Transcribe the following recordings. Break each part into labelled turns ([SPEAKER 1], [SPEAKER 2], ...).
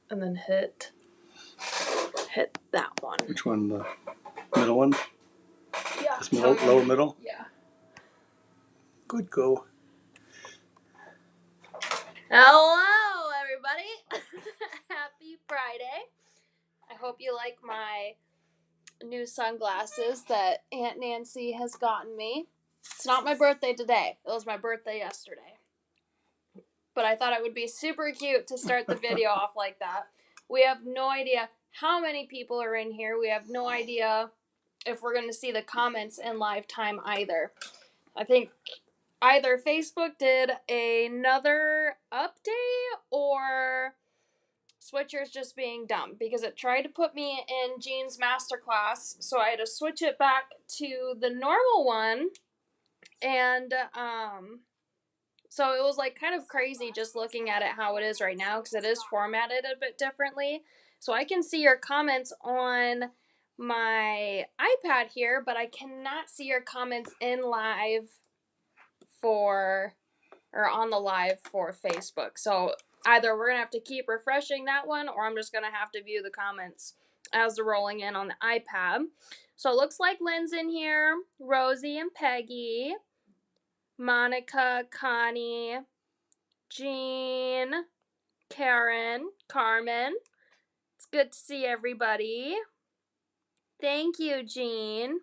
[SPEAKER 1] and then hit that one.
[SPEAKER 2] Which one? The middle one?
[SPEAKER 1] Yeah.
[SPEAKER 2] This middle, lower middle?
[SPEAKER 1] Yeah.
[SPEAKER 2] Good go.
[SPEAKER 1] Hello, everybody. Happy Friday. I hope you like my new sunglasses that Aunt Nancy has gotten me. It's not my birthday today. It was my birthday yesterday. But I thought it would be super cute to start the video off like that. We have no idea how many people are in here. We have no idea if we're going to see the comments in live time either. I think either Facebook did another update or Switcher's just being dumb because it tried to put me in Jean's masterclass, so I had to switch it back to the normal one, and so it was like kind of crazy just looking at it how it is right now because it is formatted a bit differently. So I can see your comments on my iPad here, but I cannot see your comments in live or on the live for Facebook. So either we're gonna have to keep refreshing that one, or I'm just gonna have to view the comments as they're rolling in on the iPad. So it looks like Lynn's in here, Rosie and Peggy, Monica, Connie, Jean, Karen, Carmen. It's good to see everybody. Thank you, Jean.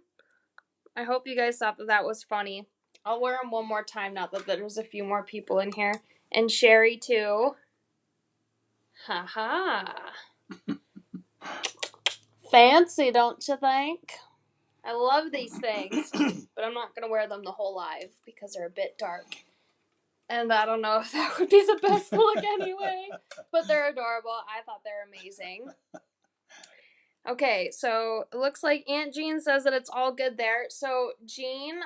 [SPEAKER 1] I hope you guys thought that was funny. I'll wear them one more time now that there's a few more people in here. And Sherry, too. Haha. Fancy, don't you think? I love these things, but I'm not going to wear them the whole live because they're a bit dark. And I don't know if that would be the best look anyway, but they're adorable. I thought they're amazing. Okay, so it looks like Aunt Jean says that it's all good there. So Jean,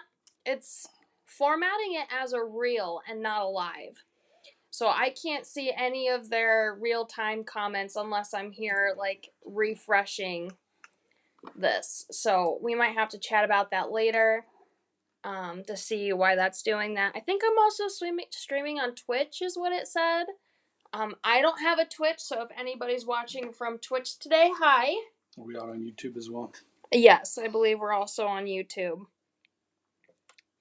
[SPEAKER 1] it's formatting it as a reel and not a live. So I can't see any of their real-time comments unless I'm here, like, refreshing this. So we might have to chat about that later to see why that's doing that. I think I'm also streaming on Twitch is what it said. I don't have a Twitch, so if anybody's watching from Twitch today, hi.
[SPEAKER 2] Are we out on YouTube as well?
[SPEAKER 1] Yes, I believe we're also on YouTube.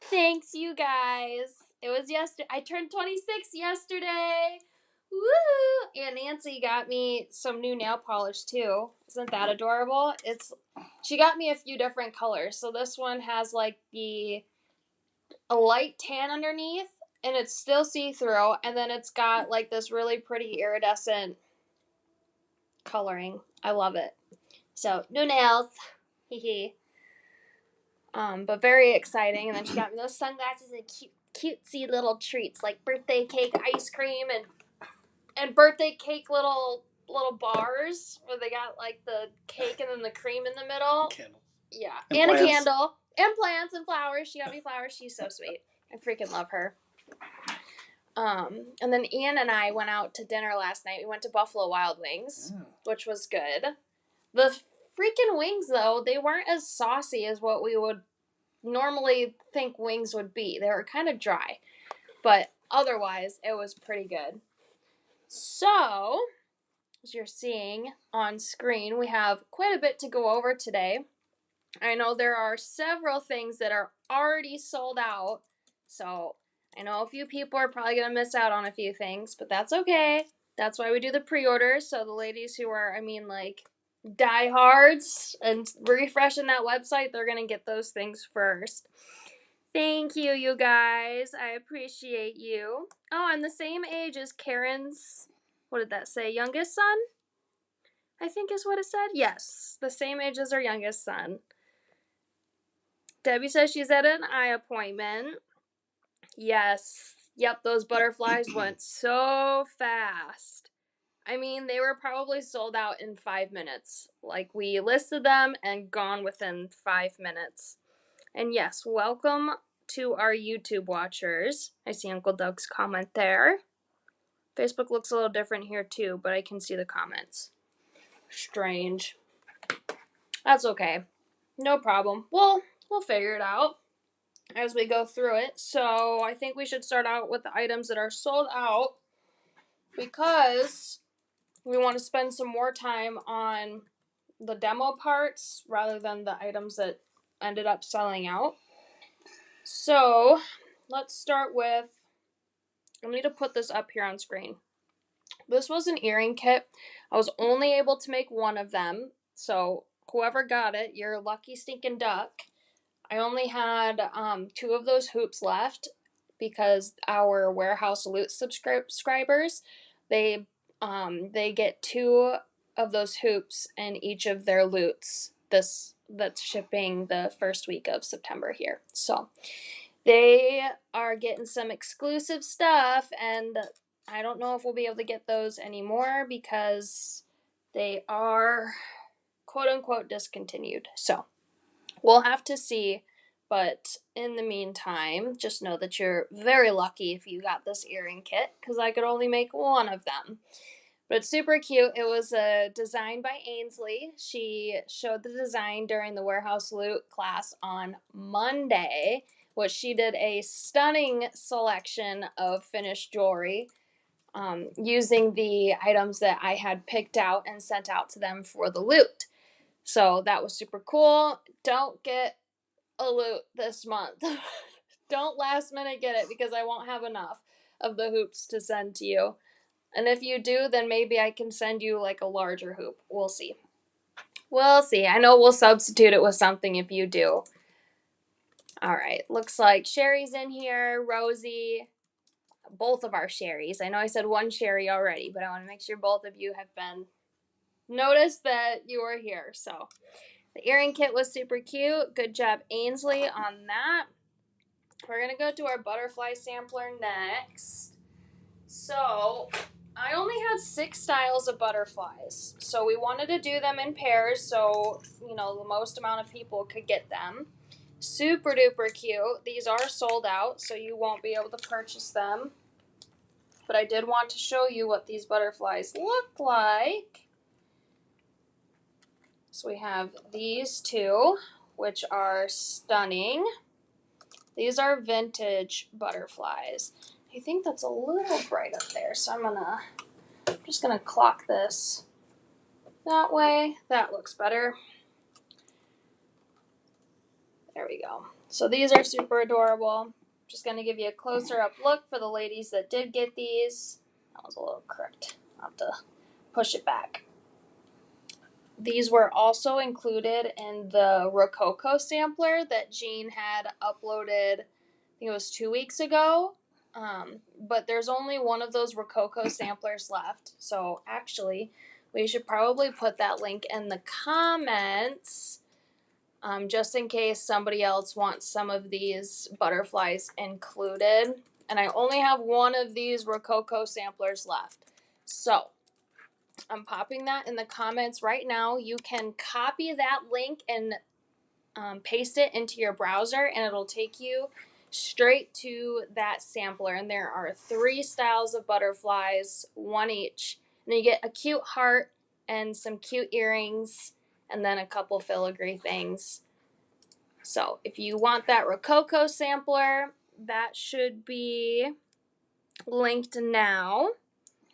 [SPEAKER 1] Thanks, you guys. It was yesterday. I turned 26 yesterday. Woo! And Nancy got me some new nail polish too. Isn't that adorable? She got me a few different colors. So this one has like a light tan underneath, and it's still see-through, and then it's got like this really pretty iridescent coloring. I love it. So new nails. Hee. But very exciting. And then she got me those sunglasses and cutesy little treats like birthday cake ice cream and birthday cake little bars where they got like the cake and then the cream in the middle.
[SPEAKER 2] Candles.
[SPEAKER 1] Yeah,
[SPEAKER 2] and
[SPEAKER 1] a candle and plants and flowers. She got me flowers. She's so sweet. I freaking love her. And then Ian and I went out to dinner last night. We went to Buffalo Wild Wings, which was good. The freaking wings, though, they weren't as saucy as what we would normally think wings would be. They were kind of dry, but otherwise, it was pretty good. So, as you're seeing on screen, we have quite a bit to go over today. I know there are several things that are already sold out, so I know a few people are probably going to miss out on a few things, but that's okay. That's why we do the pre-orders, so the ladies who are, diehards and refreshing that website, they're going to get those things first. Thank you, you guys. I appreciate you. Oh, I'm the same age as Karen's, what did that say, youngest son? I think is what it said. Yes, the same age as her youngest son. Debbie says she's at an eye appointment. Yes. Yep, those butterflies went so fast. I mean, they were probably sold out in 5 minutes. Like, we listed them and gone within 5 minutes. And yes, welcome to our YouTube watchers. I see Uncle Doug's comment there. Facebook looks a little different here too, but I can see the comments. Strange. That's okay. No problem. We'll figure it out as we go through it. So I think we should start out with the items that are sold out because we want to spend some more time on the demo parts rather than the items that ended up selling out. So let's start with, I need to put this up here on screen. This was an earring kit. I was only able to make one of them, so whoever got it, you're a lucky stinking duck. I only had 2 of those hoops left because our warehouse loot subscribers, they get 2 of those hoops in each of their loots. That's shipping the first week of September here. So they are getting some exclusive stuff, and I don't know if we'll be able to get those anymore because they are quote unquote discontinued. So we'll have to see, but in the meantime, just know that you're very lucky if you got this earring kit, because I could only make one of them. But it's super cute. It was a design by Ainsley. She showed the design during the Warehouse Loot class on Monday, which she did a stunning selection of finished jewelry using the items that I had picked out and sent out to them for the loot. So that was super cool. Don't get a loot this month. Don't last minute get it because I won't have enough of the hoops to send to you. And if you do, then maybe I can send you like a larger hoop. We'll see. We'll see. I know we'll substitute it with something if you do. All right. Looks like Sherry's in here. Rosie. Both of our Sherrys. I know I said one Sherry already, but I want to make sure both of you have been noticed that you are here. So the earring kit was super cute. Good job, Ainsley, on that. We're going to go to our butterfly sampler next. So I only had 6 styles of butterflies. So we wanted to do them in pairs so, the most amount of people could get them. Super duper cute. These are sold out, so you won't be able to purchase them. But I did want to show you what these butterflies look like. So we have these 2, which are stunning. These are vintage butterflies. I think that's a little bright up there, so I'm just gonna clock this that way. That looks better. There we go. So these are super adorable. Just gonna give you a closer up look for the ladies that did get these. That was a little crooked. I'll have to push it back. These were also included in the Rococo sampler that Jean had uploaded, I think it was 2 weeks ago. But there's only one of those Rococo samplers left. So actually, we should probably put that link in the comments, just in case somebody else wants some of these butterflies included. And I only have one of these Rococo samplers left. So I'm popping that in the comments right now. You can copy that link and paste it into your browser, and it'll take you straight to that sampler. And there are 3 styles of butterflies, 1 each. And you get a cute heart and some cute earrings, and then a couple filigree things. So if you want that Rococo sampler, that should be linked now.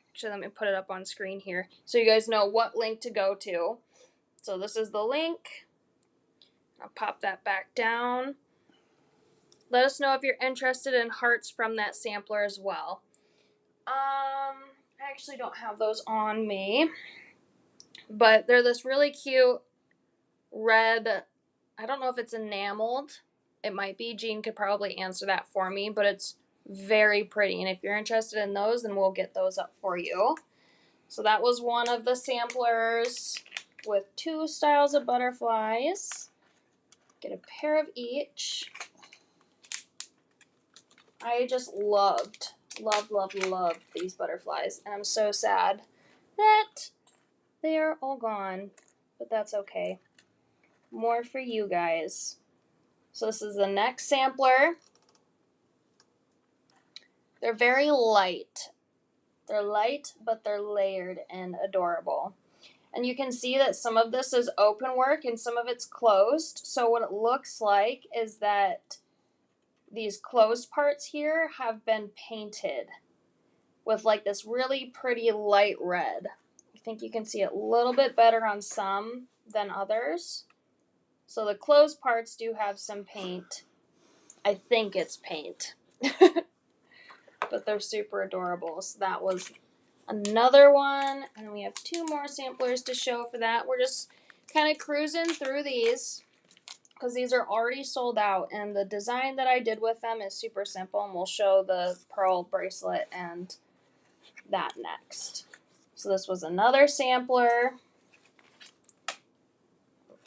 [SPEAKER 1] Actually, let me put it up on screen here so you guys know what link to go to. So this is the link. I'll pop that back down. Let us know if you're interested in hearts from that sampler as well. I actually don't have those on me, but they're this really cute red, I don't know if it's enameled. It might be. Jean could probably answer that for me, but it's very pretty. And if you're interested in those, then we'll get those up for you. So that was one of the samplers with 2 styles of butterflies. Get a pair of each. I just loved these butterflies. And I'm so sad that they are all gone. But that's okay. More for you guys. So this is the next sampler. They're very light. They're light, but they're layered and adorable. And you can see that some of this is open work and some of it's closed. So what it looks like is that these closed parts here have been painted with like this really pretty light red. I think you can see it a little bit better on some than others. So the closed parts do have some paint. I think it's paint. But they're super adorable. So that was another one. And we have 2 more samplers to show for that. We're just kind of cruising through these because these are already sold out. And the design that I did with them is super simple. And we'll show the pearl bracelet and that next. So this was another sampler.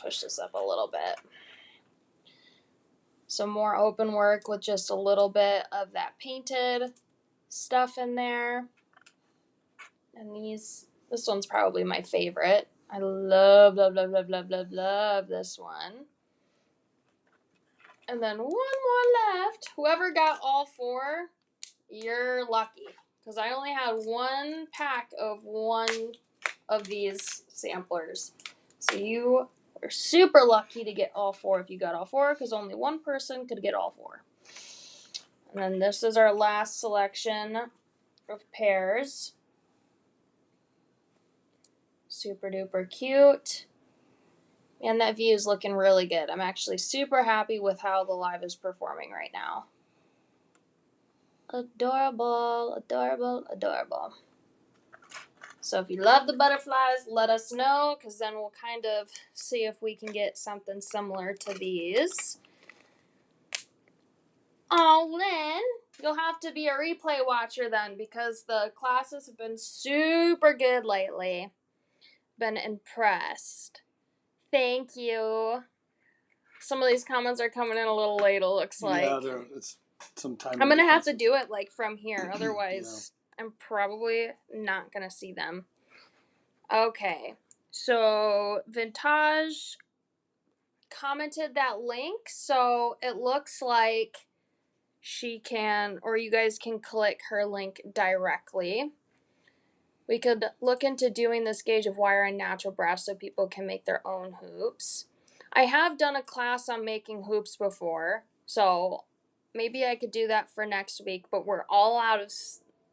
[SPEAKER 1] Push this up a little bit. Some more open work with just a little bit of that painted stuff in there. And this one's probably my favorite. I love this one. And then 1 more left. Whoever got all 4, you're lucky. Because I only had 1 pack of 1 of these samplers. So you are super lucky to get all 4 if you got all 4, because only 1 person could get all 4. And then this is our last selection of pairs. Super duper cute. And that view is looking really good. I'm actually super happy with how the live is performing right now. Adorable, adorable, adorable. So if you love the butterflies, let us know, because then we'll kind of see if we can get something similar to these. Oh, Lynn, you'll have to be a replay watcher then, because the classes have been super good lately. Been impressed. Thank you. Some of these comments are coming in a little late, it looks like.
[SPEAKER 2] Yeah, it's some time.
[SPEAKER 1] I'm going to have to do it like from here, otherwise I'm probably not going to see them. Okay, so Vintage commented that link, so it looks like she can, or you guys can click her link directly. We could look into doing this gauge of wire and natural brass so people can make their own hoops. I have done a class on making hoops before, so maybe I could do that for next week, but we're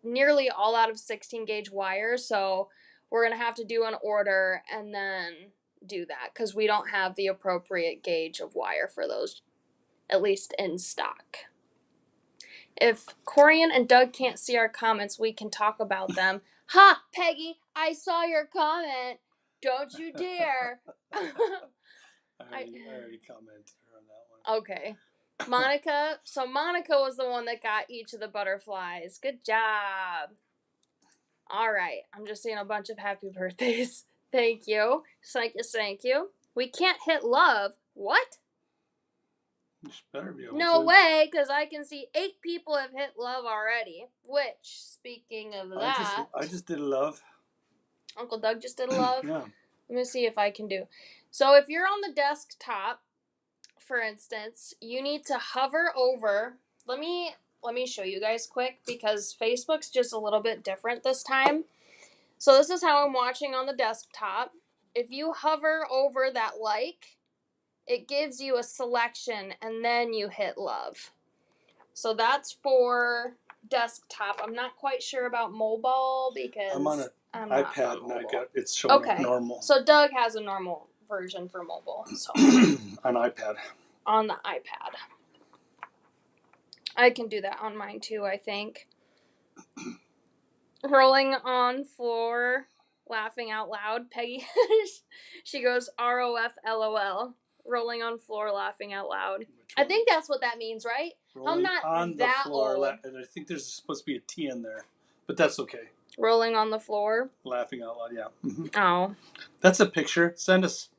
[SPEAKER 1] nearly all out of 16 gauge wire, so we're going to have to do an order and then do that, because we don't have the appropriate gauge of wire for those, at least in stock. If Corian and Doug can't see our comments, we can talk about them. Ha, Peggy, I saw your comment. Don't you dare.
[SPEAKER 2] I already commented on that one.
[SPEAKER 1] Okay. Monica. So Monica was the one that got each of the butterflies. Good job. All right. I'm just seeing a bunch of happy birthdays. Thank you. Thank you. We can't hit love. What?
[SPEAKER 2] You better be able
[SPEAKER 1] No
[SPEAKER 2] to.
[SPEAKER 1] way, because I can see 8 people have hit love already. Which, speaking of that,
[SPEAKER 2] I just did a love.
[SPEAKER 1] Uncle Doug just did a love.
[SPEAKER 2] Yeah.
[SPEAKER 1] Let me see if I can do. So if you're on the desktop, for instance, you need to hover over. Let me show you guys quick, because Facebook's just a little bit different this time. So this is how I'm watching on the desktop. If you hover over that like, it gives you a selection, and then you hit love. So that's for desktop. I'm not quite sure about mobile, because
[SPEAKER 2] I'm on an iPad and it's showing up normal.
[SPEAKER 1] So Doug has a normal version for mobile. So
[SPEAKER 2] on iPad.
[SPEAKER 1] On the iPad. I can do that on mine too, I think. Rolling on floor, laughing out loud. Peggy, she goes ROF LOL. Rolling on floor, laughing out loud. I think that's what that means, right?
[SPEAKER 2] Rolling
[SPEAKER 1] I'm not
[SPEAKER 2] on
[SPEAKER 1] that
[SPEAKER 2] the floor,
[SPEAKER 1] old.
[SPEAKER 2] and I think there's supposed to be a T in there, but that's okay.
[SPEAKER 1] Rolling on the floor.
[SPEAKER 2] Laughing out loud, yeah. Mm-hmm.
[SPEAKER 1] Oh.
[SPEAKER 2] That's a picture. Send us.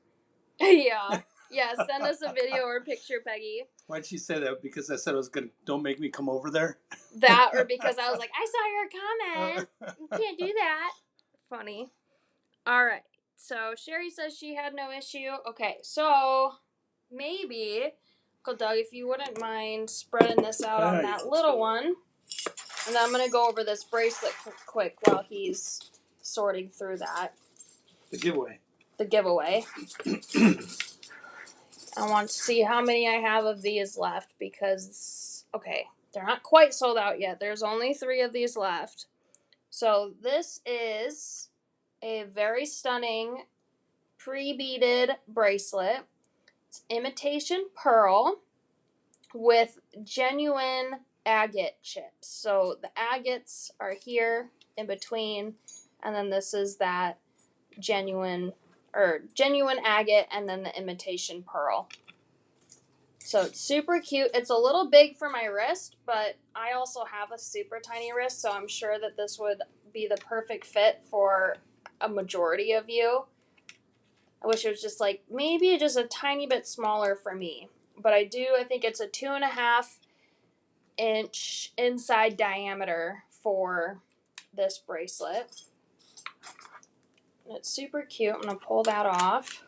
[SPEAKER 1] Yeah. Yeah, send us a video or picture, Peggy.
[SPEAKER 2] Why'd she say that? Because I said I was going to, don't make me come over there?
[SPEAKER 1] That, or because I was like, I saw your comment. You can't do that. Funny. All right. So Sherry says she had no issue. Okay, so maybe, Uncle Doug, if you wouldn't mind spreading this out on that little one. And then I'm going to go over this bracelet quick while he's sorting through that.
[SPEAKER 2] The giveaway.
[SPEAKER 1] The giveaway. I want to see how many I have of these left, because, okay, they're not quite sold out yet. There's only 3 of these left. So this is a very stunning pre-beaded bracelet. It's imitation pearl with genuine agate chips. So the agates are here in between, and then this is that genuine agate, and then the imitation pearl. So it's super cute. It's a little big for my wrist, but I also have a super tiny wrist, so I'm sure that this would be the perfect fit for a majority of you. I wish it was just like maybe just a tiny bit smaller for me. But I think it's a 2.5 inch inside diameter for this bracelet. And it's super cute. I'm going to pull that off.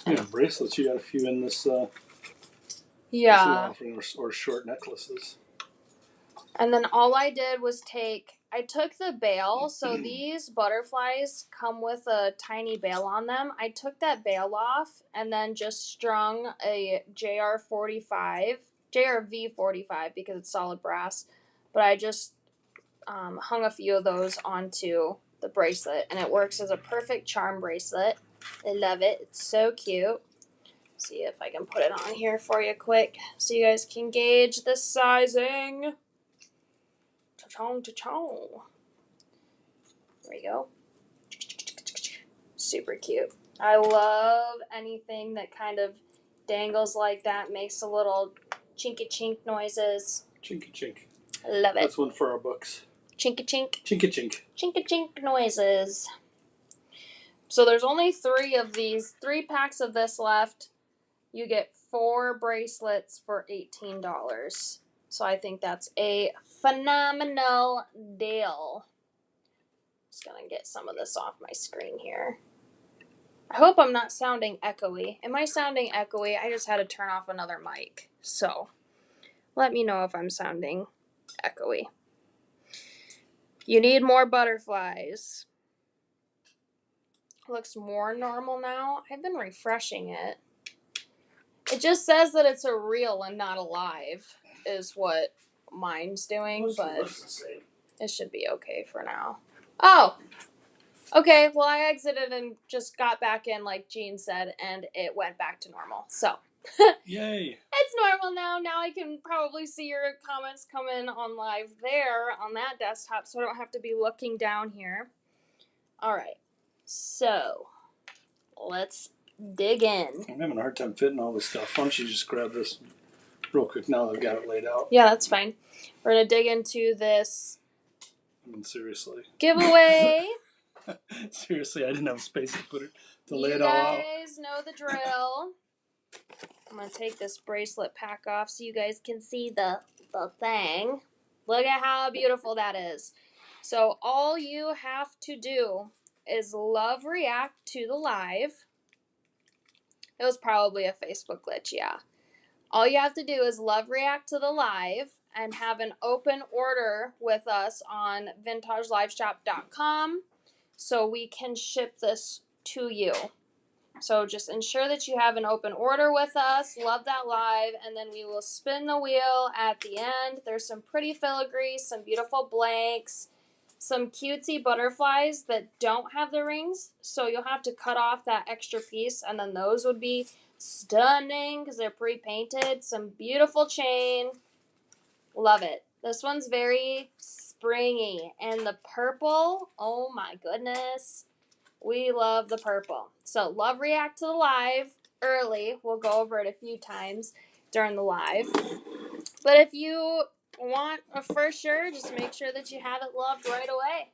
[SPEAKER 2] Yeah, bracelets, you got a few in this,
[SPEAKER 1] yeah.
[SPEAKER 2] This offering, or short necklaces.
[SPEAKER 1] And then all I did was I took the bail, so these butterflies come with a tiny bail on them. I took that bail off and then just strung a JRV45 because it's solid brass. But I just hung a few of those onto the bracelet, and it works as a perfect charm bracelet. I love it. It's so cute. See if I can put it on here for you quick so you guys can gauge the sizing. Cha-chong, cha-chong. There we go. Super cute. I love anything that kind of dangles like that, makes a little chinky chink noises.
[SPEAKER 2] Chinky chink.
[SPEAKER 1] I love it.
[SPEAKER 2] That's one for our books.
[SPEAKER 1] Chinky chink.
[SPEAKER 2] Chinky chink.
[SPEAKER 1] Chinky chink noises. So there's only 3 of these, 3 packs of this left. You get 4 bracelets for $18. So I think that's a phenomenal deal. Just gonna get some of this off my screen here. I hope I'm not sounding echoey. Am I sounding echoey? I just had to turn off another mic. So let me know if I'm sounding echoey. You need more butterflies. Looks more normal now. I've been refreshing it. It just says that it's a reel and not a live, is what mine's doing, but it should be okay for now. Oh! Okay, well, I exited and just got back in, like Jean said, and it went back to normal. So,
[SPEAKER 2] yay!
[SPEAKER 1] It's normal now. Now I can probably see your comments come in on live there on that desktop, so I don't have to be looking down here. All right, so let's dig in.
[SPEAKER 2] I'm having a hard time fitting all this stuff. Why don't you just grab this real quick now that I've got it laid out?
[SPEAKER 1] Yeah, that's fine. We're going to dig into this
[SPEAKER 2] I mean, seriously.
[SPEAKER 1] giveaway.
[SPEAKER 2] Seriously, I didn't have space to lay it all out.
[SPEAKER 1] You guys know the drill. I'm going to take this bracelet pack off so you guys can see the thing. Look at how beautiful that is. So all you have to do is love react to the live. It was probably a Facebook glitch, yeah. All you have to do is love react to the live and have an open order with us on vintageliveshop.com so we can ship this to you. So just ensure that you have an open order with us, love that live, and then we will spin the wheel at the end. There's some pretty filigree, some beautiful blanks, some cutesy butterflies that don't have the rings, so you'll have to cut off that extra piece, and then those would be stunning because they're pre-painted. Some beautiful chain. Love it. This one's very springy, and the purple, oh my goodness. We love the purple. So love react to the live early. We'll go over it a few times during the live. But if you want a for sure, just make sure that you have it loved right away.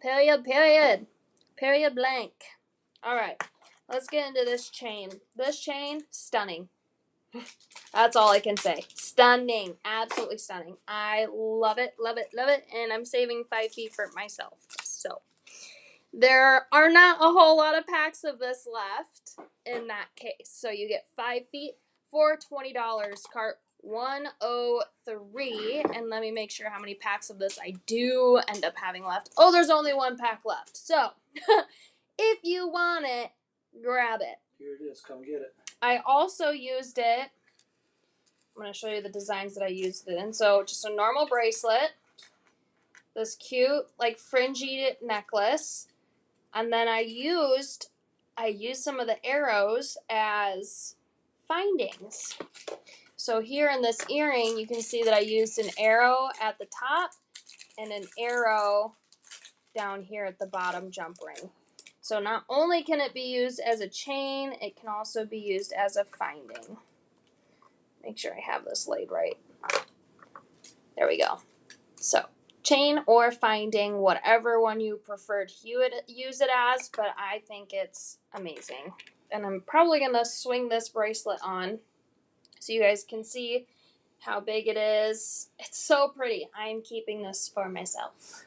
[SPEAKER 1] Period, period. Period blank. All right. Let's get into this chain. This chain, stunning. That's all I can say. Stunning. Absolutely stunning. I love it, love it, love it. And I'm saving 5 feet for myself. So there are not a whole lot of packs of this left in that case. So you get 5 feet for $20. Cart 103. And let me make sure how many packs of this I do end up having left. Oh, there's only 1 pack left. So if you want it, grab it.
[SPEAKER 2] Here it is. Come get it.
[SPEAKER 1] I also used it. I'm going to show you the designs that I used it in. So just a normal bracelet. This cute, like, fringy necklace. And then I used some of the arrows as findings. So here in this earring, you can see that I used an arrow at the top and an arrow down here at the bottom jump ring. So not only can it be used as a chain, it can also be used as a finding. Make sure I have this laid right. There we go. So chain or finding, whatever one you prefer to use it as, but I think it's amazing. And I'm probably going to swing this bracelet on so you guys can see how big it is. It's so pretty. I'm keeping this for myself.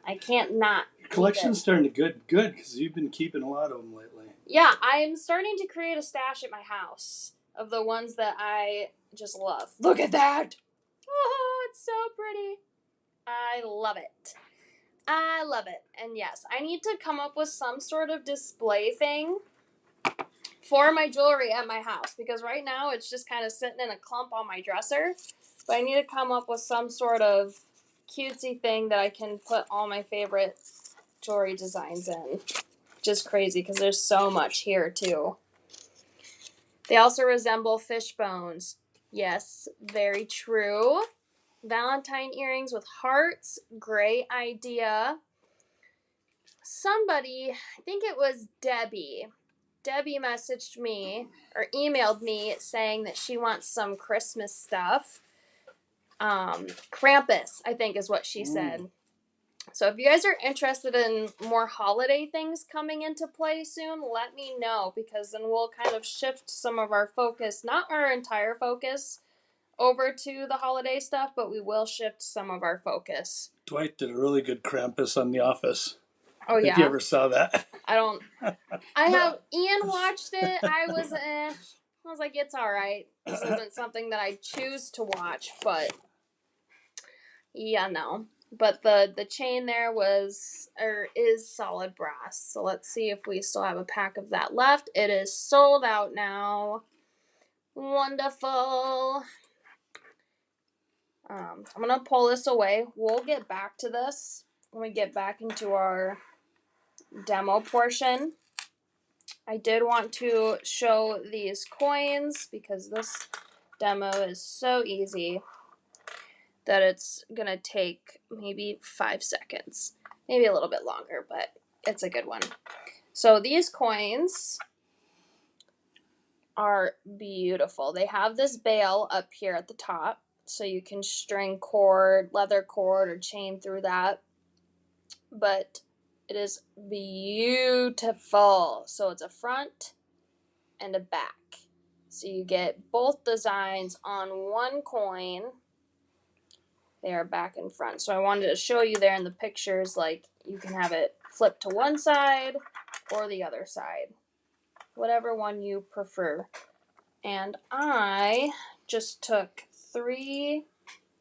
[SPEAKER 1] I can't not.
[SPEAKER 2] Your collection's starting to good because you've been keeping a lot of them lately.
[SPEAKER 1] Yeah, I'm starting to create a stash at my house of the ones that I just love. Look at that! Oh, it's so pretty. I love it. I love it. And yes, I need to come up with some sort of display thing for my jewelry at my house, because right now it's just kind of sitting in a clump on my dresser. But I need to come up with some sort of cutesy thing that I can put all my favorite jewelry designs in. Just crazy because there's so much here too. They also resemble fish bones. Yes, very true. Valentine earrings with hearts. Great idea. Somebody, I think it was Debbie. Debbie messaged me or emailed me saying that she wants some Christmas stuff. Krampus, I think is what she said. So if you guys are interested in more holiday things coming into play soon, let me know, because then we'll kind of shift some of our focus, not our entire focus, over to the holiday stuff, but we will shift some of our focus.
[SPEAKER 2] Dwight did a really good Krampus on The Office.
[SPEAKER 1] Oh, yeah?
[SPEAKER 2] If you ever saw that.
[SPEAKER 1] I have, Ian watched it, I was like, it's alright. This isn't something that I choose to watch, but yeah, no. But the chain there is solid brass. So let's see if we still have a pack of that left. It is sold out now. Wonderful. I'm going to pull this away. We'll get back to this when we get back into our demo portion. I did want to show these coins because this demo is so easy that it's going to take maybe 5 seconds. Maybe a little bit longer, but it's a good one. So these coins are beautiful. They have this bail up here at the top, so you can string cord, leather cord, or chain through that. But it is beautiful. So it's a front and a back. So you get both designs on one coin. They are back and front. So I wanted to show you there in the pictures, like you can have it flip to one side or the other side. Whatever one you prefer. And I just took 3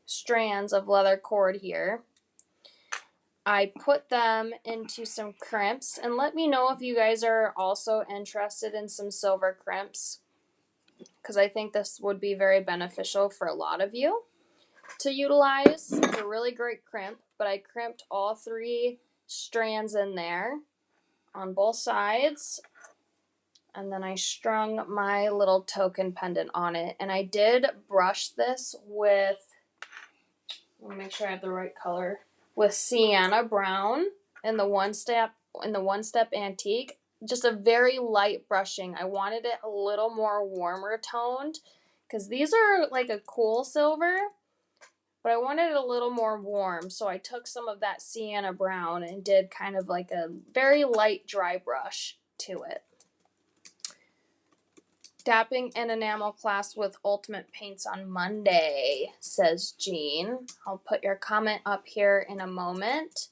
[SPEAKER 1] strands of leather cord here. I put them into some crimps, and let me know if you guys are also interested in some silver crimps, because I think this would be very beneficial for a lot of you to utilize. It's a really great crimp, but I crimped all 3 strands in there on both sides, and then I strung my little token pendant on it. And I did brush this with, let me make sure I have the right color, with sienna brown in the one step antique. Just a very light brushing. I wanted it a little more warmer toned because these are like a cool silver, but I wanted it a little more warm, so I took some of that sienna brown and did kind of like a very light dry brush to it. Dapping an enamel class with Ultimate Paints on Monday, says Jean. I'll put your comment up here in a moment,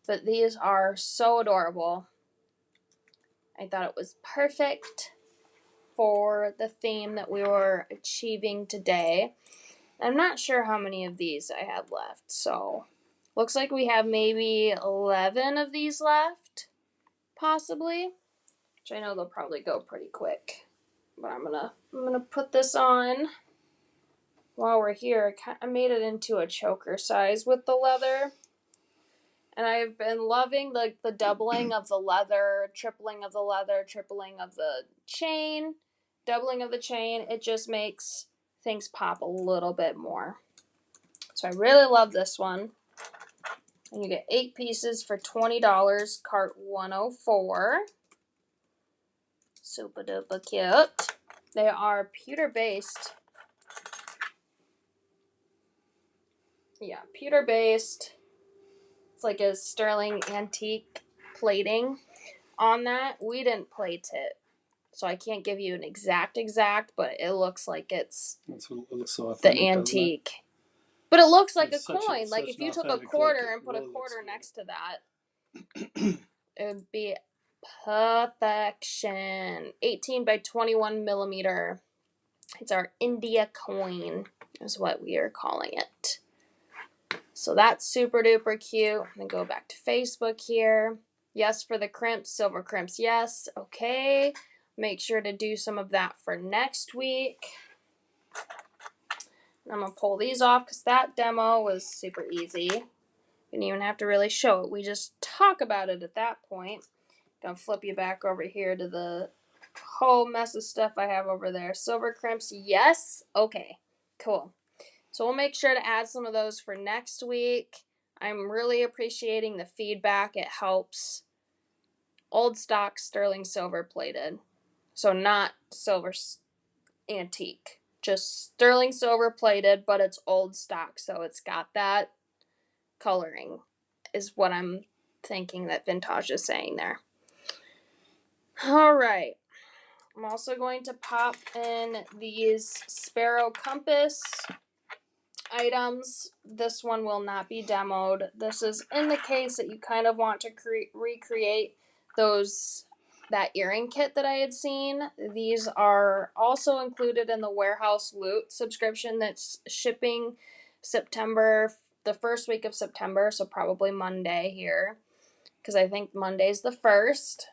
[SPEAKER 1] but these are so adorable. I thought it was perfect for the theme that we were achieving today. I'm not sure how many of these I have left, so looks like we have maybe 11 of these left, possibly, which I know they'll probably go pretty quick. But I'm gonna put this on while we're here. I made it into a choker size with the leather, And I've been loving the doubling of the leather, tripling of the leather, tripling of the chain, doubling of the chain. It just makes things pop a little bit more. So I really love this one. And you get 8 pieces for $20, cart 104. Super duper cute. They are pewter based. Yeah, pewter based. It's like a sterling antique plating on that. We didn't plate it, so I can't give you an exact, but it looks like it's
[SPEAKER 2] That's what it looks so
[SPEAKER 1] the
[SPEAKER 2] authentic,
[SPEAKER 1] antique. But it looks like
[SPEAKER 2] it's
[SPEAKER 1] a coin. Like if you took a quarter and put a quarter next to that, it would be perfection. 18 by 21 millimeter. It's our India coin, is what we are calling it. So that's super duper cute. I'm going to go back to Facebook here. Yes for the crimps, silver crimps, yes. Okay. Make sure to do some of that for next week. I'm going to pull these off because that demo was super easy. You didn't even have to really show it. We just talk about it at that point. Going to flip you back over here to the whole mess of stuff I have over there. Silver crimps, yes. Okay, cool. So we'll make sure to add some of those for next week. I'm really appreciating the feedback. It helps. Old stock sterling silver plated. So not silver antique. Just sterling silver plated, but it's old stock. So it's got that coloring is what I'm thinking that Vintage is saying there. All right. I'm also going to pop in these Sparrow compass items. This one will not be demoed. This is in the case that you kind of want to recreate that earring kit that I had seen. These are also included in the warehouse loot subscription that's shipping the first week of September, so probably Monday here, because I think Monday's the 1st.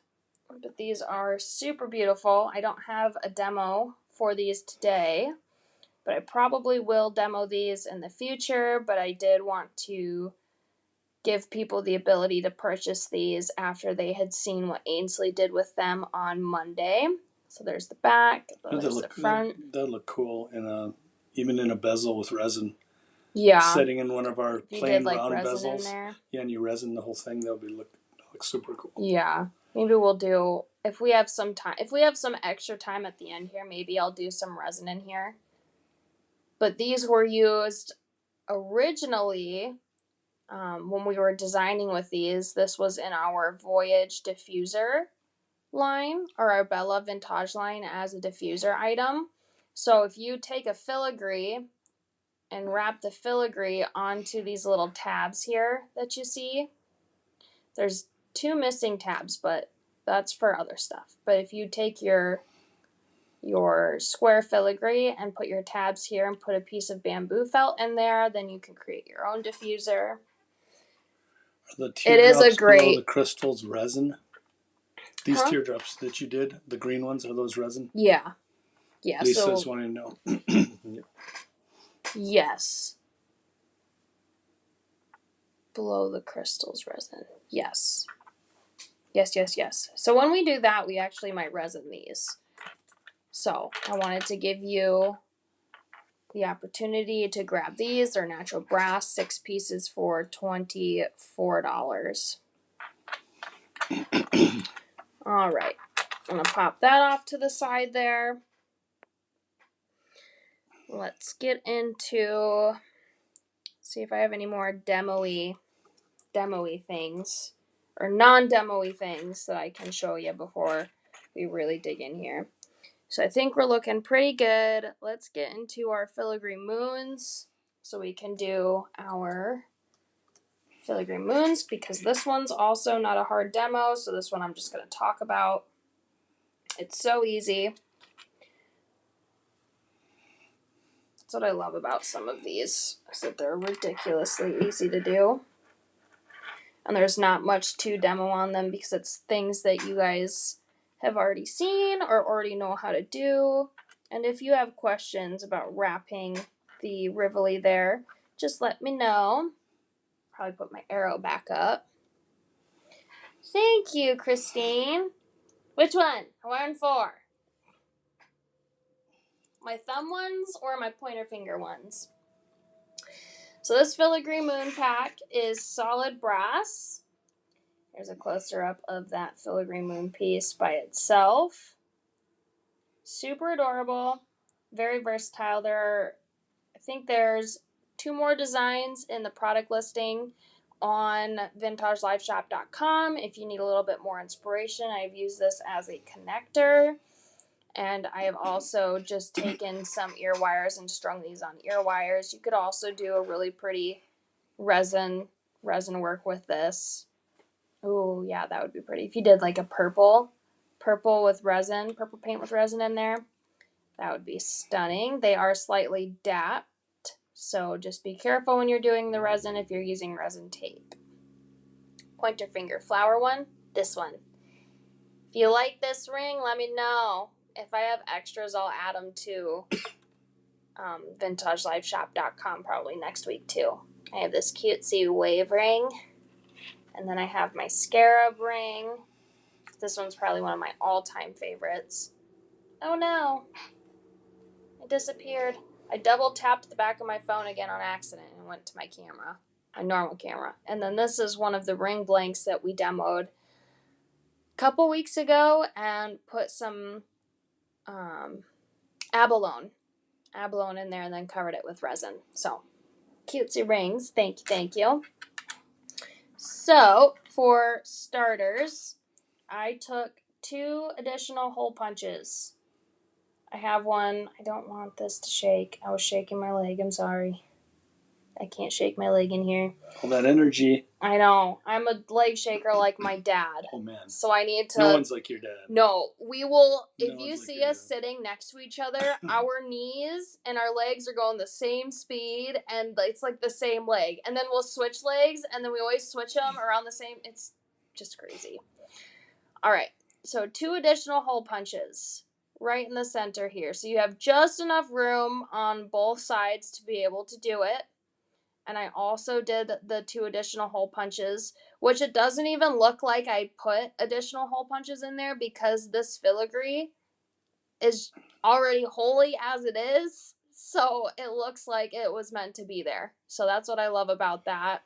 [SPEAKER 1] But these are super beautiful. I don't have a demo for these today, but I probably will demo these in the future. But I did want to give people the ability to purchase these after they had seen what Ainsley did with them on Monday. So there's the back, there's the front.
[SPEAKER 2] That'd look cool even in a bezel with resin.
[SPEAKER 1] Yeah.
[SPEAKER 2] Setting in one of our plain round
[SPEAKER 1] resin
[SPEAKER 2] bezels.
[SPEAKER 1] in there.
[SPEAKER 2] Yeah, and you resin the whole thing. That'll look super cool.
[SPEAKER 1] Yeah. Maybe we'll do, if we have some time, if we have some extra time at the end here, maybe I'll do some resin in here. But these were used originally when we were designing with these. This was in our Voyage diffuser line, or our Bella Vintage line, as a diffuser item. So if you take a filigree and wrap the filigree onto these little tabs here that you see, there's 2 missing tabs, but that's for other stuff. But if you take your square filigree and put your tabs here and put a piece of bamboo felt in there, then you can create your own diffuser.
[SPEAKER 2] It is a great below the crystals resin. These teardrops that you did, the green ones, are those resin?
[SPEAKER 1] Yeah.
[SPEAKER 2] Lisa's wanting to know. Yep.
[SPEAKER 1] Yes. Below the crystals resin. Yes. Yes. So when we do that, we actually might resin these. So I wanted to give you the opportunity to grab these. They're natural brass, 6 pieces for $24. All right. I'm going to pop that off to the side there. Let's get into, see if I have any more demo-y things, or non-demo-y things that I can show you before we really dig in here. So I think we're looking pretty good. Let's get into our filigree moons so we can do our filigree moons, because this one's also not a hard demo, so this one I'm just going to talk about. It's so easy. That's what I love about some of these, is that they're ridiculously easy to do. And there's not much to demo on them because it's things that you guys have already seen or already know how to do. And if you have questions about wrapping the Rivoli there, just let me know. Probably put my arrow back up. Thank you, Christine. Which one? I want 4. My thumb ones or my pointer finger ones? So this Filigree Moon Pack is solid brass. Here's a closer up of that Filigree Moon piece by itself. Super adorable. Very versatile. I think there's 2 more designs in the product listing on vintagelifeshop.com. If you need a little bit more inspiration, I've used this as a connector. And I have also just taken some ear wires and strung these on ear wires. You could also do a really pretty resin work with this. Oh, yeah, that would be pretty. If you did like a purple with resin, purple paint with resin in there, that would be stunning. They are slightly dapped, so just be careful when you're doing the resin if you're using resin tape. Pointer finger flower one, this one. If you like this ring, let me know. If I have extras, I'll add them to vintagelifeshop.com probably next week too. I have this cutesy wave ring, and then I have my Scarab ring. This one's probably one of my all-time favorites. Oh no, it disappeared. I double tapped the back of my phone again on accident and went to my camera, my normal camera. And then this is one of the ring blanks that we demoed a couple weeks ago and put some abalone in there and then covered it with resin. So cutesy rings. Thank you. So for starters, I took 2 additional hole punches. I have one. I don't want this to shake. I was shaking my leg. I'm sorry. I can't shake my leg in here.
[SPEAKER 2] All that energy.
[SPEAKER 1] I know. I'm a leg shaker like my dad.
[SPEAKER 2] Oh, man.
[SPEAKER 1] So I need to...
[SPEAKER 2] No one's like your dad.
[SPEAKER 1] No. We will... If you see us sitting next to each other, our knees and our legs are going the same speed, and it's like the same leg. And then we'll switch legs, and then we always switch them around the same... It's just crazy. All right. So 2 additional hole punches right in the center here. So you have just enough room on both sides to be able to do it. And I also did the 2 additional hole punches, which it doesn't even look like I put additional hole punches in there because this filigree is already holy as it is. So it looks like it was meant to be there. So that's what I love about that.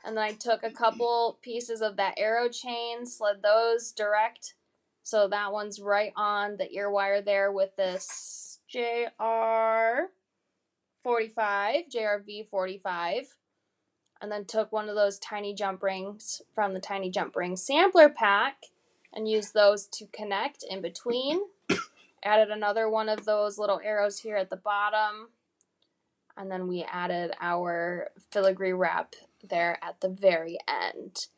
[SPEAKER 1] And then I took a couple pieces of that arrow chain, slid those direct. So that one's right on the ear wire there with this JRV 45, and then took one of those tiny jump rings from the Tiny Jump Ring sampler pack and used those to connect in between. Added another one of those little arrows here at the bottom, and then we added our filigree wrap there at the very end.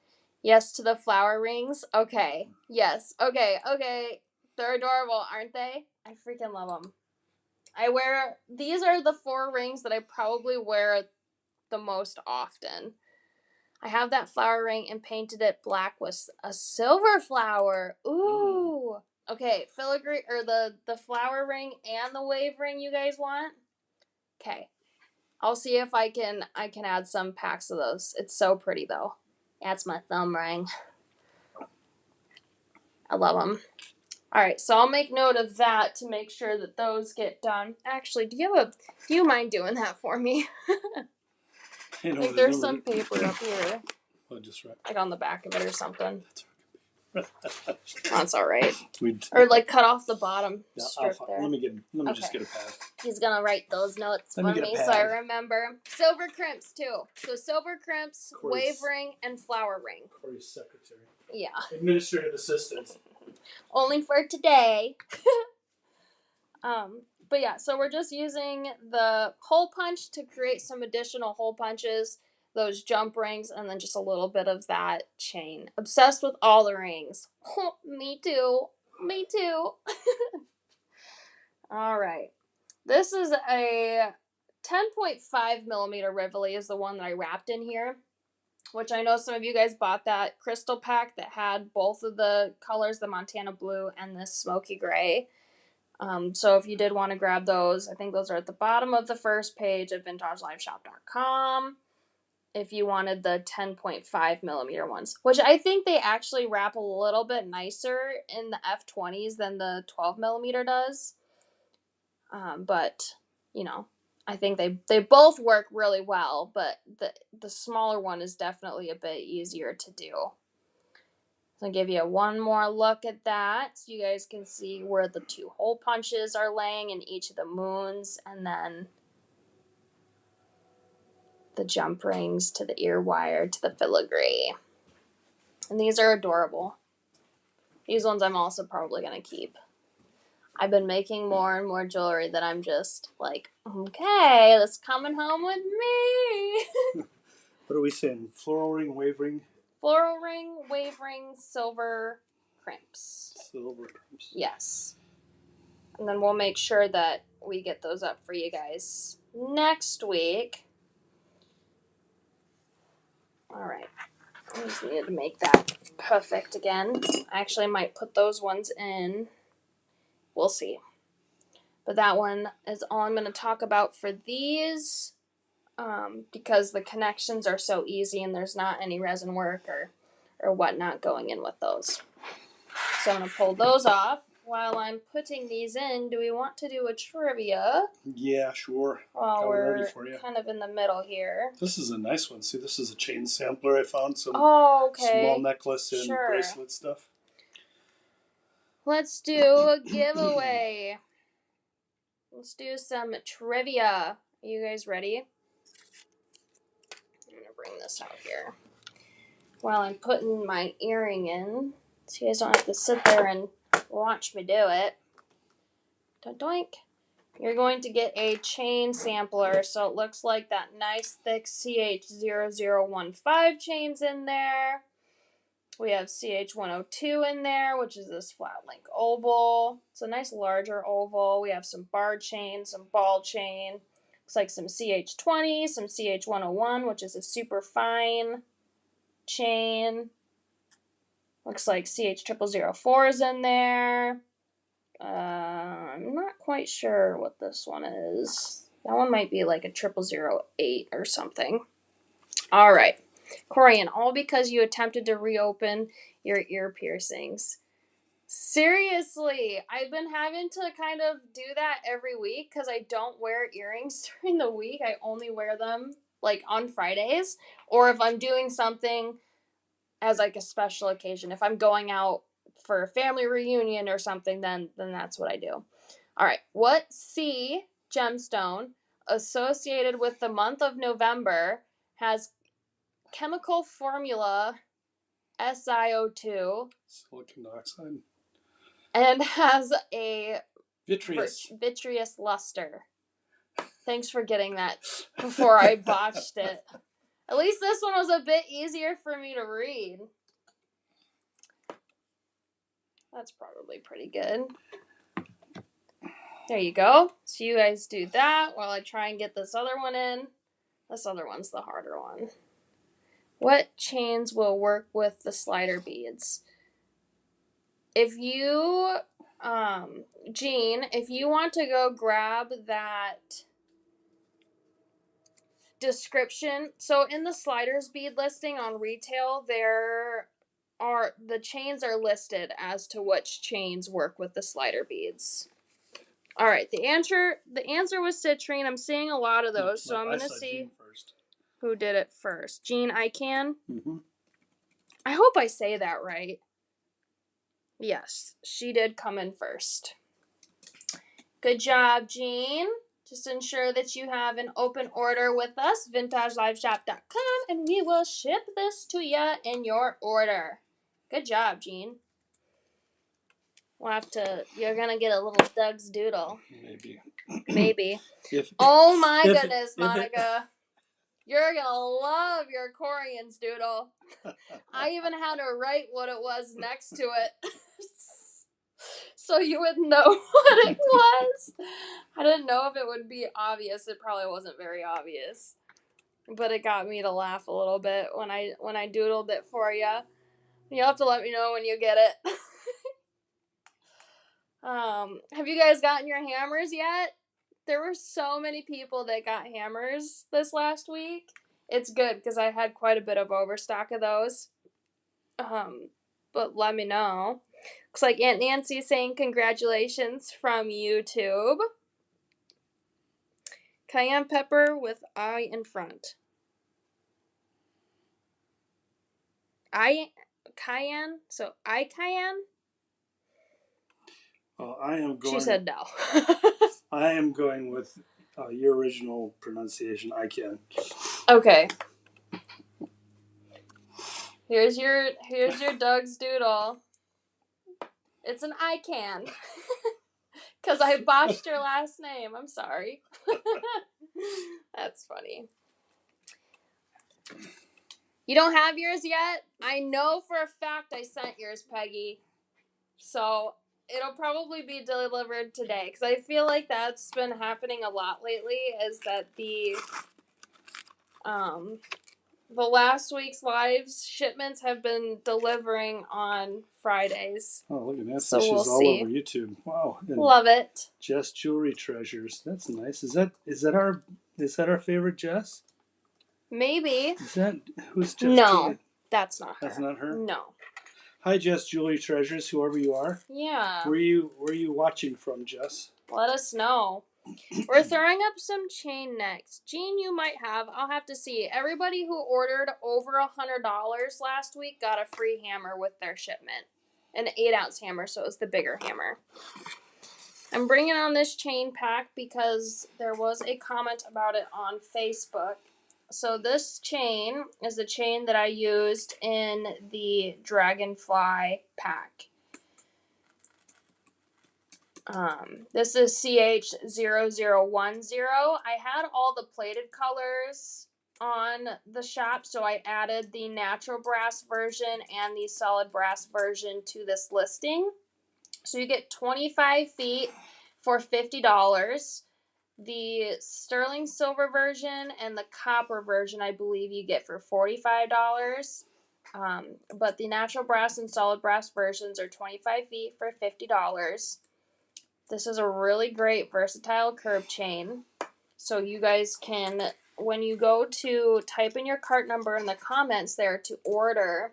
[SPEAKER 1] Yes to the flower rings. Okay. Yes. Okay. They're adorable, aren't they? I freaking love them. These are the 4 rings that I probably wear the most often. I have that flower ring and painted it black with a silver flower. Ooh. Okay, filigree, or the flower ring and the wave ring you guys want? Okay. I'll see if I can add some packs of those. It's so pretty though. That's my thumb ring. I love them. All right, so I'll make note of that to make sure that those get done. Actually, do you mind doing that for me? I think there's some paper up here.
[SPEAKER 2] Oh, just right.
[SPEAKER 1] Like on the back of it or something. That's all right. Or like cut off the bottom strip there.
[SPEAKER 2] Let me just get a pad.
[SPEAKER 1] He's gonna write those notes for me so I remember. Silver crimps too. So silver crimps, wave ring, and flower ring.
[SPEAKER 2] Corey's secretary.
[SPEAKER 1] Yeah.
[SPEAKER 2] Administrative assistant.
[SPEAKER 1] Only for today. But yeah, so we're just using the hole punch to create some additional hole punches, those jump rings, and then just a little bit of that chain. Obsessed with all the rings. Me too. All right. This is a 10.5 millimeter Rivoli is the one that I wrapped in here, which I know some of you guys bought that crystal pack that had both of the colors, the Montana blue and this smoky gray. So if you did want to grab those, I think those are at the bottom of the first page at vintagelifeshop.com. if you wanted the 10.5 millimeter ones, which I think they actually wrap a little bit nicer in the F20s than the 12 millimeter does. But, you know, I think they both work really well, but the smaller one is definitely a bit easier to do. So I'll give you one more look at that so you guys can see where the 2 hole punches are laying in each of the moons, and then the jump rings to the ear wire to the filigree. And these are adorable. These ones I'm also probably going to keep. I've been making more and more jewelry that I'm just like, okay, that's coming home with me.
[SPEAKER 2] What are we saying? Floral ring, wave ring?
[SPEAKER 1] Floral ring, wave ring, silver crimps.
[SPEAKER 2] Silver crimps.
[SPEAKER 1] Yes. And then we'll make sure that we get those up for you guys next week. All right. I just needed to make that perfect again. I actually might put those ones in. We'll see. But that one is all I'm going to talk about for these, because the connections are so easy and there's not any resin work or whatnot going in with those. So I'm going to pull those off. While I'm putting these in, do we want to do a trivia?
[SPEAKER 2] Yeah, sure.
[SPEAKER 1] While we're kind of in the middle here.
[SPEAKER 2] This is a nice one. See, this is a chain sampler I found. Some
[SPEAKER 1] okay.
[SPEAKER 2] small necklace and bracelet stuff.
[SPEAKER 1] Let's do a giveaway. Let's do some trivia. Are you guys ready? I'm going to bring this out here. While I'm putting my earring in, so you guys don't have to sit there and watch me do it. Doink. You're going to get a chain sampler, so it looks like that nice thick CH0015 chain's in there. We have CH102 in there, which is this flat link oval. It's a nice larger oval. We have some bar chain, some ball chain. Looks like some CH20, some CH101, which is a super fine chain. Looks like CH0004 is in there. I'm not quite sure what this one is. That one might be like a 0008 or something. All right. Corian, all because you attempted to reopen your ear piercings. Seriously, I've been having to kind of do that every week because I don't wear earrings during the week. I only wear them like on Fridays, or if I'm doing something as like a special occasion. If I'm going out for a family reunion or something, then that's what I do. All right. What C gemstone associated with the month of November has chemical formula SiO2
[SPEAKER 2] silicon dioxide
[SPEAKER 1] and has a
[SPEAKER 2] vitreous
[SPEAKER 1] luster? Thanks for getting that before I botched it. At least this one was a bit easier for me to read. That's probably pretty good. There you go. So you guys do that while I try and get this other one in. This other one's the harder one. What chains will work with the slider beads? If you, Jean, if you want to go grab that description. So in the sliders bead listing on retail, the chains are listed as to which chains work with the slider beads. All right, the answer was citrine. I'm seeing a lot of those, so I'm going to see who did it first. Jean Ican?
[SPEAKER 2] Mm-hmm.
[SPEAKER 1] I hope I say that right. Yes, she did come in first. Good job, Jean. Just ensure that you have an open order with us, vintageliveshop.com, and we will ship this to you in your order. Good job, Jean. You're going to get a little Doug's Doodle. Maybe. Oh my goodness, Monica. You're going to love your Corian's Doodle. I even had to write what it was next to it. So you would know what it was. I didn't know if it would be obvious. It probably wasn't very obvious. But it got me to laugh a little bit when I doodled it for you. You'll have to let me know when you get it. Have you guys gotten your hammers yet? There were so many people that got hammers this last week. It's good because I had quite a bit of overstock of those. But let me know. Looks like Aunt Nancy is saying congratulations from YouTube. Cayenne pepper with I in front. Cayenne? So cayenne?
[SPEAKER 2] I am going.
[SPEAKER 1] She said no.
[SPEAKER 2] I am going with your original pronunciation. I can.
[SPEAKER 1] Okay. Here's your Doug's doodle. It's an I can. Because I botched your last name. I'm sorry. That's funny. You don't have yours yet? I know for a fact I sent yours, Peggy. So it'll probably be delivered today. Because I feel like that's been happening a lot lately. Is that the last week's lives shipments have been delivering on Fridays.
[SPEAKER 2] Oh, look at that.
[SPEAKER 1] So
[SPEAKER 2] She's
[SPEAKER 1] we'll
[SPEAKER 2] all
[SPEAKER 1] see.
[SPEAKER 2] over YouTube. Wow. And
[SPEAKER 1] love it.
[SPEAKER 2] Jess Jewelry Treasures. That's nice. Is that our favorite Jess?
[SPEAKER 1] Maybe.
[SPEAKER 2] Is that who's Jess?
[SPEAKER 1] No,
[SPEAKER 2] Jewelry?
[SPEAKER 1] that's not her.
[SPEAKER 2] That's not her?
[SPEAKER 1] No.
[SPEAKER 2] Hi, Jess Jewelry Treasures, whoever you are.
[SPEAKER 1] Yeah.
[SPEAKER 2] Where are you watching from, Jess?
[SPEAKER 1] Let us know. We're throwing up some chain next. Jean, you might have. I'll have to see. Everybody who ordered over $100 last week got a free hammer with their shipment. An 8-ounce hammer, so it was the bigger hammer. I'm bringing on this chain pack because there was a comment about it on Facebook. So this chain is the chain that I used in the dragonfly pack. This is CH0010. I had all the plated colors on the shop, so I added the natural brass version and the solid brass version to this listing. So you get 25 feet for $50. The sterling silver version and the copper version, I believe you get for $45. But the natural brass and solid brass versions are 25 feet for $50. This is a really great versatile curb chain. So you guys can, when you go to type in your cart number in the comments there to order.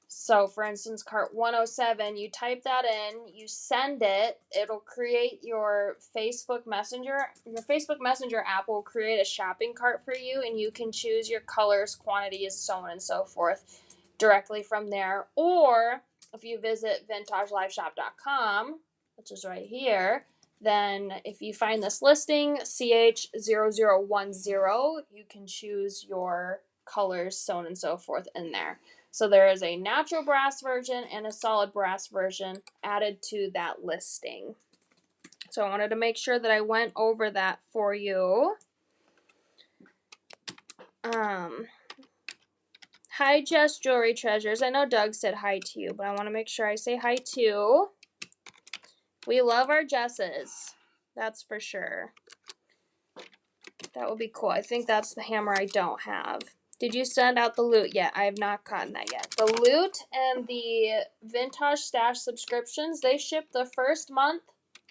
[SPEAKER 1] So for instance, cart 107, you type that in, you send it, it'll create your Facebook Messenger. Your Facebook Messenger app will create a shopping cart for you, and you can choose your colors, quantities, so on and so forth directly from there. Or if you visit vintageliveshop.com, which is right here, then if you find this listing, CH0010, you can choose your colors, so on and so forth in there. So there is a natural brass version and a solid brass version added to that listing. So I wanted to make sure that I went over that for you. Hi, Jess Jewelry Treasures. I know Doug said hi to you, but I want to make sure I say hi too. We love our Jesses. That's for sure. That would be cool. I think that's the hammer I don't have. Did you send out the loot yet? I have not gotten that yet. The loot and the Vintage Stash subscriptions, they ship the first month,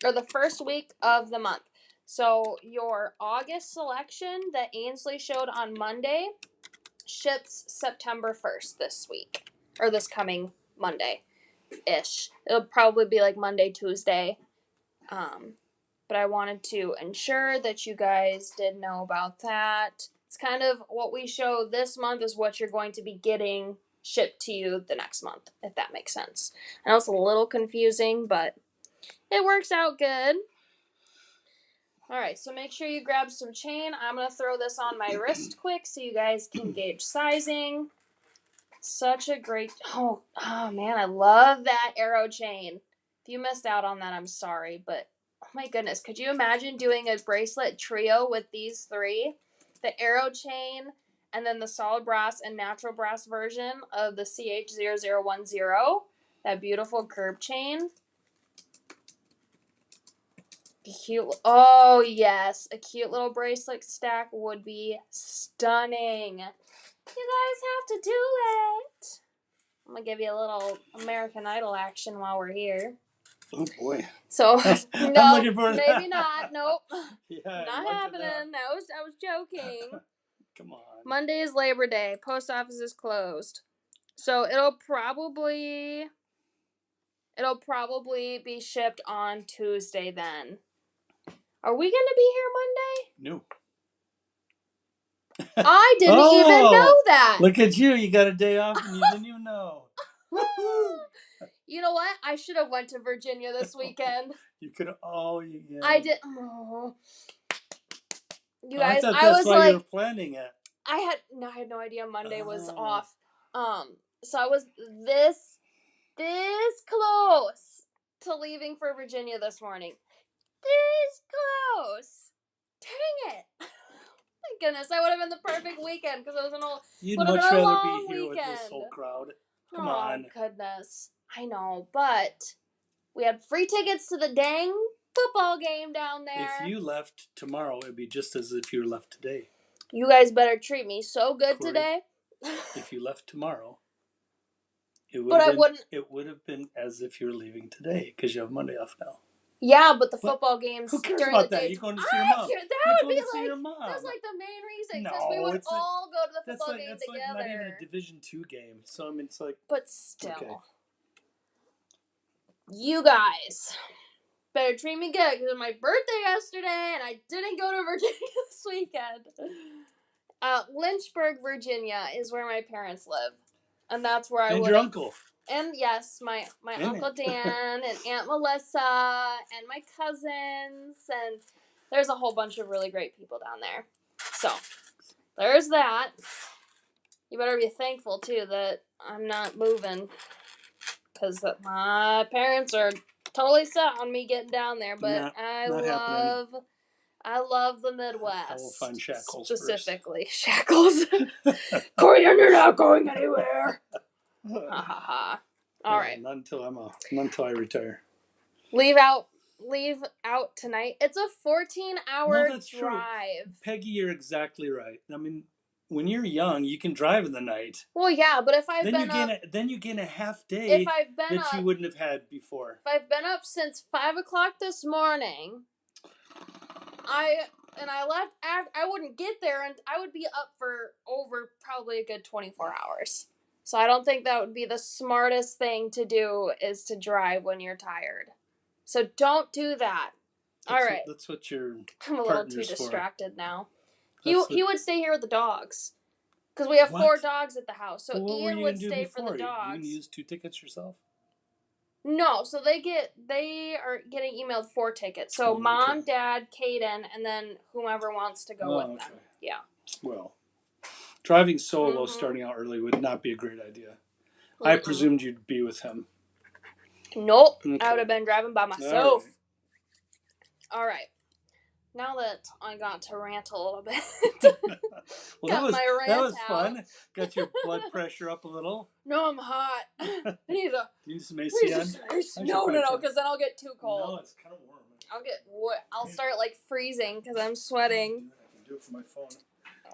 [SPEAKER 1] or the first week of the month. So your August selection that Ainsley showed on Monday ships September 1st this week. Or this coming Monday-ish. It'll probably be like Monday, Tuesday. But I wanted to ensure that you guys did know about that. It's kind of what we show this month is what you're going to be getting shipped to you the next month, if that makes sense. I know it's a little confusing, but it works out good. Alright, so make sure you grab some chain. I'm going to throw this on my wrist quick so you guys can gauge sizing. Such a great... Oh man, I love that arrow chain. If you missed out on that, I'm sorry, but... Oh my goodness, could you imagine doing a bracelet trio with these three? The arrow chain, and then the solid brass and natural brass version of the CH0010. That beautiful curb chain. Cute. Oh, yes. A cute little bracelet stack would be stunning. You guys have to do it. I'm going to give you a little American Idol action while we're here.
[SPEAKER 2] Oh boy!
[SPEAKER 1] So
[SPEAKER 2] no, maybe
[SPEAKER 1] not. Nope,
[SPEAKER 2] yeah,
[SPEAKER 1] not happening. I was joking.
[SPEAKER 2] Come on.
[SPEAKER 1] Monday is Labor Day. Post office is closed. So it'll probably be shipped on Tuesday then. Are we going to be here Monday?
[SPEAKER 2] No.
[SPEAKER 1] I didn't even know that.
[SPEAKER 2] Look at you. You got a day off and you didn't even know.
[SPEAKER 1] You know what? I should have went to Virginia this weekend.
[SPEAKER 2] You could have. Oh, yeah.
[SPEAKER 1] I did. Oh. You guys,
[SPEAKER 2] I thought that's why you were planning it.
[SPEAKER 1] I had no idea Monday was off. So I was this close to leaving for Virginia this morning. This close. Dang it. My goodness, that would have been the perfect weekend because it was an old.
[SPEAKER 2] You'd much rather be here with this whole crowd. Come on.
[SPEAKER 1] Goodness. I know, but we had free tickets to the dang football game down there.
[SPEAKER 2] If you left tomorrow, it'd be just as if you left today.
[SPEAKER 1] You guys better treat me so good today.
[SPEAKER 2] If you left tomorrow, it would have been as if you were leaving today because you have Monday off now.
[SPEAKER 1] Yeah, but the football games
[SPEAKER 2] who cares
[SPEAKER 1] during
[SPEAKER 2] about
[SPEAKER 1] the day.
[SPEAKER 2] That? You're going to see your mom.
[SPEAKER 1] That would be that's like the main reason because we would all go to the football game together.
[SPEAKER 2] That's like not even a Division II game. So I mean, it's like.
[SPEAKER 1] But still, okay. You guys better treat me good because it was my birthday yesterday and I didn't go to Virginia this weekend. Lynchburg, Virginia is where my parents live, and that's where I would.
[SPEAKER 2] And your uncle.
[SPEAKER 1] And yes, my Uncle Dan and Aunt Melissa and my cousins, and there's a whole bunch of really great people down there. So, there's that. You better be thankful, too, that I'm not moving, because my parents are totally set on me getting down there, but I love the Midwest.
[SPEAKER 2] I will find Shackles
[SPEAKER 1] specifically. First. Shackles. Corian, you're not going anywhere. Ha ha ha. All right.
[SPEAKER 2] Not until I retire.
[SPEAKER 1] Leave out tonight. It's a 14-hour drive.
[SPEAKER 2] True. Peggy, you're exactly right. I mean, when you're young, you can drive in the night.
[SPEAKER 1] Well, yeah, but if I've
[SPEAKER 2] then you gain a half day you wouldn't have had before.
[SPEAKER 1] If I've been up since 5 o'clock this morning, I left. I wouldn't get there, and I would be up for over probably a good 24 hours. So I don't think that would be the smartest thing to do is to drive when you're tired. So don't do that. All right.
[SPEAKER 2] That's what your
[SPEAKER 1] I'm a little too distracted now. He would stay here with the dogs. Because we have 4 dogs at the house. So Ian would stay for the dogs.
[SPEAKER 2] You can use 2 tickets yourself?
[SPEAKER 1] No, so they are getting emailed 4 tickets. So Mom, Dad, Kaden, and then whomever wants to go with them. Yeah.
[SPEAKER 2] Well, driving solo starting out early would not be a great idea. I presumed you'd be with him.
[SPEAKER 1] Nope. Okay. I would have been driving by myself. All right. Now that I got to rant a little bit.
[SPEAKER 2] Well, that was fun. Got your blood pressure up a little.
[SPEAKER 1] No, I'm hot. I need
[SPEAKER 2] some AC on?
[SPEAKER 1] No, because then I'll get too cold.
[SPEAKER 2] No, it's kind of warm.
[SPEAKER 1] I'll start freezing because I'm sweating.
[SPEAKER 2] I can do it from my phone.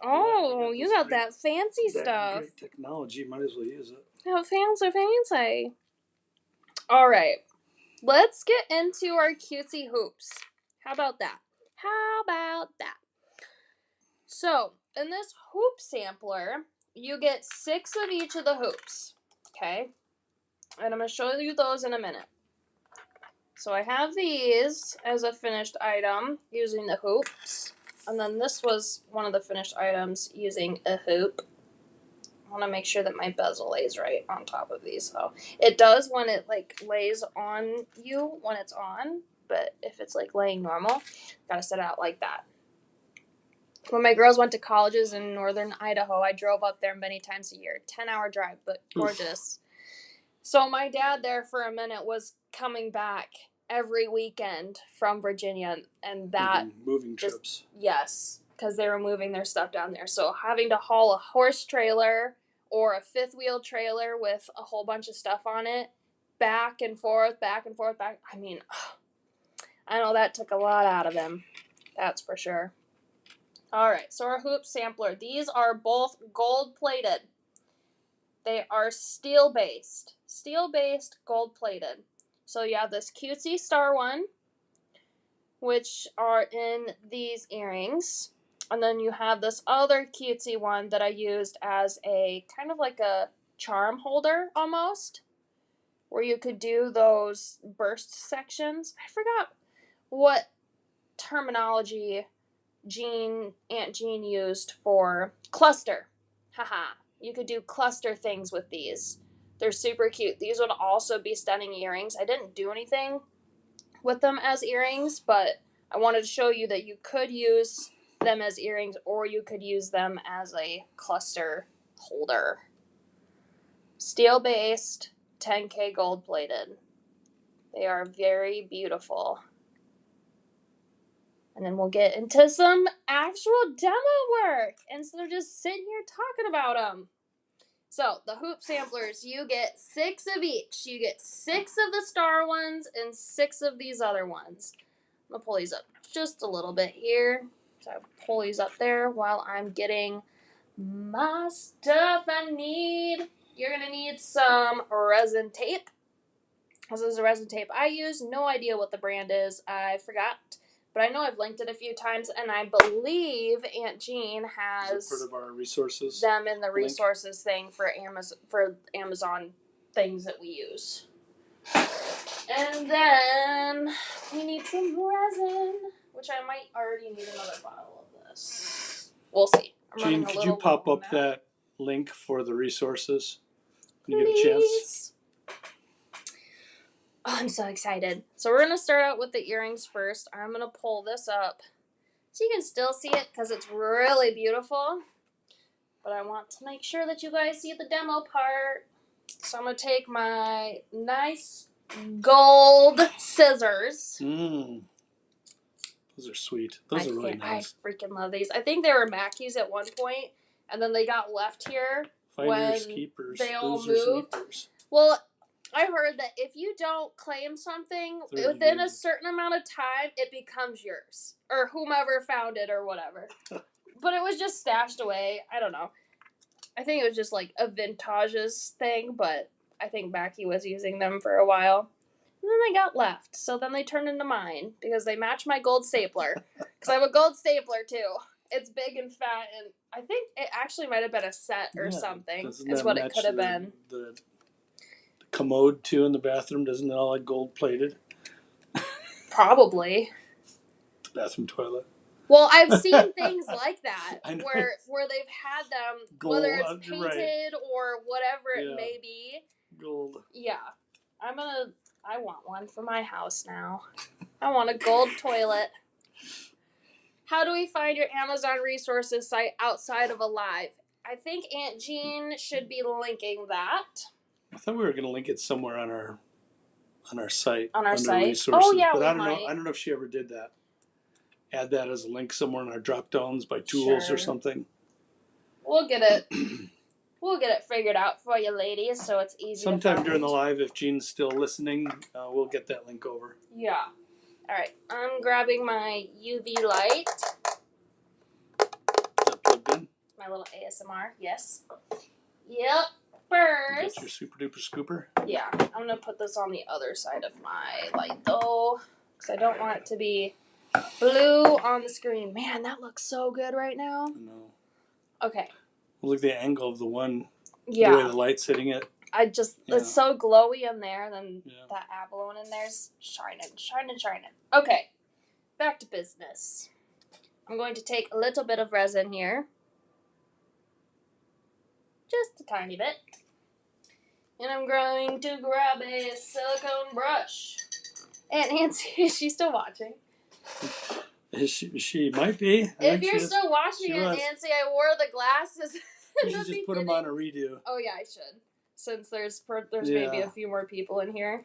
[SPEAKER 1] Oh, you got that fancy stuff.
[SPEAKER 2] Great technology. Might as well use it.
[SPEAKER 1] Oh, fancy. All right. Let's get into our cutesy hoops. How about that? So, in this hoop sampler, you get 6 of each of the hoops. Okay? And I'm going to show you those in a minute. So, I have these as a finished item using the hoops. And then this was one of the finished items using a hoop. I want to make sure that my bezel lays right on top of these. So it does when it lays on you when it's on, but if it's laying normal, gotta set it out like that. When my girls went to colleges in northern Idaho, I drove up there many times a year. 10-hour drive, but gorgeous. So my dad there for a minute was coming back every weekend from Virginia, and that
[SPEAKER 2] moving trips.
[SPEAKER 1] Yes, because they were moving their stuff down there. So having to haul a horse trailer or a 5th wheel trailer with a whole bunch of stuff on it, back and forth. I mean, I know that took a lot out of him. That's for sure. All right, so our hoop sampler. These are both gold-plated. They are steel-based. Steel-based, gold-plated. So you have this cutesy star one, which are in these earrings. And then you have this other cutesy one that I used as a kind of like a charm holder almost, where you could do those burst sections. I forgot what terminology Aunt Jean used for cluster. Haha. You could do cluster things with these. They're super cute. These would also be stunning earrings. I didn't do anything with them as earrings, but I wanted to show you that you could use them as earrings or you could use them as a cluster holder. Steel based, 10K gold plated. They are very beautiful. And then we'll get into some actual demo work instead of just sitting here talking about them. So, the hoop samplers, you get 6 of each. You get 6 of the star ones and 6 of these other ones. I'm going to pull these up just a little bit here. So, I pull these up there while I'm getting my stuff I need. You're going to need some resin tape. This is a resin tape I use. No idea what the brand is. I forgot. But I know I've linked it a few times, and I believe Aunt Jean has
[SPEAKER 2] part of our resources
[SPEAKER 1] them in the resources thing for Amazon things that we use. And then we need some resin, which I might already need another bottle of this. We'll see.
[SPEAKER 2] Jean, could you pop up that link for the resources when you get a chance?
[SPEAKER 1] Oh, I'm so excited. So we're going to start out with the earrings first. I'm going to pull this up so you can still see it because it's really beautiful. But I want to make sure that you guys see the demo part. So I'm going to take my nice gold scissors.
[SPEAKER 2] Those are sweet. Those are really nice.
[SPEAKER 1] I freaking love these. I think they were Mackey's at one point, and then they got left here
[SPEAKER 2] Finders, keepers,
[SPEAKER 1] they all
[SPEAKER 2] losers,
[SPEAKER 1] moved.
[SPEAKER 2] leapers.
[SPEAKER 1] Well, I heard that if you don't claim something within a certain amount of time, it becomes yours. Or whomever found it or whatever. But it was just stashed away. I don't know. I think it was just like a vintages thing, but I think Mackie was using them for a while. And then they got left. So then they turned into mine because they match my gold stapler. Because I have a gold stapler too. It's big and fat, and I think it actually might have been a set or something. Is what it could have been.
[SPEAKER 2] The commode too in the bathroom, doesn't it all like gold plated?
[SPEAKER 1] Probably.
[SPEAKER 2] The bathroom toilet.
[SPEAKER 1] Well, I've seen things like that where they've had them,
[SPEAKER 2] gold,
[SPEAKER 1] whether it's painted or whatever it may be.
[SPEAKER 2] Gold.
[SPEAKER 1] Yeah. I want one for my house now. I want a gold toilet. How do we find your Amazon resources site outside of Alive? I think Aunt Jean should be linking that.
[SPEAKER 2] I thought we were going to link it somewhere on our site.
[SPEAKER 1] On our site?
[SPEAKER 2] Resources.
[SPEAKER 1] Oh, yeah,
[SPEAKER 2] but
[SPEAKER 1] we
[SPEAKER 2] I don't
[SPEAKER 1] might.
[SPEAKER 2] know. I don't know if she ever did that. Add that as a link somewhere in our drop downs by tools or something.
[SPEAKER 1] We'll get it. We'll get it figured out for you, ladies, so it's easy.
[SPEAKER 2] Sometime during the live, if Jean's still listening, we'll get that link over.
[SPEAKER 1] Yeah. All right. I'm grabbing my UV light.
[SPEAKER 2] Is that plugged in?
[SPEAKER 1] My little ASMR. Yes. Yep. First.
[SPEAKER 2] You got your super duper scooper?
[SPEAKER 1] Yeah. I'm going to put this on the other side of my light, though, because I don't want it to be blue on the screen. Man, that looks so good right now.
[SPEAKER 2] I know.
[SPEAKER 1] Okay.
[SPEAKER 2] Look at the angle of the one.
[SPEAKER 1] Yeah.
[SPEAKER 2] The way the light's hitting it.
[SPEAKER 1] It's so glowy in there, then that abalone in there's shining. Okay. Back to business. I'm going to take a little bit of resin here. Just a tiny bit. And I'm going to grab a silicone brush. Aunt Nancy, is she still watching?
[SPEAKER 2] She might be.
[SPEAKER 1] If you're still watching it, Nancy, I wore the glasses.
[SPEAKER 2] You should just put them on a redo.
[SPEAKER 1] Oh, yeah, I should. Since there's maybe a few more people in here.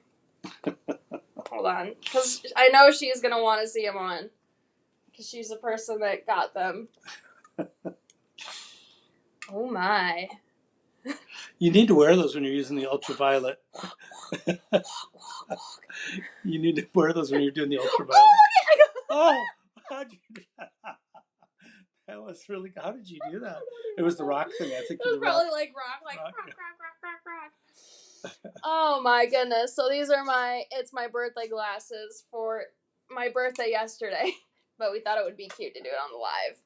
[SPEAKER 1] Hold on. Because I know she's going to want to see them on. Because she's the person that got them. Oh, my.
[SPEAKER 2] You need to wear those when you're using the ultraviolet. You need to wear those when you're doing the ultraviolet. Oh, how'd you do that? That was really. How did you do that? It was the rock thing, I think.
[SPEAKER 1] It was probably rock. Like rock. Oh my goodness! So these are it's my birthday glasses for my birthday yesterday, but we thought it would be cute to do it on the live.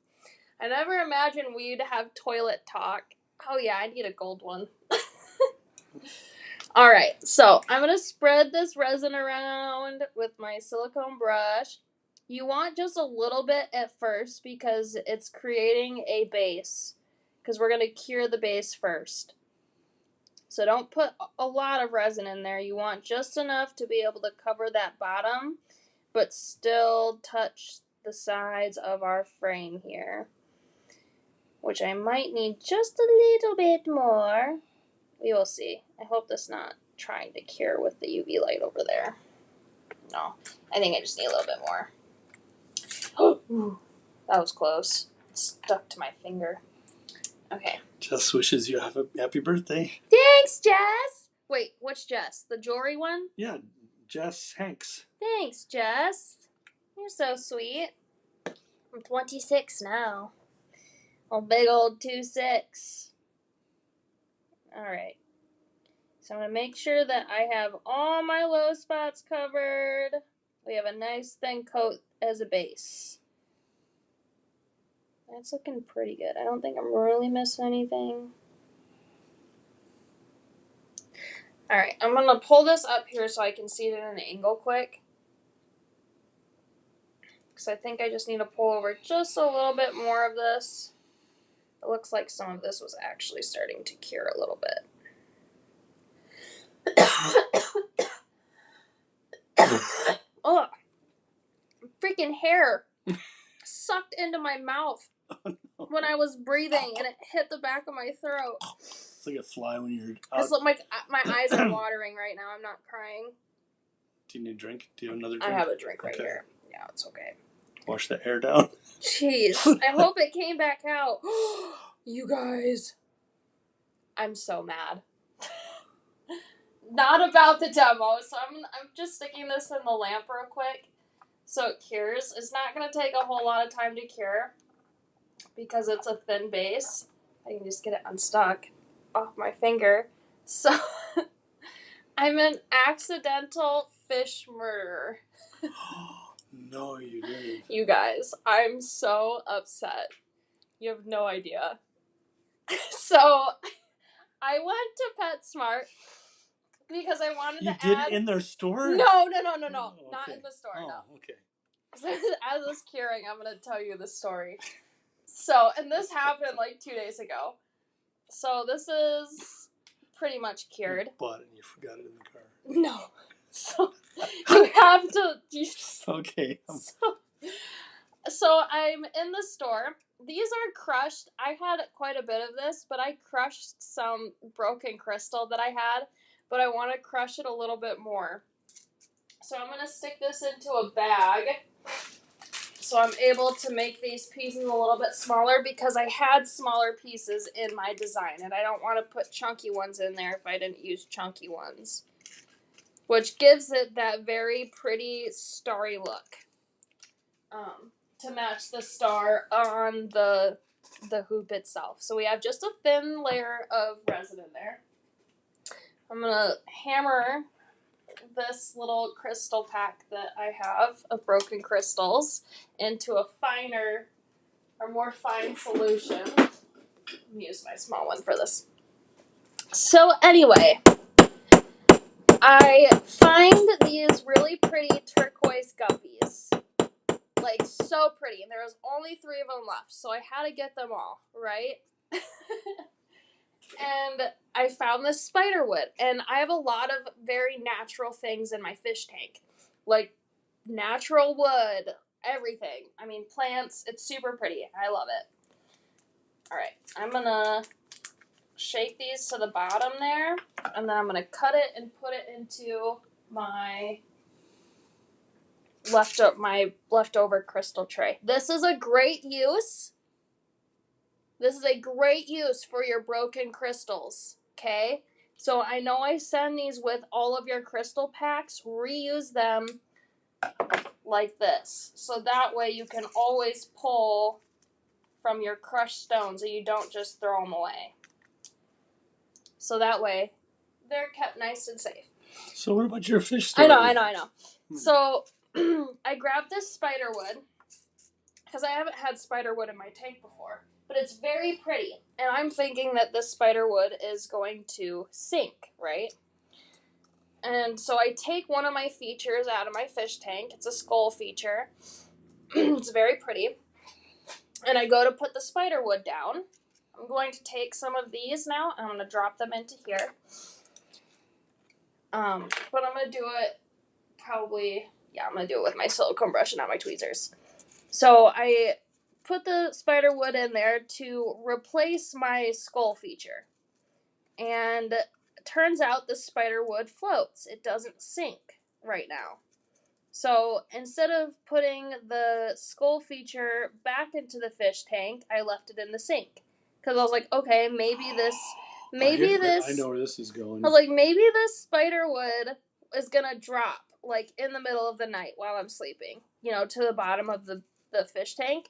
[SPEAKER 1] I never imagined we'd have toilet talk. Oh yeah, I need a gold one. Alright, so I'm going to spread this resin around with my silicone brush. You want just a little bit at first because it's creating a base. Because we're going to cure the base first. So don't put a lot of resin in there. You want just enough to be able to cover that bottom, but still touch the sides of our frame here. Which I might need just a little bit more. We will see. I hope that's not trying to cure with the UV light over there. No, I think I just need a little bit more. Ooh, that was close. It stuck to my finger. Okay.
[SPEAKER 2] Jess wishes you a happy birthday.
[SPEAKER 1] Thanks, Jess. Wait, which Jess? The jewelry one?
[SPEAKER 2] Yeah, Jess Hanks.
[SPEAKER 1] Thanks, Jess. You're so sweet. I'm 26 now. Oh, big old 2-6. Alright. So I'm going to make sure that I have all my low spots covered. We have a nice thin coat as a base. That's looking pretty good. I don't think I'm really missing anything. Alright, I'm going to pull this up here so I can see it at an angle quick. Because I think I just need to pull over just a little bit more of this. It looks like some of this was actually starting to cure a little bit. Oh, freaking hair sucked into my mouth when I was breathing and it hit the back of my throat.
[SPEAKER 2] It's like a fly when you're out.
[SPEAKER 1] It's like my eyes are watering right now. I'm not crying.
[SPEAKER 2] Do you need a drink? Do you have another drink?
[SPEAKER 1] I have a drink right here. Yeah, it's okay.
[SPEAKER 2] Wash the hair down.
[SPEAKER 1] Jeez. I hope it came back out. You guys. I'm so mad. Not about the demo, so I'm just sticking this in the lamp real quick so it cures. It's not going to take a whole lot of time to cure because it's a thin base. I can just get it unstuck off my finger. So I'm an accidental fish murderer.
[SPEAKER 2] No, you didn't.
[SPEAKER 1] You guys, I'm so upset. You have no idea. So I went to PetSmart because I wanted to add...
[SPEAKER 2] You did it in their store?
[SPEAKER 1] No.
[SPEAKER 2] Oh,
[SPEAKER 1] Not in the store, no.
[SPEAKER 2] Okay.
[SPEAKER 1] As this curing, I'm going to tell you the story. So, and this happened like 2 days ago. So this is pretty much cured.
[SPEAKER 2] You bought it and you forgot it in the car.
[SPEAKER 1] No. So you have to...
[SPEAKER 2] Okay.
[SPEAKER 1] So I'm in the store. These are crushed. I had quite a bit of this, but I crushed some broken crystal that I had, but I want to crush it a little bit more. So I'm going to stick this into a bag so I'm able to make these pieces a little bit smaller because I had smaller pieces in my design, and I don't want to put chunky ones in there if I didn't use chunky ones, which gives it that very pretty starry look. To match the star on the hoop itself. So we have just a thin layer of resin in there. I'm going to hammer this little crystal pack that I have of broken crystals into a finer or more fine solution. Let me use my small one for this. So anyway, I find these really pretty turquoise guppies. Like, so pretty. And there was only 3 of them left, so I had to get them all, right? And I found this spider wood. And I have a lot of very natural things in my fish tank. Like, natural wood, everything. I mean, plants. It's super pretty. I love it. Alright, I'm going to shape these to the bottom there. And then I'm going to cut it and put it into my leftover crystal tray. This is a great use. This is a great use for your broken crystals, okay? So I know I send these with all of your crystal packs. Reuse them like this. So that way you can always pull from your crushed stones and you don't just throw them away. So that way they're kept nice and safe.
[SPEAKER 2] So what about your fish story?
[SPEAKER 1] I know. So I grabbed this spider wood because I haven't had spiderwood in my tank before. But it's very pretty. And I'm thinking that this spiderwood is going to sink, right? And so I take one of my features out of my fish tank. It's a skull feature. It's very pretty. And I go to put the spiderwood down. I'm going to take some of these now, and I'm going to drop them into here. But I'm going to do it probably, I'm going to do it with my silicone brush and not my tweezers. So I put the spiderwood in there to replace my skull feature. And it turns out the spiderwood floats. It doesn't sink right now. So instead of putting the skull feature back into the fish tank, I left it in the sink. Because I was like, okay, maybe this...
[SPEAKER 2] I know where this is going.
[SPEAKER 1] I was like, maybe this spiderwood is going to drop, like, in the middle of the night while I'm sleeping. You know, to the bottom of the fish tank.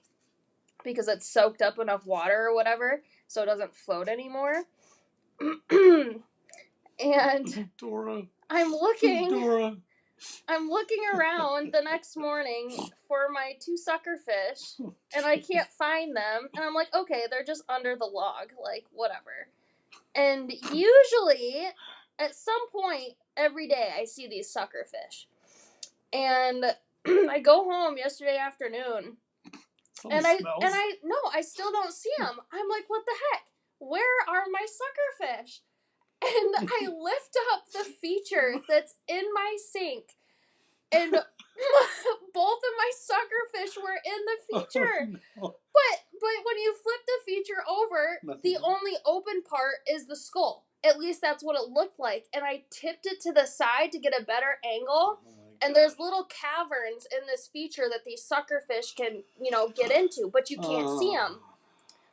[SPEAKER 1] Because it's soaked up enough water or whatever, so it doesn't float anymore. And
[SPEAKER 2] Dora.
[SPEAKER 1] I'm looking around the next morning for my 2 sucker fish, and I can't find them. And I'm like, okay, they're just under the log, like, whatever. And usually, at some point every day, I see these sucker fish. And I go home yesterday afternoon, and I still don't see them. I'm like, what the heck? Where are my sucker fish? And I lift up the feature that's in my sink, and both of my sucker fish were in the feature.
[SPEAKER 2] Oh, no.
[SPEAKER 1] But when you flip the feature over, the only open part is the skull. At least that's what it looked like. And I tipped it to the side to get a better angle. And there's little caverns in this feature that these suckerfish can, get into, but you can't see them.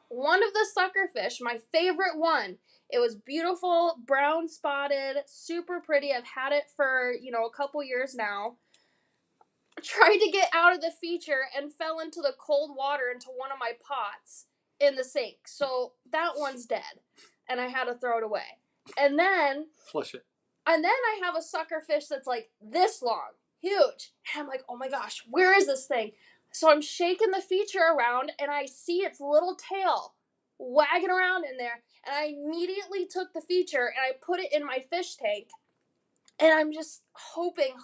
[SPEAKER 1] One of the suckerfish, my favorite one, it was beautiful, brown spotted, super pretty. I've had it for, a couple years now. Tried to get out of the feature and fell into the cold water into one of my pots in the sink. So that one's dead. And I had to throw it away. And then...
[SPEAKER 2] Flush it.
[SPEAKER 1] And then I have a suckerfish that's like this long, huge. And I'm like, oh my gosh, where is this thing? So I'm shaking the feature around, and I see its little tail wagging around in there. And I immediately took the feature, and I put it in my fish tank. And I'm just hoping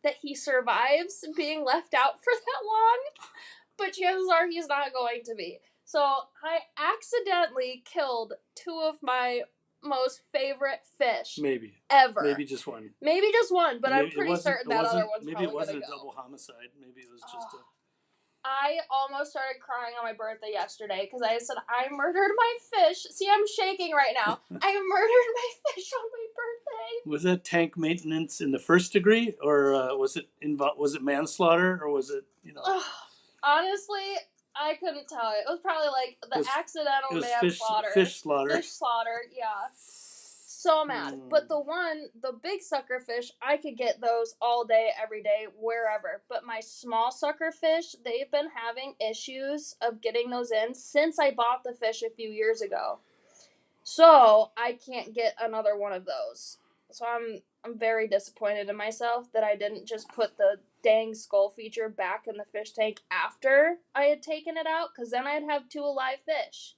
[SPEAKER 1] that he survives being left out for that long. But chances are he's not going to be. So I accidentally killed 2 of my most favorite fish.
[SPEAKER 2] Maybe.
[SPEAKER 1] Ever.
[SPEAKER 2] Maybe just one.
[SPEAKER 1] Maybe just one, but I'm pretty certain that other one's
[SPEAKER 2] maybe
[SPEAKER 1] probably
[SPEAKER 2] it wasn't
[SPEAKER 1] gonna
[SPEAKER 2] a double homicide. Maybe it was just a...
[SPEAKER 1] I almost started crying on my birthday yesterday because I said, I murdered my fish. See, I'm shaking right now. I murdered my fish on my birthday.
[SPEAKER 2] Was that tank maintenance in the first degree, or was it manslaughter, or was it,
[SPEAKER 1] Honestly, I couldn't tell. It was probably like the accidental manslaughter.
[SPEAKER 2] Fish slaughter.
[SPEAKER 1] Fish slaughter, yeah. So mad. But the big suckerfish, I could get those all day, every day, wherever. But my small suckerfish, they've been having issues of getting those in since I bought the fish a few years ago. So I can't get another one of those. So I'm very disappointed in myself that I didn't just put the dang skull feature back in the fish tank after I had taken it out, because then I'd have 2 alive fish.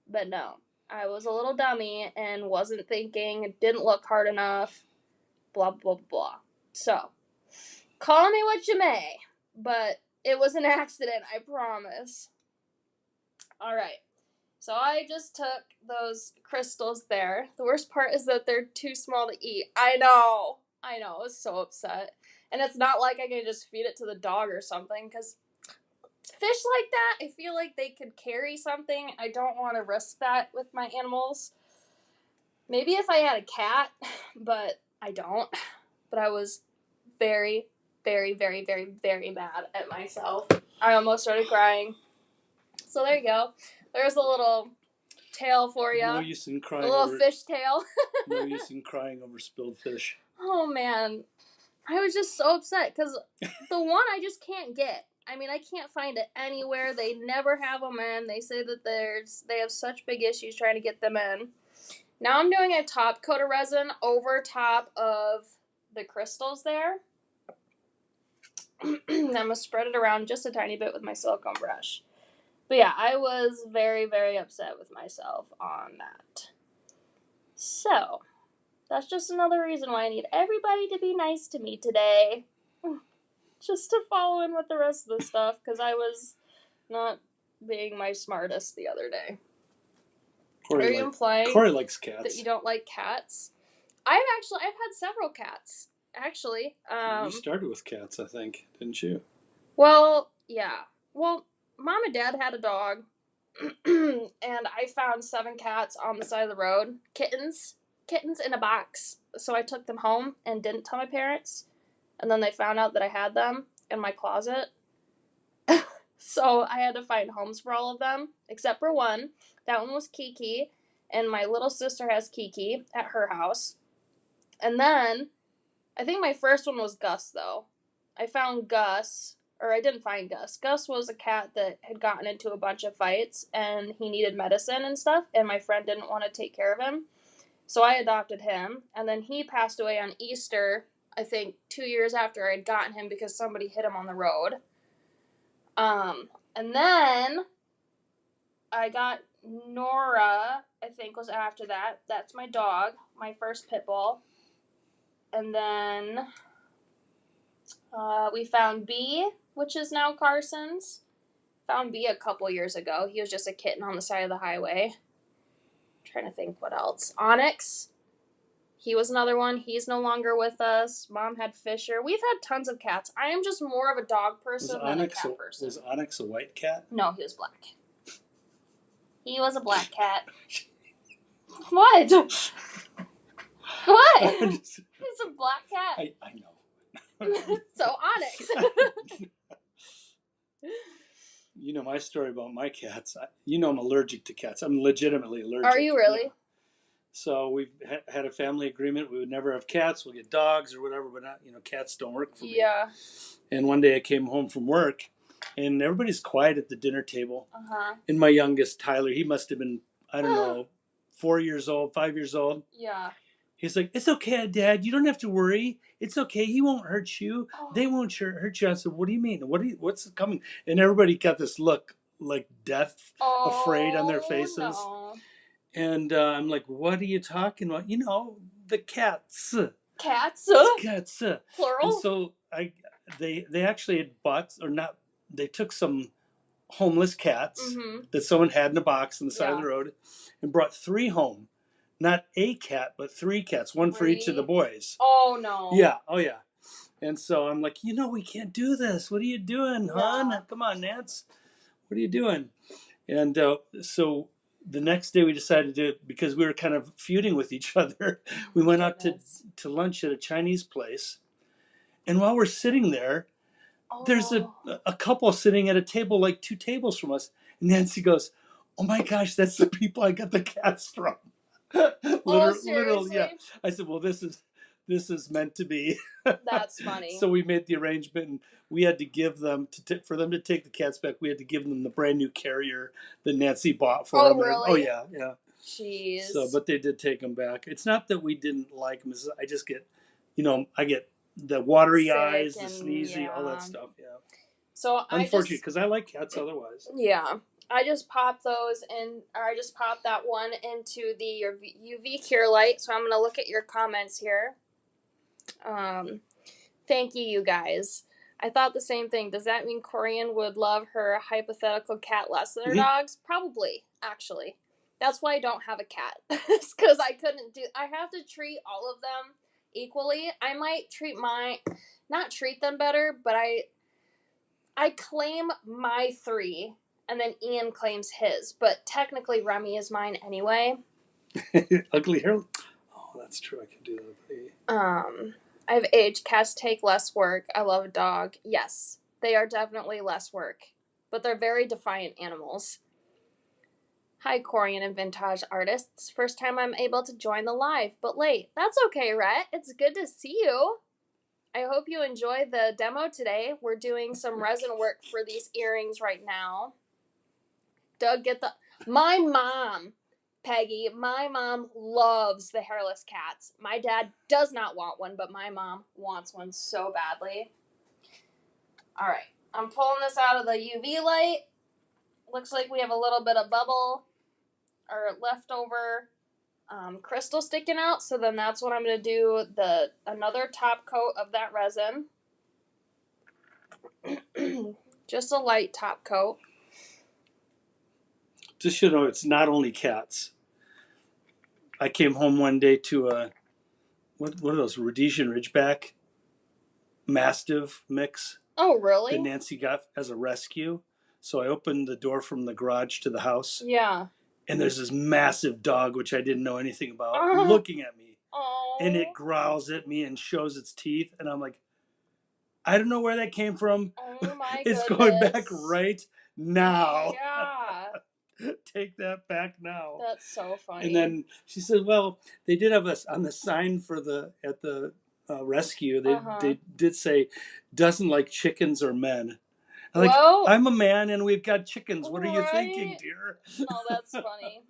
[SPEAKER 1] But no. I was a little dummy and wasn't thinking, it didn't look hard enough, blah, blah, blah. So, call me what you may, but it was an accident, I promise. Alright, so I just took those crystals there. The worst part is that they're too small to eat. I know, I was so upset. And it's not like I can just feed it to the dog or something, because... fish like that, I feel like they could carry something. I don't want to risk that with my animals. Maybe if I had a cat, but I don't. But I was very, very, very, very, very mad at myself. I almost started crying. So there you go. There's a little tale for you.
[SPEAKER 2] No use in crying.
[SPEAKER 1] A little fish tale.
[SPEAKER 2] No use in crying over spilled fish.
[SPEAKER 1] Oh, man. I was just so upset because the one I just can't get. I mean, I can't find it anywhere. They never have them in. They say that they have such big issues trying to get them in. Now I'm doing a top coat of resin over top of the crystals there. I'm going to spread it around just a tiny bit with my silicone brush. But yeah, I was very, very upset with myself on that. So, that's just another reason why I need everybody to be nice to me today. Just to follow in with the rest of the stuff, because I was not being my smartest the other day. Are you implying
[SPEAKER 2] Corey likes cats.
[SPEAKER 1] that you don't like cats? I've had several cats, actually.
[SPEAKER 2] You started with cats, I think, didn't you?
[SPEAKER 1] Well, yeah. Well, Mom and Dad had a dog, and I found 7 cats on the side of the road. Kittens in a box. So I took them home and didn't tell my parents, and then they found out that I had them in my closet. So I had to find homes for all of them, except for one. That one was Kiki, and my little sister has Kiki at her house. And then, I think my first one was Gus, though. I found Gus, or I didn't find Gus. Gus was a cat that had gotten into a bunch of fights, and he needed medicine and stuff, and my friend didn't want to take care of him. So I adopted him, and then he passed away on Easter, I think 2 years after I'd gotten him because somebody hit him on the road. And then I got Nora, I think was after that. That's my dog, my first pit bull. And then we found Bee, which is now Carson's. Found Bee a couple years ago. He was just a kitten on the side of the highway. I'm trying to think what else. Onyx. He was another one. He's no longer with us. Mom had Fisher. We've had tons of cats. I am just more of a dog person than a cat person.
[SPEAKER 2] Was Onyx a white cat?
[SPEAKER 1] No, he was black. He was a black cat. What? What? He's a black cat.
[SPEAKER 2] I know.
[SPEAKER 1] So Onyx.
[SPEAKER 2] You know my story about my cats. I'm allergic to cats. I'm legitimately allergic.
[SPEAKER 1] Are you really?
[SPEAKER 2] Yeah. So we've had a family agreement. We would never have cats. We'll get dogs or whatever, but not, cats don't work for me.
[SPEAKER 1] Yeah.
[SPEAKER 2] And one day I came home from work, and everybody's quiet at the dinner table.
[SPEAKER 1] Uh-huh.
[SPEAKER 2] And my youngest, Tyler, he must have been, I don't know, 4 years old, 5 years old.
[SPEAKER 1] Yeah.
[SPEAKER 2] He's like, "It's okay, Dad. You don't have to worry. It's okay. He won't hurt you.
[SPEAKER 1] Oh.
[SPEAKER 2] They won't hurt you." I said, "What do you mean? What's coming?" And everybody got this look like death, afraid on their faces.
[SPEAKER 1] No.
[SPEAKER 2] And I'm like, "What are you talking about?" The cats.
[SPEAKER 1] Cats?
[SPEAKER 2] Cats.
[SPEAKER 1] Plural?
[SPEAKER 2] And so they actually had bought, or not, they took some homeless cats that someone had in a box on the side of the road and brought 3 home. Not a cat, but 3 cats, one for each of the boys.
[SPEAKER 1] Oh, no.
[SPEAKER 2] Yeah, oh yeah. And so I'm like, we can't do this. What are you doing, hon? Come on, Nance. What are you doing? And so the next day we decided to, because we were kind of feuding with each other, we went out to lunch at a Chinese place. And while we're sitting there, there's a couple sitting at a table like 2 tables from us. And Nancy goes, "Oh my gosh, that's the people I got the cats from." Literally, yeah. I said, "Well, this is meant to be."
[SPEAKER 1] That's funny.
[SPEAKER 2] So we made the arrangement, and we had to give them for them to take the cats back. We had to give them the brand new carrier that Nancy bought for them.
[SPEAKER 1] Really?
[SPEAKER 2] Oh yeah, yeah.
[SPEAKER 1] Jeez.
[SPEAKER 2] So, but they did take them back. It's not that we didn't like them. I just get, I get the watery eyes, the sneezy, all that stuff. Yeah.
[SPEAKER 1] So
[SPEAKER 2] unfortunately, because I like cats otherwise.
[SPEAKER 1] Yeah. I just popped those in, or I just popped that one into the UV cure light. So I'm going to look at your comments here. Thank you guys. I thought the same thing. Does that mean Corian would love her hypothetical cat less than her dogs? Probably, actually. That's why I don't have a cat. It's because I have to treat all of them equally. I might not treat them better, but I claim my 3. And then Ian claims his. But technically, Remy is mine anyway.
[SPEAKER 2] Ugly hair? Oh, that's true. I can do that.
[SPEAKER 1] I've aged. Cats take less work. I love a dog. Yes, they are definitely less work. But they're very defiant animals. Hi, Corian and Vintage Artists. First time I'm able to join the live, but late. That's okay, Rhett. It's good to see you. I hope you enjoy the demo today. We're doing some resin work for these earrings right now. Doug, my mom, Peggy, my mom loves the hairless cats. My dad does not want one, but my mom wants one so badly. Alright, I'm pulling this out of the UV light. Looks like we have a little bit of bubble or leftover crystal sticking out. So then that's what I'm going to do, another top coat of that resin. Just a light top coat.
[SPEAKER 2] Just so you know, it's not only cats. I came home one day to a, what are those, Rhodesian Ridgeback Mastiff mix
[SPEAKER 1] Oh,
[SPEAKER 2] that
[SPEAKER 1] really?
[SPEAKER 2] Nancy got as a rescue. So I opened the door from the garage to the house,
[SPEAKER 1] Yeah.
[SPEAKER 2] and there's this massive dog, which I didn't know anything about,
[SPEAKER 1] Uh-huh.
[SPEAKER 2] looking at me.
[SPEAKER 1] Oh.
[SPEAKER 2] And it growls at me and shows its teeth. And I'm like, I don't know where that came from.
[SPEAKER 1] Oh my
[SPEAKER 2] It's
[SPEAKER 1] goodness.
[SPEAKER 2] going back right now.
[SPEAKER 1] Yeah.
[SPEAKER 2] Take that back now.
[SPEAKER 1] That's so funny.
[SPEAKER 2] And then she said, well, they did have us on the sign for at the rescue. They did say, doesn't like chickens or men. I'm like,
[SPEAKER 1] well,
[SPEAKER 2] I'm a man and we've got chickens. What are you
[SPEAKER 1] right?
[SPEAKER 2] thinking, dear?
[SPEAKER 1] No, that's funny.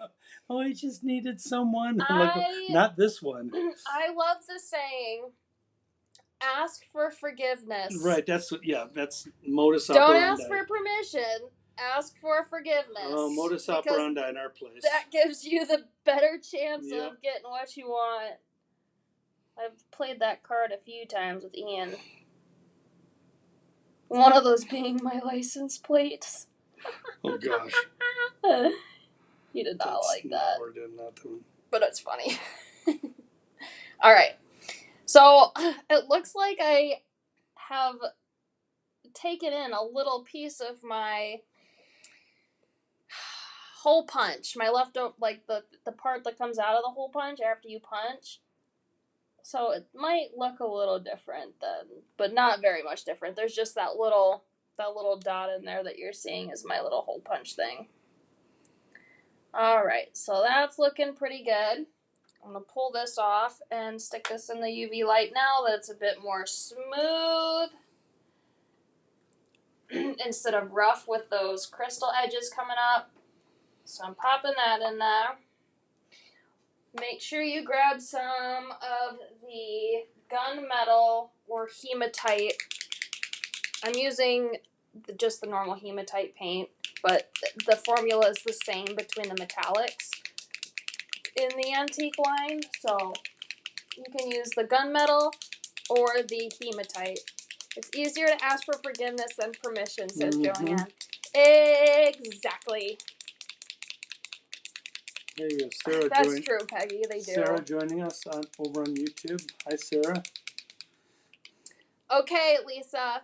[SPEAKER 2] Oh, I just needed someone. I'm like, not this one.
[SPEAKER 1] I love the saying, ask for forgiveness.
[SPEAKER 2] Right, that's modus operandi.
[SPEAKER 1] Don't ask for permission. Ask for forgiveness.
[SPEAKER 2] Oh, modus operandi in our place.
[SPEAKER 1] That gives you the better chance of getting what you want. I've played that card a few times with Ian. One of those being my license plates.
[SPEAKER 2] Oh, gosh.
[SPEAKER 1] He did not like that.
[SPEAKER 2] We're doing that to him.
[SPEAKER 1] But it's funny. Alright. So, it looks like I have taken in a little piece of my hole punch. My leftover, like the part that comes out of the hole punch after you punch. So it might look a little different then, but not very much different. There's just that little dot in there that you're seeing is my little hole punch thing. Alright, so that's looking pretty good. I'm going to pull this off and stick this in the UV light now that it's a bit more smooth. Instead of rough with those crystal edges coming up. So I'm popping that in there. Make sure you grab some of the gunmetal or hematite. I'm using just the normal hematite paint, but the formula is the same between the metallics in the antique line. So you can use the gunmetal or the hematite. It's easier to ask for forgiveness than permission, says Joanne. Exactly.
[SPEAKER 2] There you go, Sarah.
[SPEAKER 1] That's true, Peggy. They do.
[SPEAKER 2] Sarah joining us over on YouTube. Hi, Sarah.
[SPEAKER 1] Okay, Lisa.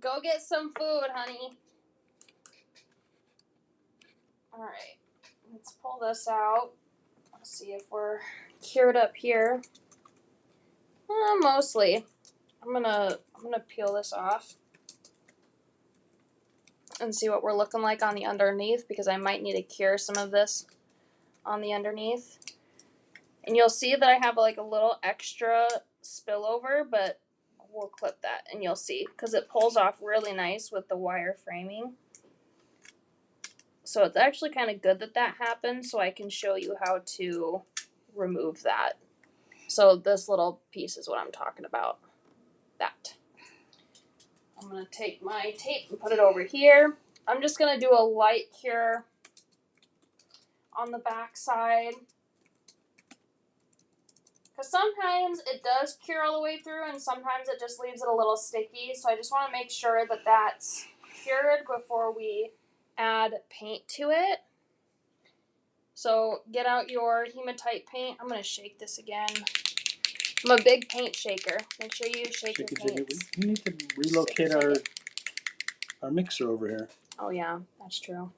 [SPEAKER 1] Go get some food, honey. Alright. Let's pull this out. Let's see if we're cured up here. Mostly. I'm gonna peel this off and see what we're looking like on the underneath, because I might need to cure some of this on the underneath. And you'll see that I have like a little extra spillover, but we'll clip that and you'll see, because it pulls off really nice with the wire framing. So it's actually kind of good that that happened, so I can show you how to remove that. So this little piece is what I'm talking about. That. I'm going to take my tape and put it over here. I'm just going to do a light cure on the back side. Because sometimes it does cure all the way through and sometimes it just leaves it a little sticky. So I just want to make sure that that's cured before we add paint to it. So get out your hematite paint. I'm going to shake this again. I'm a big paint shaker. Make sure you shake your paints.
[SPEAKER 2] We need to relocate our mixer over here.
[SPEAKER 1] Oh yeah, that's true.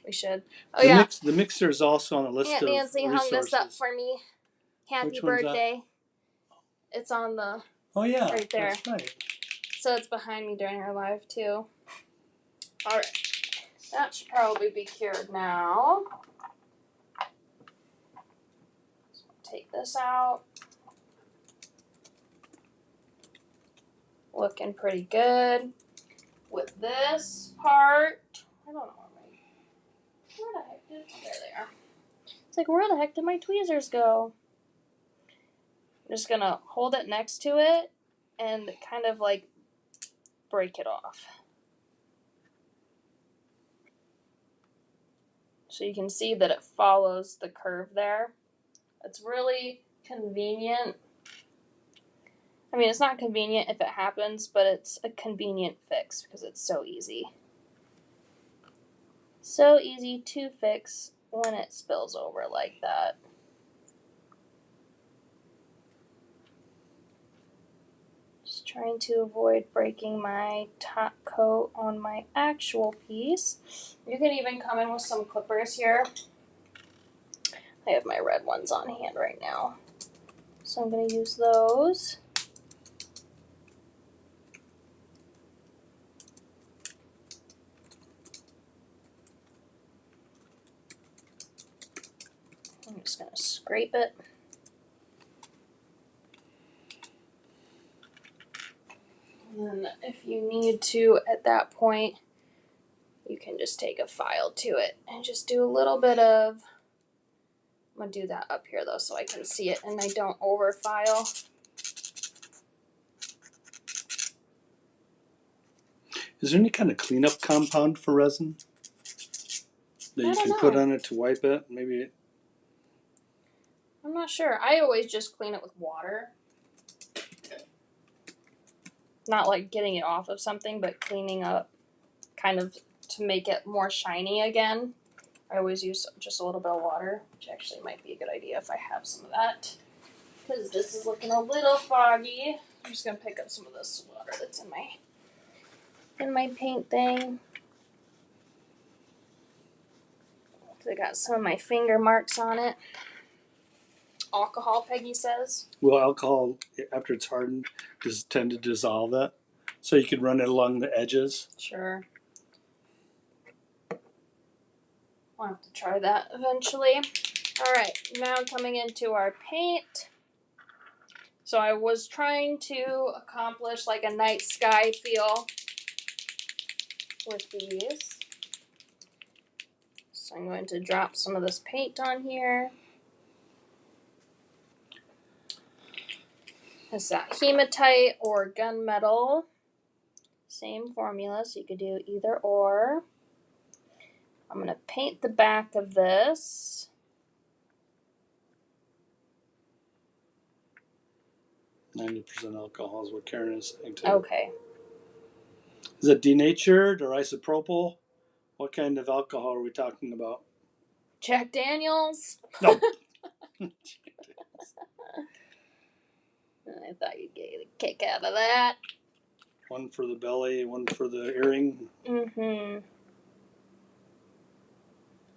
[SPEAKER 1] We should. Oh yeah.
[SPEAKER 2] The mixer is also on the list of resources.
[SPEAKER 1] Aunt Nancy hung this up for me. Happy birthday. It's on the right there.
[SPEAKER 2] That's right.
[SPEAKER 1] So it's behind me during our live too. Alright. That should probably be cured now. So take this out. Looking pretty good. With this part, I don't know where the heck did there they are. It's like, where the heck did my tweezers go? I'm just gonna hold it next to it and kind of like break it off. So you can see that it follows the curve there. It's really convenient. I mean, it's not convenient if it happens, but it's a convenient fix because it's so easy. So easy to fix when it spills over like that. Just trying to avoid breaking my top coat on my actual piece. You can even come in with some clippers here. I have my red ones on hand right now, so I'm going to use those. I'm just going to scrape it. And then if you need to, at that point, you can just take a file to it and just do a little bit of, I'm going to do that up here though so I can see it and I don't over file.
[SPEAKER 2] Is there any kind of cleanup compound for resin that you can put on it to wipe it? Maybe.
[SPEAKER 1] I'm not sure. I always just clean it with water. Not like getting it off of something, but cleaning up kind of to make it more shiny again. I always use just a little bit of water, which actually might be a good idea if I have some of that. Because this is looking a little foggy. I'm just going to pick up some of this water that's in my paint thing. I got some of my finger marks on it. Alcohol, Peggy says.
[SPEAKER 2] Well, alcohol, after it's hardened, does tend to dissolve it. So you could run it along the edges.
[SPEAKER 1] Sure. I'll have to try that eventually. Alright, now coming into our paint. So I was trying to accomplish like a night sky feel with these. So I'm going to drop some of this paint on here. It's that hematite or gunmetal. Same formula, so you could do either or. I'm going to paint the back of this.
[SPEAKER 2] %90 alcohol is what Karen is saying too.
[SPEAKER 1] Okay.
[SPEAKER 2] Is it denatured or isopropyl? What kind of alcohol are we talking about?
[SPEAKER 1] Jack Daniels.
[SPEAKER 2] No.
[SPEAKER 1] I thought you'd get a kick out of that.
[SPEAKER 2] One for the belly, one for the earring.
[SPEAKER 1] Mm-hmm.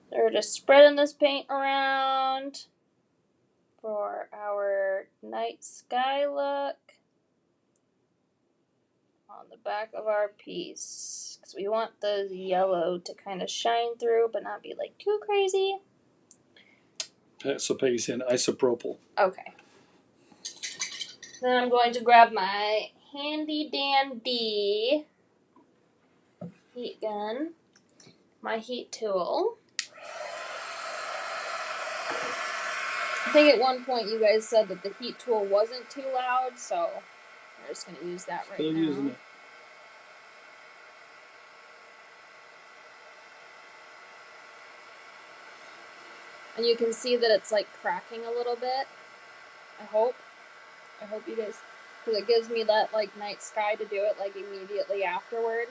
[SPEAKER 1] So we're just spreading this paint around for our night sky look on the back of our piece. Because we want the yellow to kind of shine through but not be like too crazy.
[SPEAKER 2] So Peggy's saying isopropyl.
[SPEAKER 1] Okay. Then I'm going to grab my handy dandy heat gun, my heat tool. I think at one point you guys said that the heat tool wasn't too loud, so we're just going to use that right
[SPEAKER 2] Still
[SPEAKER 1] now.
[SPEAKER 2] using it.
[SPEAKER 1] And you can see that it's like cracking a little bit. I hope you guys, because it gives me that like night sky to do it like immediately afterward.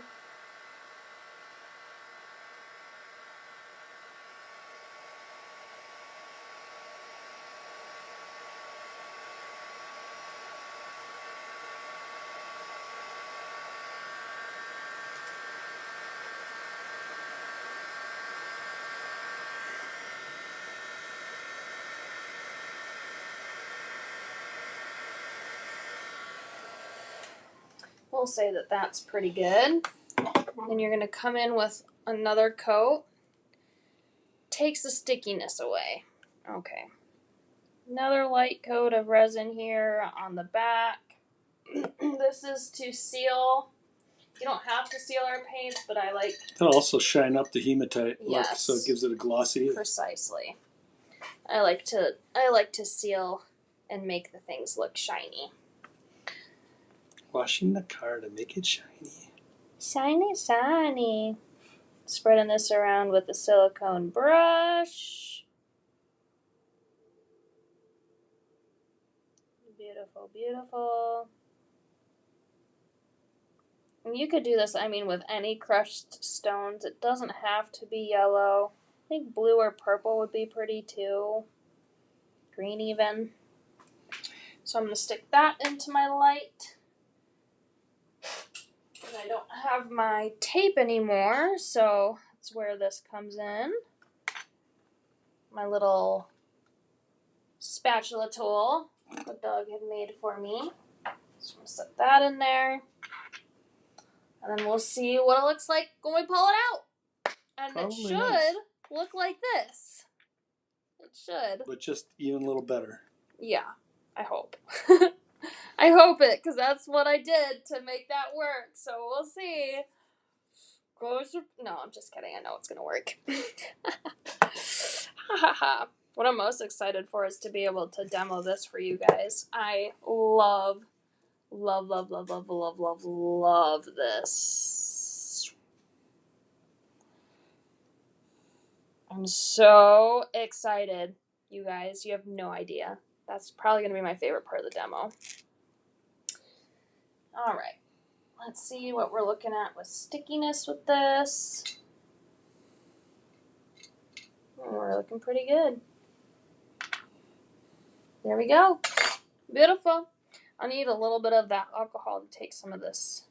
[SPEAKER 1] We'll say that that's pretty good. Then you're going to come in with another coat. Takes the stickiness away. Okay. Another light coat of resin here on the back. This is to seal. You don't have to seal our paints, but I like...
[SPEAKER 2] It'll also shine up the hematite look,
[SPEAKER 1] Yes.
[SPEAKER 2] so it gives it a glossy.
[SPEAKER 1] Precisely. I like to seal and make the things look shiny.
[SPEAKER 2] Washing the car to make it shiny.
[SPEAKER 1] Shiny, shiny. Spreading this around with a silicone brush. Beautiful, beautiful. And you could do this, I mean, with any crushed stones. It doesn't have to be yellow. I think blue or purple would be pretty too. Green even. So I'm going to stick that into my light. And I don't have my tape anymore, so that's where this comes in. My little spatula tool the dog had made for me. So I'm going to set that in there. And then we'll see what it looks like when we pull it out. And probably it should nice. Look like this. It should.
[SPEAKER 2] But just even a little better.
[SPEAKER 1] Yeah, I hope. I hope it, because that's what I did to make that work. So we'll see. No, I'm just kidding. I know it's going to work. What I'm most excited for is to be able to demo this for you guys. I love this. I'm so excited, you guys. You have no idea. That's probably going to be my favorite part of the demo. All right. Let's see what we're looking at with stickiness with this. We're looking pretty good. There we go. Beautiful. I need a little bit of that alcohol to take some of this.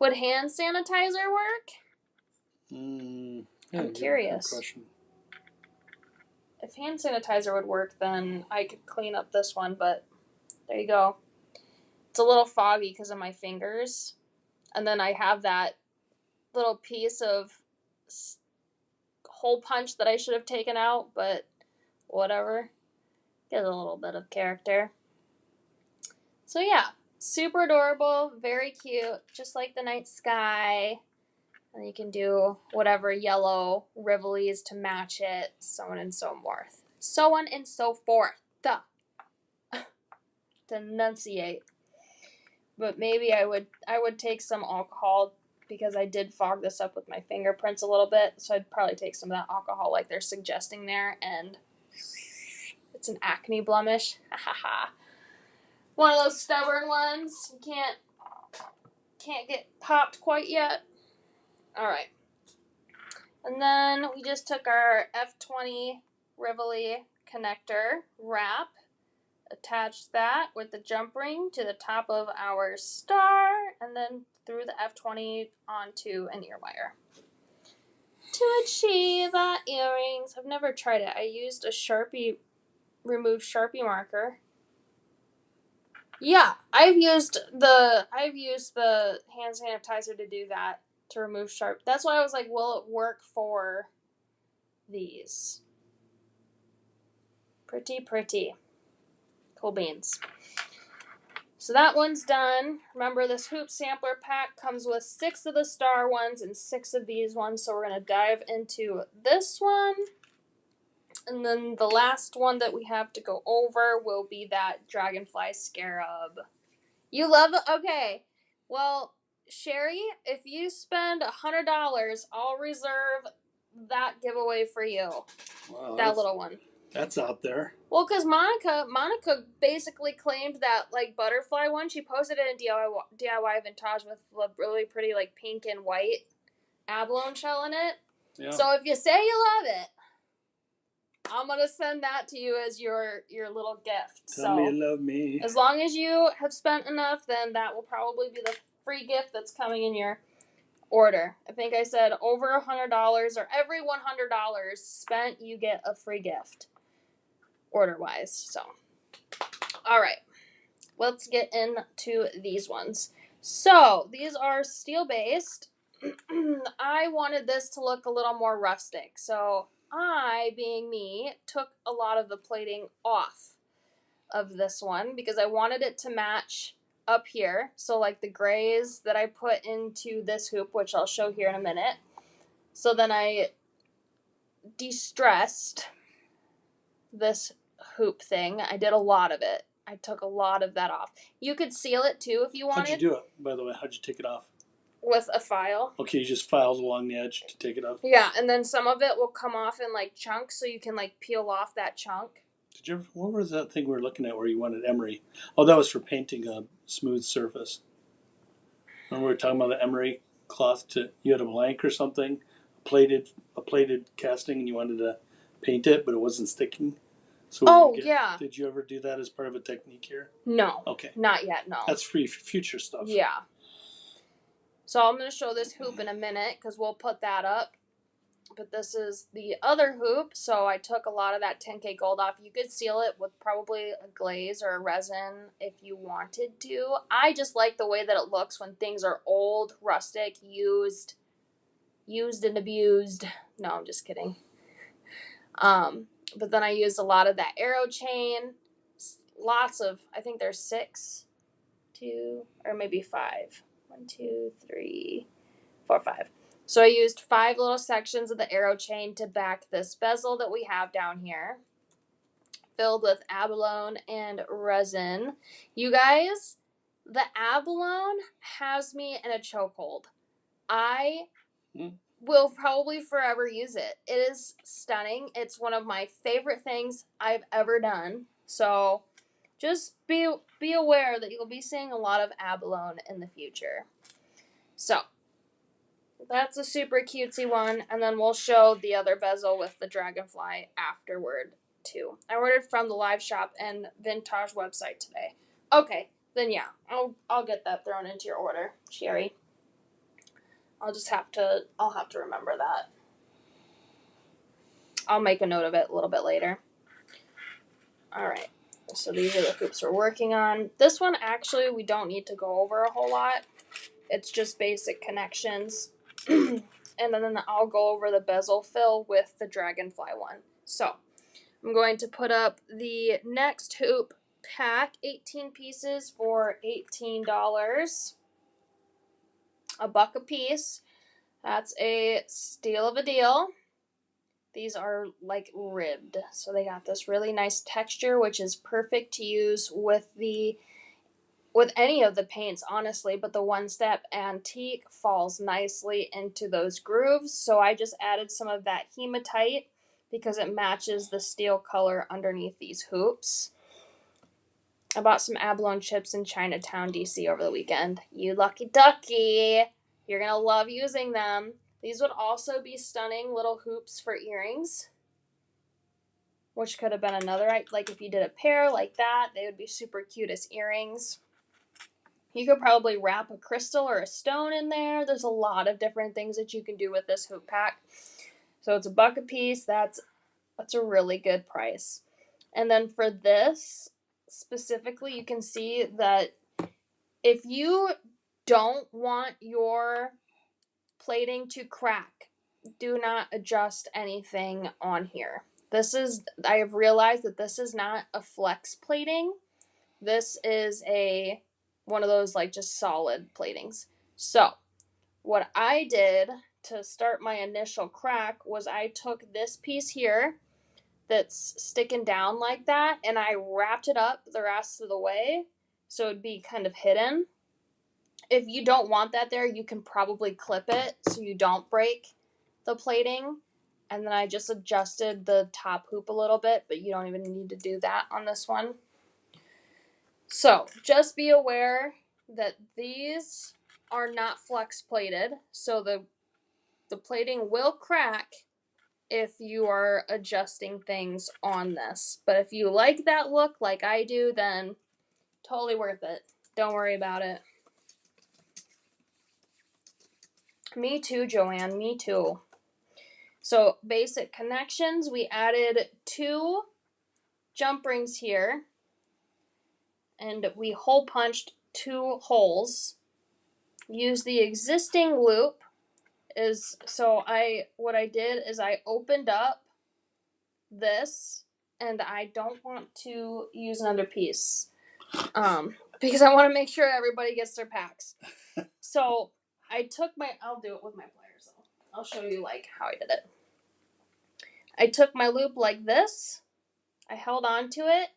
[SPEAKER 1] Would hand sanitizer work? I'm curious. If hand sanitizer would work, then I could clean up this one, but there you go. It's a little foggy because of my fingers. And then I have that little piece of hole punch that I should have taken out, but whatever. Get a little bit of character. So yeah, super adorable, very cute, just like the night sky. And you can do whatever yellow rivolis to match it, so on and so forth. So on and so forth. Duh. To enunciate. But maybe I would take some alcohol, because I did fog this up with my fingerprints a little bit, so I'd probably take some of that alcohol like they're suggesting there, and it's an acne blemish. One of those stubborn ones. You can't get popped quite yet. Alright. And then we just took our F20 Rivoli connector wrap, attached that with the jump ring to the top of our star, and then threw the F20 onto an ear wire to achieve our earrings. I've never tried it. I used a removed Sharpie marker. Yeah, I've used the hand sanitizer to do that, to remove sharp. That's why I was like, will it work for these? Pretty. Cool beans. So that one's done. Remember, this hoop sampler pack comes with 6 of the star ones and 6 of these ones. So we're going to dive into this one. And then the last one that we have to go over will be that dragonfly scarab. You love it? Okay. Well, Sherry, if you spend $100, I'll reserve that giveaway for you.
[SPEAKER 2] Wow,
[SPEAKER 1] that little one.
[SPEAKER 2] That's out there.
[SPEAKER 1] Well, because Monica basically claimed that, like, butterfly one. She posted it in DIY Vintage with a really pretty, like, pink and white abalone shell in it. Yeah. So if you say you love it, I'm going to send that to you as your little gift.
[SPEAKER 2] Tell me you love me.
[SPEAKER 1] As long as you have spent enough, then that will probably be the free gift that's coming in your order. I think I said over $100, or every $100 spent, you get a free gift, order-wise. So, all right. Let's get into these ones. So, these are steel-based. I wanted this to look a little more rustic, so I, being me, took a lot of the plating off of this one because I wanted it to match up here. So like the grays that I put into this hoop, which I'll show here in a minute. So then I de-stressed this hoop thing. I did a lot of it. I took a lot of that off. You could seal it too if you wanted.
[SPEAKER 2] How'd you do it, by the way? How'd you take it off?
[SPEAKER 1] with a file.
[SPEAKER 2] Okay, you just filed along the edge to take it off?
[SPEAKER 1] Yeah, and then some of it will come off in, like, chunks, so you can, like, peel off that chunk.
[SPEAKER 2] Did you ever, what was that thing we were looking at where you wanted emery? Oh, that was for painting a smooth surface. Remember we were talking about the emery cloth you had a blank or something, a plated casting, and you wanted to paint it, but it wasn't sticking. So
[SPEAKER 1] yeah.
[SPEAKER 2] Did you ever do that as part of a technique here?
[SPEAKER 1] No.
[SPEAKER 2] Okay.
[SPEAKER 1] Not yet, no.
[SPEAKER 2] That's future stuff.
[SPEAKER 1] Yeah. So I'm going to show this hoop in a minute because we'll put that up. But this is the other hoop, so I took a lot of that 10K gold off. You could seal it with probably a glaze or a resin if you wanted to. I just like the way that it looks when things are old, rustic, used and abused. No, I'm just kidding. But then I used a lot of that arrow chain. Lots of, I think there's 6, 2, or maybe 5. 1, 2, 3, 4, 5. So I used 5 little sections of the arrow chain to back this bezel that we have down here, filled with abalone and resin. You guys, the abalone has me in a chokehold. I will probably forever use it. It is stunning. It's one of my favorite things I've ever done. So just be aware that you'll be seeing a lot of abalone in the future. So that's a super cutesy one, and then we'll show the other bezel with the dragonfly afterward, too. I ordered from the live shop and Vintage website today. Okay, then yeah, I'll get that thrown into your order, Sherry. I'll have to remember that. I'll make a note of it a little bit later. Alright, so these are the hoops we're working on. This one, actually, we don't need to go over a whole lot. It's just basic connections. And then I'll go over the bezel fill with the dragonfly one. So I'm going to put up the next hoop pack, 18 pieces for $18. $1 a piece. That's a steal of a deal. These are like ribbed, so they got this really nice texture, which is perfect to use with any of the paints, honestly, but the One Step Antique falls nicely into those grooves, so I just added some of that hematite because it matches the steel color underneath these hoops. I bought some abalone chips in Chinatown, DC over the weekend. You lucky ducky! You're gonna love using them. These would also be stunning little hoops for earrings, which could have been another, like if you did a pair like that, they would be super cute as earrings. You could probably wrap a crystal or a stone in there. There's a lot of different things that you can do with this hoop pack. So it's $1 a piece. That's a really good price. And then for this specifically, you can see that if you don't want your plating to crack, do not adjust anything on here. I have realized that this is not a flex plating. This is one of those like just solid platings. So what I did to start my initial crack was I took this piece here that's sticking down like that and I wrapped it up the rest of the way so it'd be kind of hidden. If you don't want that there, you can probably clip it so you don't break the plating. And then I just adjusted the top hoop a little bit, but you don't even need to do that on this one. So just be aware that these are not flex plated, so the plating will crack if you are adjusting things on this. But if you like that look like I do, then totally worth it. Don't worry about it. Me too, Joanne. Me too. So basic connections, we added 2 jump rings here. And we hole punched 2 holes. Use the existing loop. What I did is I opened up this, and I don't want to use another piece because I want to make sure everybody gets their packs. So I'll do it with my pliers though. I'll show you like how I did it. I took my loop like this. I held on to it,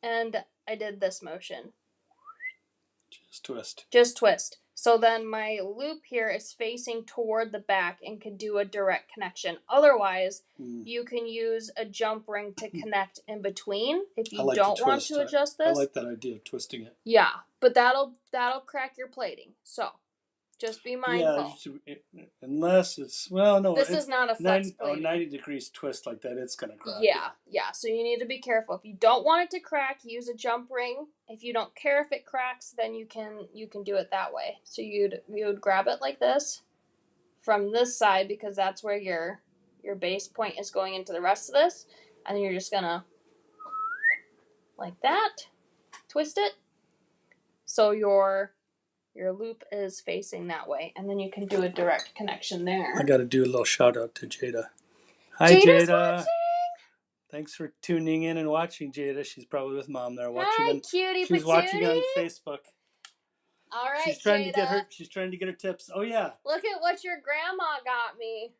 [SPEAKER 1] and I did this motion.
[SPEAKER 2] Just twist.
[SPEAKER 1] Just twist. So then my loop here is facing toward the back and can do a direct connection. Otherwise, you can use a jump ring to connect in between if you don't want to adjust this.
[SPEAKER 2] I like that idea of twisting it.
[SPEAKER 1] Yeah, but that'll crack your plating. So just be mindful.
[SPEAKER 2] Yeah, unless it's, well, no.
[SPEAKER 1] This is not a flex
[SPEAKER 2] 90 degrees twist like that, it's going to crack.
[SPEAKER 1] Yeah, so you need to be careful. If you don't want it to crack, use a jump ring. If you don't care if it cracks, then you can do it that way. So you would grab it like this from this side, because that's where your base point is going into the rest of this, and then you're just going to, like that, twist it. So your loop is facing that way, and then you can do a direct connection there.
[SPEAKER 2] I got to do a little shout out to Jada. Hi,
[SPEAKER 1] Jada's
[SPEAKER 2] Jada.
[SPEAKER 1] Watching.
[SPEAKER 2] Thanks for tuning in and watching, Jada. She's probably with Mom there watching.
[SPEAKER 1] Hi, cutie
[SPEAKER 2] She's
[SPEAKER 1] patootie.
[SPEAKER 2] watching on Facebook.
[SPEAKER 1] All right,
[SPEAKER 2] she's trying
[SPEAKER 1] Jada.
[SPEAKER 2] She's trying to get her tips. Oh yeah.
[SPEAKER 1] Look at what your grandma got me.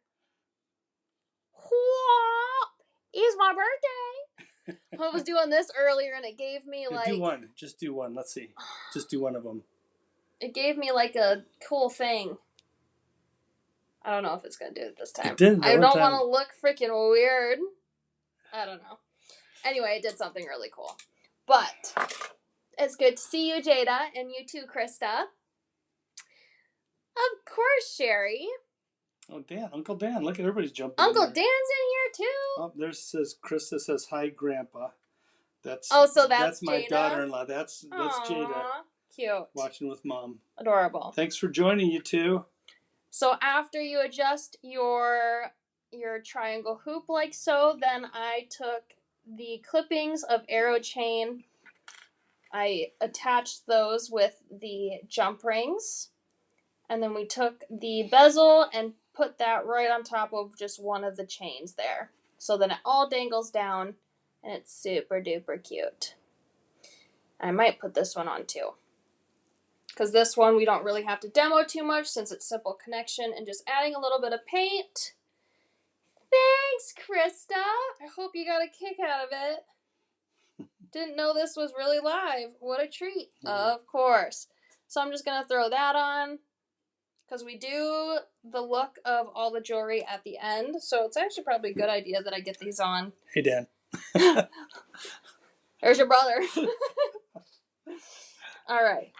[SPEAKER 1] Whoop! It's my birthday. I was doing this earlier, and it gave me like.
[SPEAKER 2] Do one. Just do one. Let's see. Just do one of them.
[SPEAKER 1] It gave me like a cool thing. I don't know if it's gonna do it this time.
[SPEAKER 2] It did.
[SPEAKER 1] I don't want to look freaking weird. I don't know. Anyway, it did something really cool. But it's good to see you, Jada, and you too, Krista. Of course, Sherry.
[SPEAKER 2] Oh, Dan, Uncle Dan. Look, everybody's jumping.
[SPEAKER 1] Uncle Dan's in here too.
[SPEAKER 2] Oh, there says Krista says hi, Grandpa. That's my
[SPEAKER 1] Jada?
[SPEAKER 2] daughter-in-law. That's Jada.
[SPEAKER 1] Cute.
[SPEAKER 2] Watching with Mom.
[SPEAKER 1] Adorable.
[SPEAKER 2] Thanks for joining, you two.
[SPEAKER 1] So after you adjust your triangle hoop like so, then I took the clippings of arrow chain. I attached those with the jump rings. And then we took the bezel and put that right on top of just one of the chains there. So then it all dangles down, and it's super duper cute. I might put this one on too, because this one we don't really have to demo too much since it's simple connection and just adding a little bit of paint. Thanks, Krista. I hope you got a kick out of it. Didn't know this was really live. What a treat. Of course. So I'm just going to throw that on, because we do the look of all the jewelry at the end. So it's actually probably a good idea that I get these on.
[SPEAKER 2] Hey, Dan.
[SPEAKER 1] There's your brother. All right.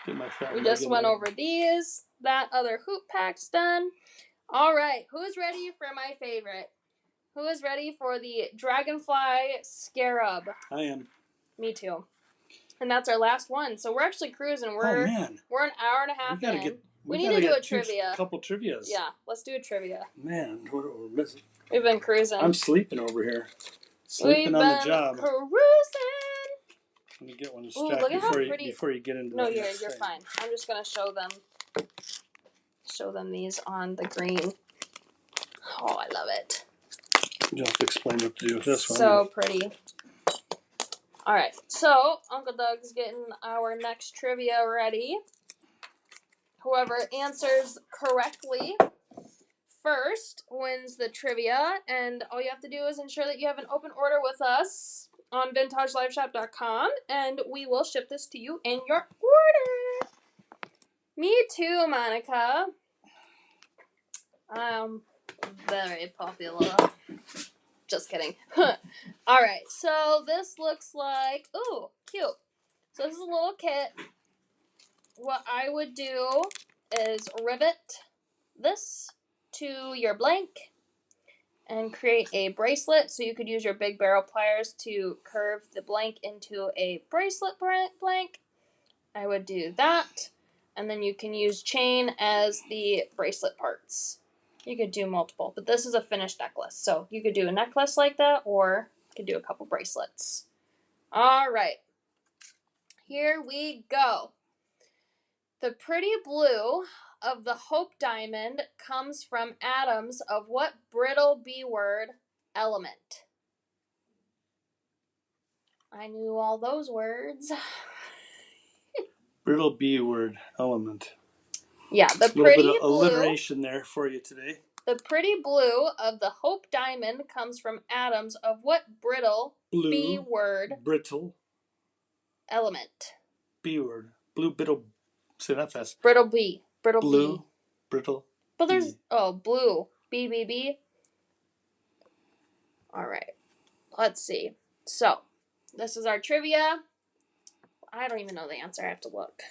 [SPEAKER 1] We just went over these. That other hoop pack's done. All right. Who's ready for my favorite? Who is ready for the dragonfly scarab?
[SPEAKER 2] I am.
[SPEAKER 1] Me too. And that's our last one. So we're actually cruising. We're an hour and a half in. We need to do a trivia.
[SPEAKER 2] A couple trivias.
[SPEAKER 1] Yeah, let's do a trivia.
[SPEAKER 2] Man, what are we missing?
[SPEAKER 1] We've been cruising.
[SPEAKER 2] I'm sleeping over here. Sleeping on the job.
[SPEAKER 1] Cruising.
[SPEAKER 2] Let me get one distracted before you get into
[SPEAKER 1] No, you're fine. I'm just gonna show them these on the green. Oh, I love it.
[SPEAKER 2] You'll have to explain what to do with this one.
[SPEAKER 1] So pretty. Alright, so Uncle Doug's getting our next trivia ready. Whoever answers correctly first wins the trivia, and all you have to do is ensure that you have an open order with us on vintageliveshop.com, and we will ship this to you in your order. Me too, Monica. Very popular. Just kidding. Alright, so this looks like, ooh, cute. So this is a little kit. What I would do is rivet this to your blank and create a bracelet. So you could use your big barrel pliers to curve the blank into a bracelet blank. I would do that. And then you can use chain as the bracelet parts. You could do multiple, but this is a finished necklace. So you could do a necklace like that, or you could do a couple bracelets. All right. Here we go. The pretty blue of the Hope Diamond comes from atoms of what brittle B-word element? I knew all those words.
[SPEAKER 2] Brittle B-word element.
[SPEAKER 1] Yeah, the pretty blue. A little bit of
[SPEAKER 2] alliteration there for you today.
[SPEAKER 1] The pretty blue of the Hope Diamond comes from atoms of what brittle B-word
[SPEAKER 2] brittle
[SPEAKER 1] element?
[SPEAKER 2] B-word. Blue brittle. Say that fast.
[SPEAKER 1] Brittle B. Brittle
[SPEAKER 2] Blue.
[SPEAKER 1] B.
[SPEAKER 2] Brittle.
[SPEAKER 1] But there's, blue. BBB. All right. Let's see. So, this is our trivia. I don't even know the answer. I have to look.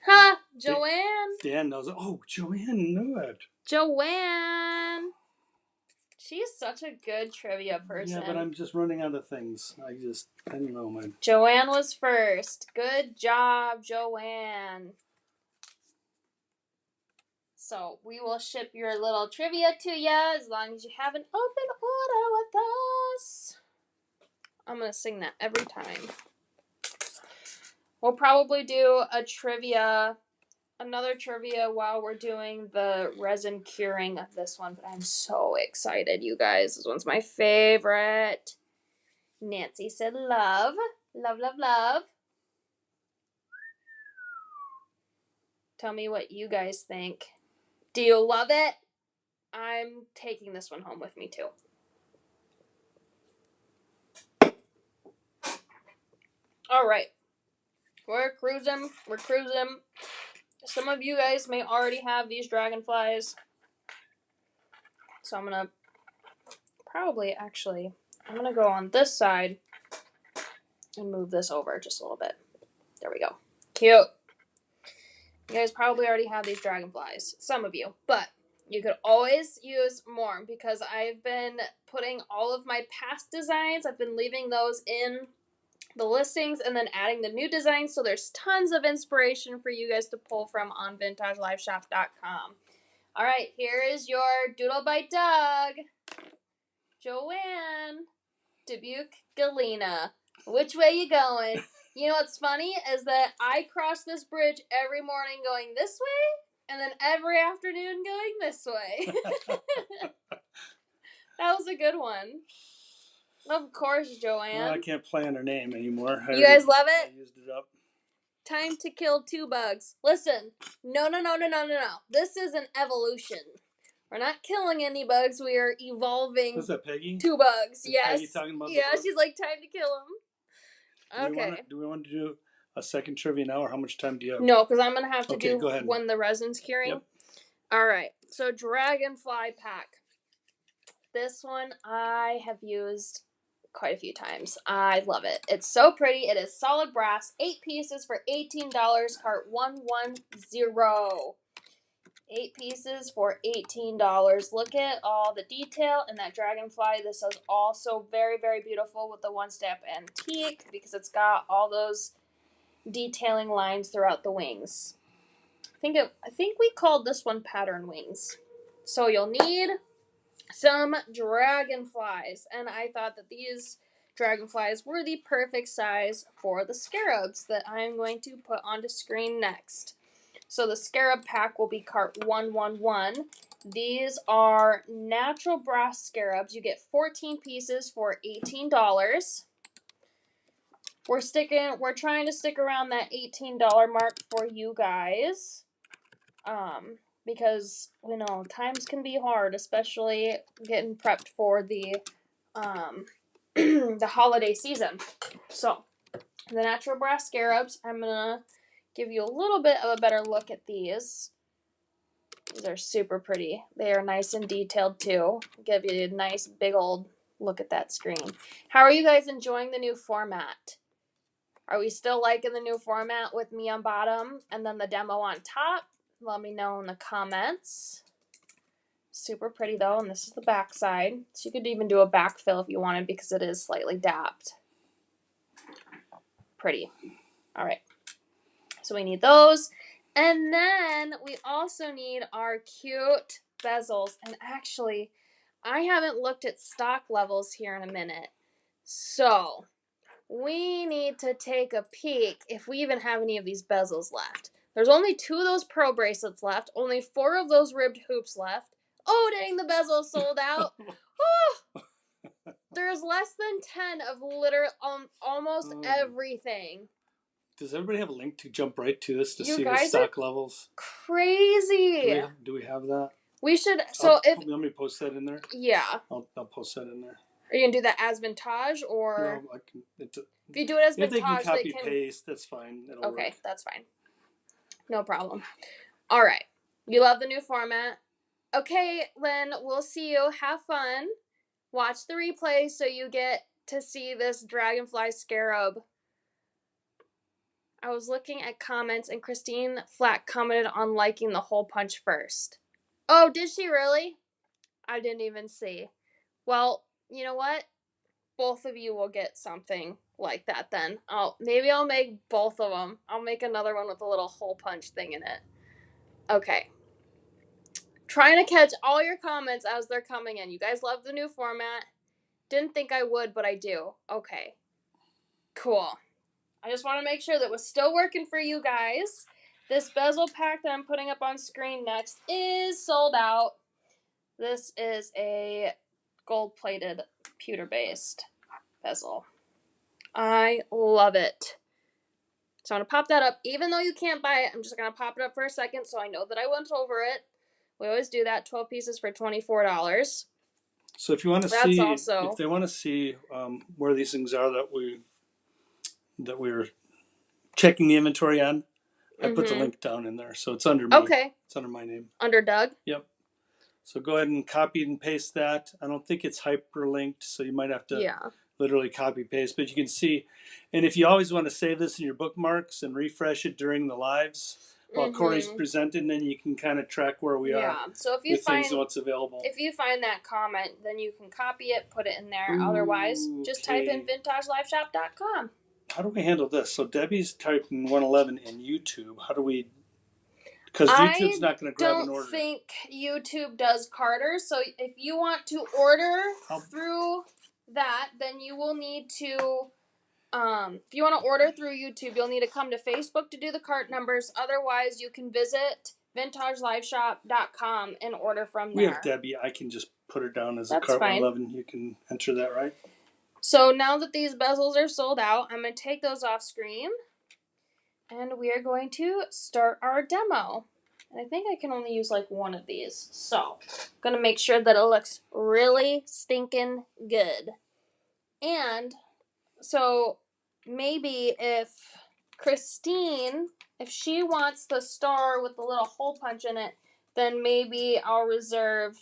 [SPEAKER 1] Ha! Joanne!
[SPEAKER 2] Dan knows it. Oh, Joanne knew it.
[SPEAKER 1] Joanne! She's such a good trivia person.
[SPEAKER 2] Yeah, but I'm just running out of things. I don't know, man.
[SPEAKER 1] Joanne was first. Good job, Joanne. So, we will ship your little trivia to you as long as you have an open order with us. I'm going to sing that every time. We'll probably do another trivia while we're doing the resin curing of this one, but I'm so excited, you guys. This one's my favorite. Nancy said love. Love, love, love. Tell me what you guys think. Do you love it? I'm taking this one home with me too. All right. We're cruising. Some of you guys may already have these dragonflies. So I'm going to I'm going to go on this side and move this over just a little bit. There we go. Cute. You guys probably already have these dragonflies. Some of you. But you could always use more because I've been putting all of my past designs, I've been leaving those in the listings and then adding the new designs. So there's tons of inspiration for you guys to pull from on vintageliveshop.com. All right, here is your Doodle by Doug. Joanne. Dubuque, Galena. Which way you going? You know what's funny is that I cross this bridge every morning going this way, and then every afternoon going this way. That was a good one. Of course, Joanne.
[SPEAKER 2] Well, I can't play on her name anymore.
[SPEAKER 1] You guys love it?
[SPEAKER 2] I used it up.
[SPEAKER 1] Time to kill 2 bugs. Listen, no. This is an evolution. We're not killing any bugs. We are evolving.
[SPEAKER 2] Was that Peggy?
[SPEAKER 1] 2 bugs.
[SPEAKER 2] Is
[SPEAKER 1] Yes.
[SPEAKER 2] Peggy talking about
[SPEAKER 1] yeah,
[SPEAKER 2] the bugs?
[SPEAKER 1] she's like, time to kill them. Okay.
[SPEAKER 2] Do we want to do a second trivia now, or how much time do you have?
[SPEAKER 1] No, because I'm going to have to
[SPEAKER 2] go ahead.
[SPEAKER 1] when the resin's curing.
[SPEAKER 2] Yep.
[SPEAKER 1] All right. So, dragonfly pack. This one I have used quite a few times. I love it. It's so pretty. It is solid brass. 8 pieces for $18. Cart 110. 8 pieces for $18. Look at all the detail in that dragonfly. This is also very, very beautiful with the one-step antique because it's got all those detailing lines throughout the wings. I think we called this one pattern wings. So you'll need some dragonflies, and I thought that these dragonflies were the perfect size for the scarabs that I'm going to put onto screen next. So the Scarab pack will be cart 111. These are natural brass scarabs. You get 14 pieces for $18. We're trying to stick around that $18 mark for you guys. Because you know, times can be hard, especially getting prepped for the the holiday season. So, the natural brass scarabs, I'm gonna give you a little bit of a better look at these. These are super pretty. They are nice and detailed too. Give you a nice big old look at that screen. How are you guys enjoying the new format? Are we still liking the new format with me on bottom and then the demo on top? Let me know in the comments. Super pretty though, and this is the back side. So you could even do a backfill if you wanted because it is slightly dapped. Pretty. All right. So we need those. And then we also need our cute bezels. And actually, I haven't looked at stock levels here in a minute. So we need to take a peek if we even have any of these bezels left. There's only 2 of those pearl bracelets left. Only 4 of those ribbed hoops left. Oh, dang, the bezel sold out. Oh, there's less than 10 of almost everything.
[SPEAKER 2] Does everybody have a link to jump right to this to
[SPEAKER 1] You
[SPEAKER 2] see the
[SPEAKER 1] guys
[SPEAKER 2] stock levels?
[SPEAKER 1] Crazy.
[SPEAKER 2] Do we have that?
[SPEAKER 1] We should. So
[SPEAKER 2] let me post that in there.
[SPEAKER 1] Yeah.
[SPEAKER 2] I'll post that in there.
[SPEAKER 1] Are you gonna do that as vintage or?
[SPEAKER 2] No, I can.
[SPEAKER 1] If you do it as
[SPEAKER 2] if
[SPEAKER 1] vintage,
[SPEAKER 2] they can copy paste, that's fine. It'll
[SPEAKER 1] okay,
[SPEAKER 2] work.
[SPEAKER 1] that's fine. No problem. All right. You love the new format. Okay, Lynn, we'll see you. Have fun. Watch the replay so you get to see this dragonfly scarab. I was looking at comments and Christine Flack commented on liking the hole punch first. Oh, did she really? I didn't even see. Well, you know what? Both of you will get something like that then. Maybe I'll make both of them. I'll make another one with a little hole punch thing in it. Okay. Trying to catch all your comments as they're coming in. You guys love the new format. Didn't think I would, but I do. Okay. Cool. I just want to make sure that was still working for you guys. This bezel pack that I'm putting up on screen next is sold out. This is a gold-plated pewter-based bezel. I love it. So I'm going to pop that up. Even though you can't buy it, I'm just going to pop it up for a second so I know that I went over it. We always do that. 12 pieces for $24.
[SPEAKER 2] So if you want to see, if they want to see where these things are that we're checking the inventory on, I put the link down in there. So it's under me.
[SPEAKER 1] Okay.
[SPEAKER 2] It's under my name.
[SPEAKER 1] Under Doug?
[SPEAKER 2] Yep. So go ahead and copy and paste that. I don't think it's hyperlinked, so you might have to literally copy paste, but you can see. And if you always want to save this in your bookmarks and refresh it during the lives while Corey's presenting, then you can kind of track where we are.
[SPEAKER 1] So if you find
[SPEAKER 2] things and what's available.
[SPEAKER 1] If you find that comment, then you can copy it, put it in there. Otherwise, just type in vintagelifeshop.com.
[SPEAKER 2] How do we handle this? So Debbie's typing 111 in YouTube. How do we? Because YouTube's not going to grab an order.
[SPEAKER 1] I don't think YouTube does Carter. So if you want to order through that, then you will need to. If you want to order through YouTube, you'll need to come to Facebook to do the cart numbers. Otherwise, you can visit vintagelifeshop.com and order from there.
[SPEAKER 2] We have Debbie. I can just put her down as a cart 111. You can enter that, right?
[SPEAKER 1] So now that these bezels are sold out, I'm going to take those off screen. And we are going to start our demo. And I think I can only use like one of these. So, I'm going to make sure that it looks really stinking good. And so maybe if Christine, if she wants the star with the little hole punch in it, then maybe I'll reserve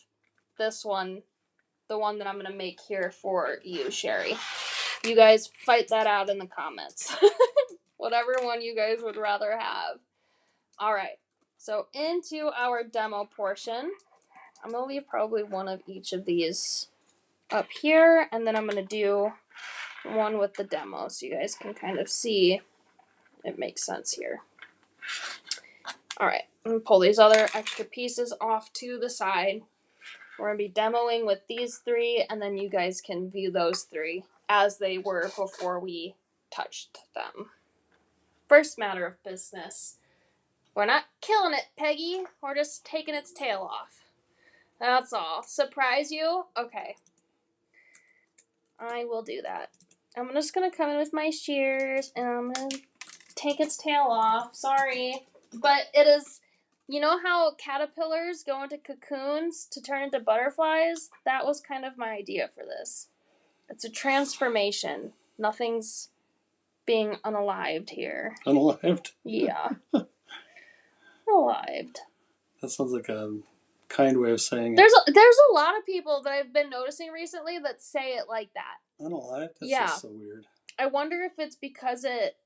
[SPEAKER 1] this one, the one that I'm going to make here for you, Sherry. You guys fight that out in the comments. Whatever one you guys would rather have. Alright, so into our demo portion. I'm going to leave probably one of each of these up here, and then I'm going to do one with the demo so you guys can kind of see it makes sense here. Alright, I'm going to pull these other extra pieces off to the side. We're going to be demoing with these three, and then you guys can view those three as they were before we touched them. First matter of business. We're not killing it, Peggy. We're just taking its tail off. That's all. Surprise you? Okay. I will do that. I'm just going to come in with my shears, and I'm going to take its tail off. Sorry. But it is, you know how caterpillars go into cocoons to turn into butterflies? That was kind of my idea for this. It's a transformation. Nothing's being unalived here.
[SPEAKER 2] Unalived?
[SPEAKER 1] Yeah. Unalived.
[SPEAKER 2] That sounds like a kind way of saying it.
[SPEAKER 1] There's a lot of people that I've been noticing recently that say it like that.
[SPEAKER 2] Unalived? That's just so weird.
[SPEAKER 1] I wonder if it's because it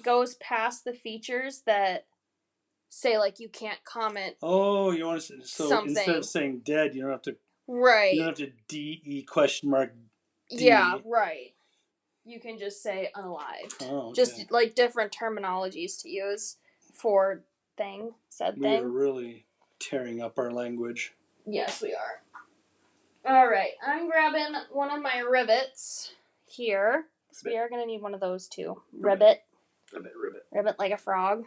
[SPEAKER 1] goes past the features that say like you can't comment.
[SPEAKER 2] Oh, you want to say
[SPEAKER 1] something.
[SPEAKER 2] Instead of saying dead, you don't have to.
[SPEAKER 1] Right.
[SPEAKER 2] You don't have to DE question mark D.
[SPEAKER 1] Yeah, right. You can just say unalived.
[SPEAKER 2] Oh, okay.
[SPEAKER 1] Just like different terminologies to use for said thing.
[SPEAKER 2] We're really tearing up our language.
[SPEAKER 1] Yes, we are. Alright, I'm grabbing one of my rivets here. Because we are going to need one of those too. Rivet. Rivet like a frog.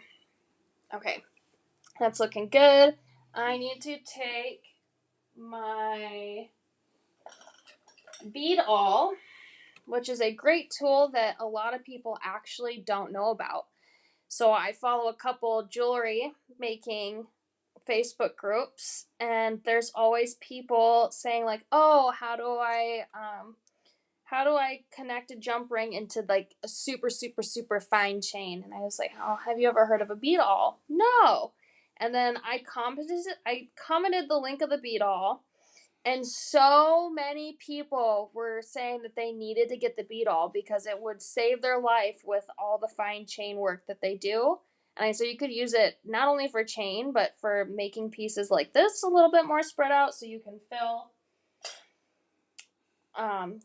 [SPEAKER 1] Okay. That's looking good. I need to take my Beetle, which is a great tool that a lot of people actually don't know about. So I follow a couple jewelry making Facebook groups, and there's always people saying like, "Oh, how do I connect a jump ring into like a super super super fine chain?" And I was like, "Oh, have you ever heard of a Beetle?" No. And then I commented the link of the Beetle, and so many people were saying that they needed to get the Beetle because it would save their life with all the fine chain work that they do. And so you could use it not only for chain, but for making pieces like this a little bit more spread out, so you can fill.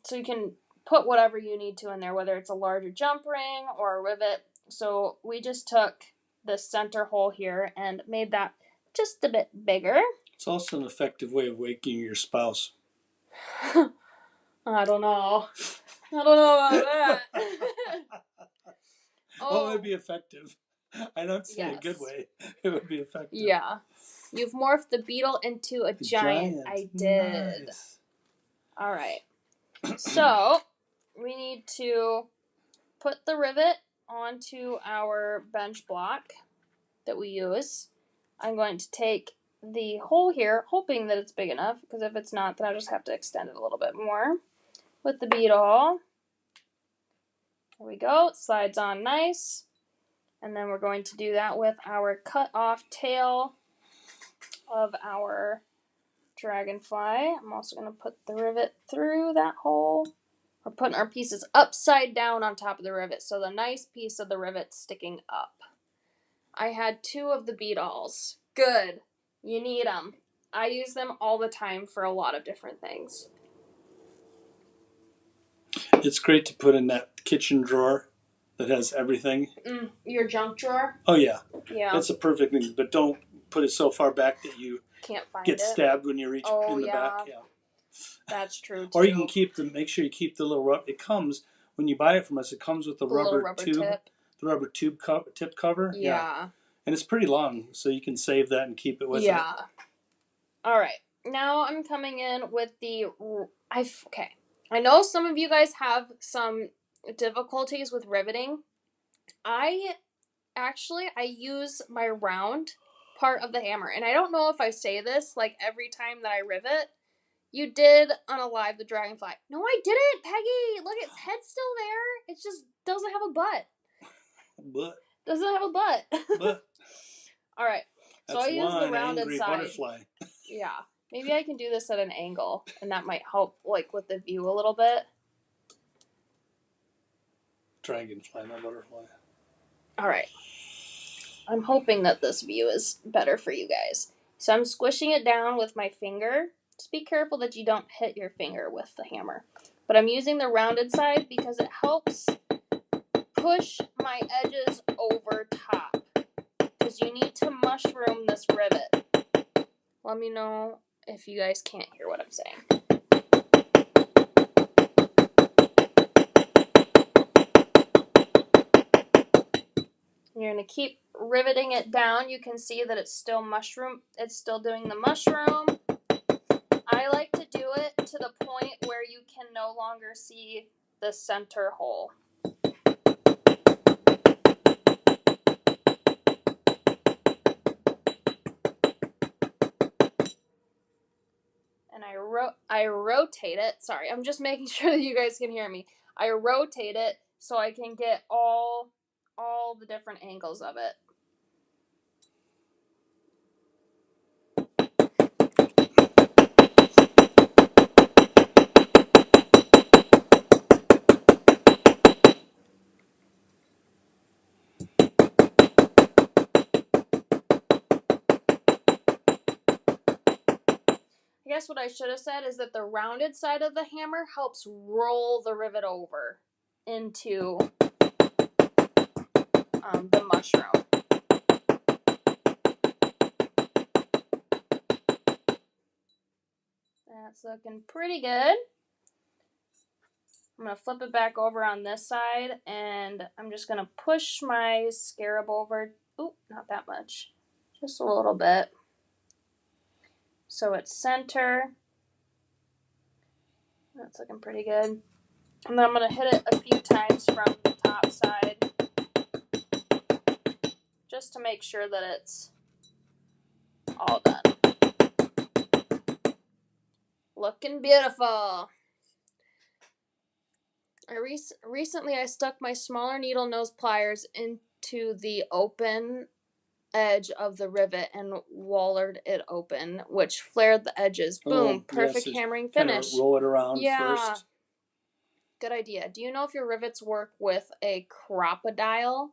[SPEAKER 1] So you can put whatever you need to in there, whether it's a larger jump ring or a rivet. So we just took the center hole here and made that just a bit bigger.
[SPEAKER 2] It's also an effective way of waking your spouse.
[SPEAKER 1] I don't know. I don't know about that.
[SPEAKER 2] Oh, it would be effective. I don't say
[SPEAKER 1] yes.
[SPEAKER 2] a good way. It would be effective.
[SPEAKER 1] Yeah. You've morphed the Beetle into a giant. I did.
[SPEAKER 2] Nice.
[SPEAKER 1] All right. So we need to put the rivet onto our bench block that we use. I'm going to take the hole here, hoping that it's big enough, because if it's not, then I'll just have to extend it a little bit more with the Beetle. There we go. It slides on nice. And then we're going to do that with our cut off tail of our dragonfly. I'm also going to put the rivet through that hole. We're putting our pieces upside down on top of the rivet, so the nice piece of the rivet sticking up. I had 2 of the Beetles. Good. You need them. I use them all the time for a lot of different things.
[SPEAKER 2] It's great to put in that kitchen drawer that has everything.
[SPEAKER 1] Your junk drawer?
[SPEAKER 2] Oh, yeah.
[SPEAKER 1] Yeah.
[SPEAKER 2] That's a perfect thing, but don't put it so far back that you
[SPEAKER 1] can't find
[SPEAKER 2] get
[SPEAKER 1] it.
[SPEAKER 2] stabbed when you reach in the back. Yeah.
[SPEAKER 1] That's true, too.
[SPEAKER 2] Or you can make sure you keep the little rubber. It comes, when you buy it from us, it comes with the rubber tube.
[SPEAKER 1] Tip.
[SPEAKER 2] The rubber tube tip cover.
[SPEAKER 1] Yeah.
[SPEAKER 2] And it's pretty long, so you can save that and keep it with
[SPEAKER 1] it. All right. Now I'm coming in with the... Okay. I know some of you guys have some difficulties with riveting. I use my round part of the hammer. And I don't know if I say this like every time that I rivet. You did unalive the dragonfly. No, I didn't, Peggy. Look, its head's still there. It just doesn't have a butt. Doesn't have a butt. All right. So
[SPEAKER 2] That's
[SPEAKER 1] I use the rounded
[SPEAKER 2] angry
[SPEAKER 1] side.
[SPEAKER 2] Butterfly.
[SPEAKER 1] Yeah. Maybe I can do this at an angle, and that might help, like, with the view a little bit.
[SPEAKER 2] Dragonfly, not butterfly.
[SPEAKER 1] All right. I'm hoping that this view is better for you guys. So I'm squishing it down with my finger. Just be careful that you don't hit your finger with the hammer. But I'm using the rounded side because it helps push my edges over top. Because you need to mushroom this rivet. Let me know if you guys can't hear what I'm saying. You're going to keep riveting it down. You can see that it's still doing the mushroom. I like to do it to the point where you can no longer see the center hole. And I rotate it. Sorry, I'm just making sure that you guys can hear me. I rotate it so I can get all the different angles of it. I guess what I should have said is that the rounded side of the hammer helps roll the rivet over into the mushroom. That's looking pretty good. I'm going to flip it back over on this side, and I'm just going to push my Scarab over. Oop, not that much. Just a little bit. So it's center. That's looking pretty good. And then I'm going to hit it a few times from the top side, just to make sure that it's all done. Looking beautiful. Recently I stuck my smaller needle nose pliers into the open edge of the rivet and wallered it open, which flared the edges. Boom, perfect hammering finish.
[SPEAKER 2] Kind of roll it around first.
[SPEAKER 1] Good idea. Do you know if your rivets work with a crocodile?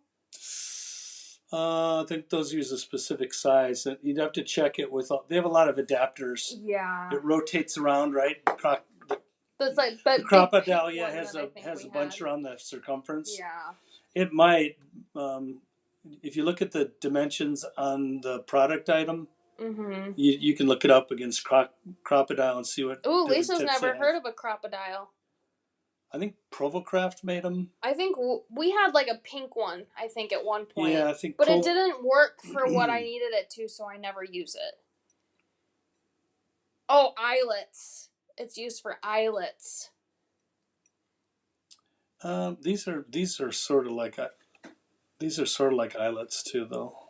[SPEAKER 2] I think those use a specific size. You'd have to check it with. They have a lot of adapters.
[SPEAKER 1] Yeah.
[SPEAKER 2] It rotates around, right?
[SPEAKER 1] The
[SPEAKER 2] crocodile has a bunch around the circumference.
[SPEAKER 1] Yeah.
[SPEAKER 2] It might. If you look at the dimensions on the product item, you can look it up against crocodile and see what.
[SPEAKER 1] Ooh, Lisa's never heard of a crocodile.
[SPEAKER 2] I think Provocraft made them.
[SPEAKER 1] I think we had like a pink one, I think, at one point.
[SPEAKER 2] Yeah, I think.
[SPEAKER 1] But it didn't work for what I needed it to, so I never use it. Oh, eyelets. It's used for eyelets.
[SPEAKER 2] These are sort of like eyelets too, though.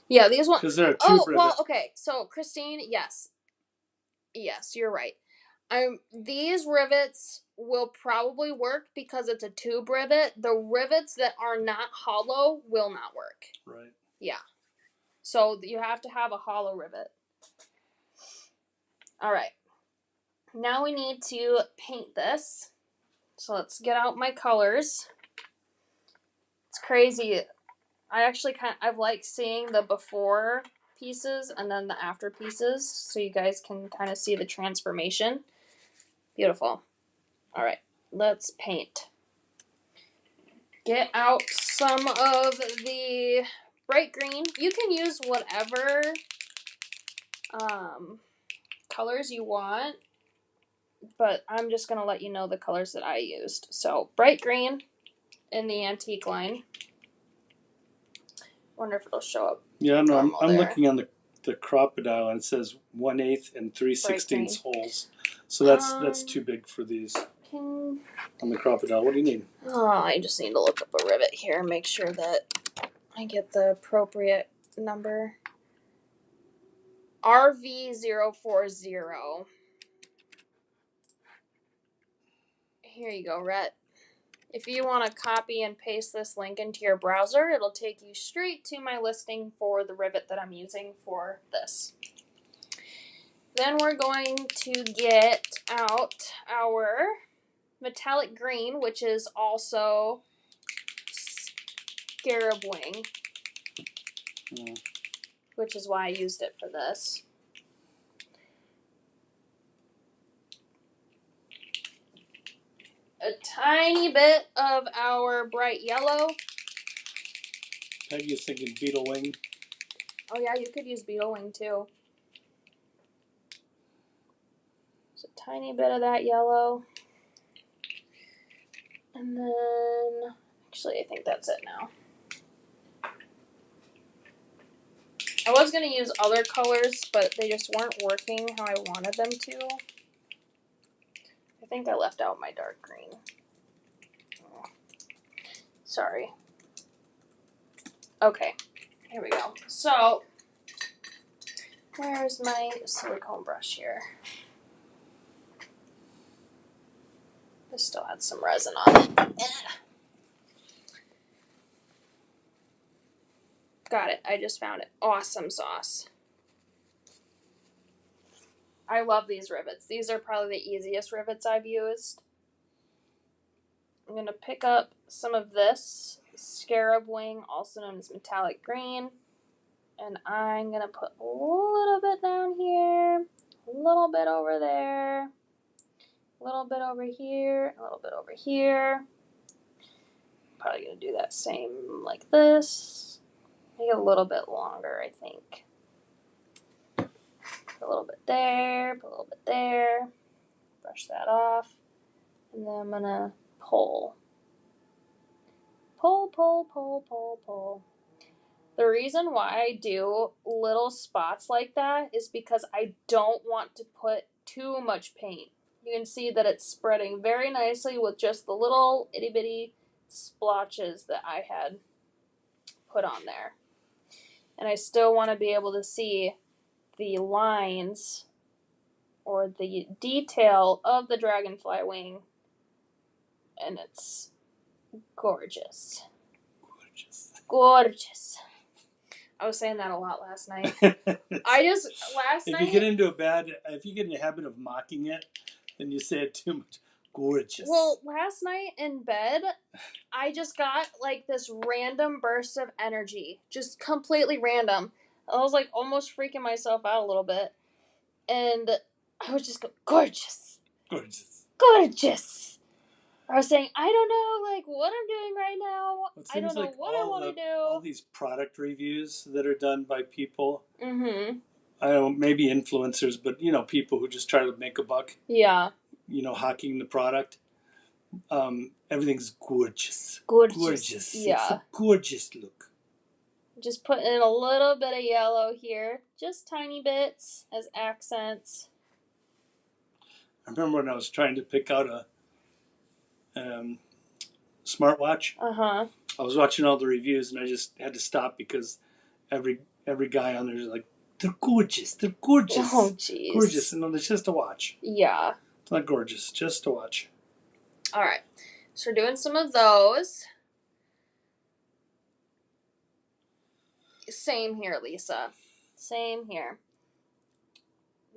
[SPEAKER 1] Yeah, these ones.
[SPEAKER 2] Because they're a tube rivet.
[SPEAKER 1] Well, okay. So, Christine, yes, you're right. These rivets will probably work because it's a tube rivet. The rivets that are not hollow will not work.
[SPEAKER 2] Right.
[SPEAKER 1] Yeah. So you have to have a hollow rivet. All right. Now we need to paint this. So let's get out my colors. It's crazy. I've liked seeing the before pieces and then the after pieces so you guys can kind of see the transformation. Beautiful. All right, let's paint. Get out some of the bright green. You can use whatever colors you want, but I'm just going to let you know the colors that I used. So, bright green in the antique line. Wonder if it'll show up.
[SPEAKER 2] Yeah, no, I'm looking on the crocodile and it says 1/8 and 3/16 holes. So that's too big for these. On the crocodile, what do you need?
[SPEAKER 1] Oh, I just need to look up a rivet here and make sure that I get the appropriate number. RV040. Here you go, Rhett. If you want to copy and paste this link into your browser, it'll take you straight to my listing for the rivet that I'm using for this. Then we're going to get out our metallic green, which is also Scarab wing, which is why I used it for this. A tiny bit of our bright yellow.
[SPEAKER 2] Peggy's thinking beetle wing.
[SPEAKER 1] Oh yeah, you could use beetle wing too. Just a tiny bit of that yellow. And then, actually I think that's it now. I was going to use other colors, but they just weren't working how I wanted them to. I think I left out my dark green. Oh, sorry. Okay, here we go. So, where's my silicone brush here? I still had some resin on it. Got it. I just found it. Awesome sauce. I love these rivets. These are probably the easiest rivets I've used. I'm going to pick up some of this Scarab wing, also known as metallic green. And I'm going to put a little bit down here, a little bit over there, a little bit over here, a little bit over here. Probably going to do that same like this. Make it a little bit longer, I think. Put a little bit there, put a little bit there. Brush that off. And then I'm going to pull. Pull, pull, pull, pull, pull. The reason why I do little spots like that is because I don't want to put too much paint. You can see that it's spreading very nicely with just the little itty bitty splotches that I had put on there. And I still want to be able to see the lines or the detail of the dragonfly wing. And it's gorgeous.
[SPEAKER 2] Gorgeous.
[SPEAKER 1] Gorgeous. I was saying that a lot last night.
[SPEAKER 2] If you get into a habit of mocking it, then you say it too much. Gorgeous.
[SPEAKER 1] Well, last night in bed, I just got like this random burst of energy. Just completely random. I was like almost freaking myself out a little bit. And I was just go, gorgeous.
[SPEAKER 2] Gorgeous.
[SPEAKER 1] Gorgeous. I was saying, I don't know like what I'm doing right now. I don't know what I want to do.
[SPEAKER 2] All these product reviews that are done by people.
[SPEAKER 1] Mm-hmm.
[SPEAKER 2] I don't know, maybe influencers, but people who just try to make a buck.
[SPEAKER 1] Yeah.
[SPEAKER 2] Hawking the product. Everything's gorgeous.
[SPEAKER 1] Gorgeous. Yeah.
[SPEAKER 2] It's a gorgeous look.
[SPEAKER 1] Just putting in a little bit of yellow here. Just tiny bits as accents.
[SPEAKER 2] I remember when I was trying to pick out a smartwatch.
[SPEAKER 1] Uh-huh.
[SPEAKER 2] I was watching all the reviews and I just had to stop because every guy on there is like, they're gorgeous. They're gorgeous.
[SPEAKER 1] Oh, jeez.
[SPEAKER 2] Gorgeous. And it's just a watch.
[SPEAKER 1] Yeah.
[SPEAKER 2] It's not gorgeous. Just a watch.
[SPEAKER 1] All right. So we're doing some of those. Same here, Lisa. Same here.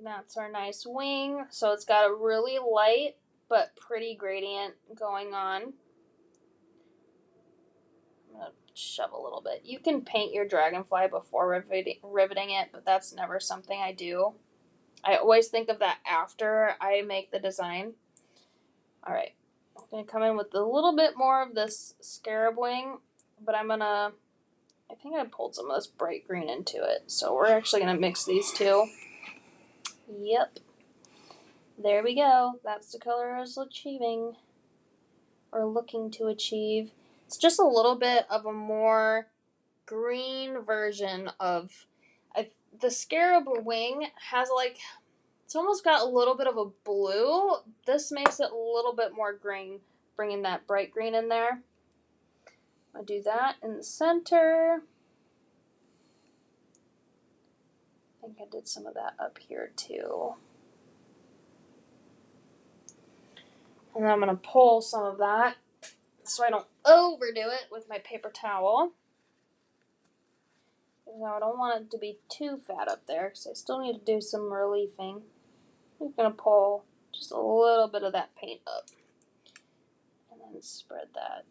[SPEAKER 1] That's our nice wing. So it's got a really light but pretty gradient going on. I'm going to shove a little bit. You can paint your dragonfly before riveting it, but that's never something I do. I always think of that after I make the design. All right. I'm going to come in with a little bit more of this scarab wing, but I think I pulled some of this bright green into it. So we're actually going to mix these two. Yep. There we go. That's the color I was achieving. Or looking to achieve. It's just a little bit of a more green version of... the scarab wing has like... It's almost got a little bit of a blue. This makes it a little bit more green, bringing that bright green in there. I'll do that in the center. I think I did some of that up here too. And then I'm going to pull some of that so I don't overdo it with my paper towel. Now I don't want it to be too fat up there because I still need to do some reliefing. I'm going to pull just a little bit of that paint up. And then spread that.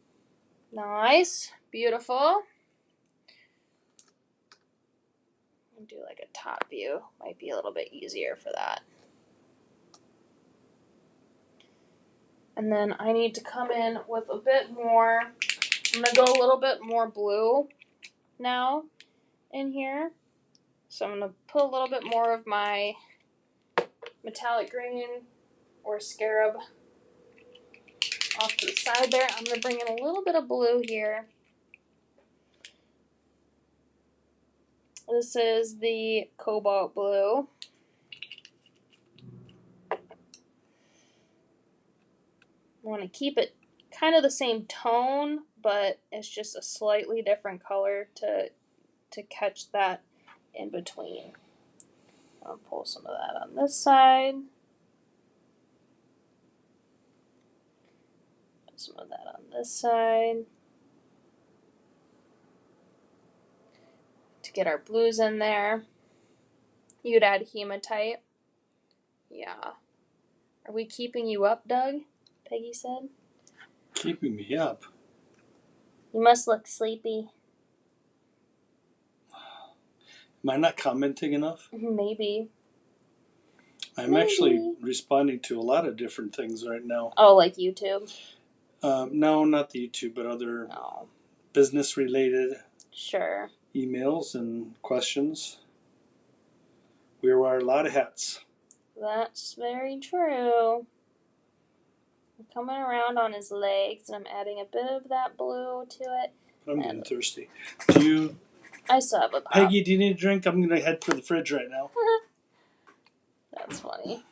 [SPEAKER 1] Nice. Beautiful. I'll do like a top view. Might be a little bit easier for that. And then I need to come in with a bit more. I'm going to go a little bit more blue now in here. So I'm going to put a little bit more of my metallic green or scarab off to the side there. I'm going to bring in a little bit of blue here. This is the cobalt blue. I want to keep it kind of the same tone, but it's just a slightly different color to catch that in between. I'll pull some of that on this side. Put some of that on this side. To get our blues in there. You'd add hematite. Yeah. Are we keeping you up, Doug? Peggy said.
[SPEAKER 2] Keeping me up?
[SPEAKER 1] You must look sleepy.
[SPEAKER 2] Am I not commenting enough?
[SPEAKER 1] Maybe.
[SPEAKER 2] I'm actually responding to a lot of different things right now.
[SPEAKER 1] Oh, like YouTube?
[SPEAKER 2] No, not the YouTube, but other business-related emails and questions. We wear a lot of hats.
[SPEAKER 1] That's very true. I'm coming around on his legs, and I'm adding a bit of that blue to it.
[SPEAKER 2] I'm getting thirsty.
[SPEAKER 1] I still have a pop.
[SPEAKER 2] Peggy, do you need a drink? I'm going to head for the fridge right now.
[SPEAKER 1] That's funny.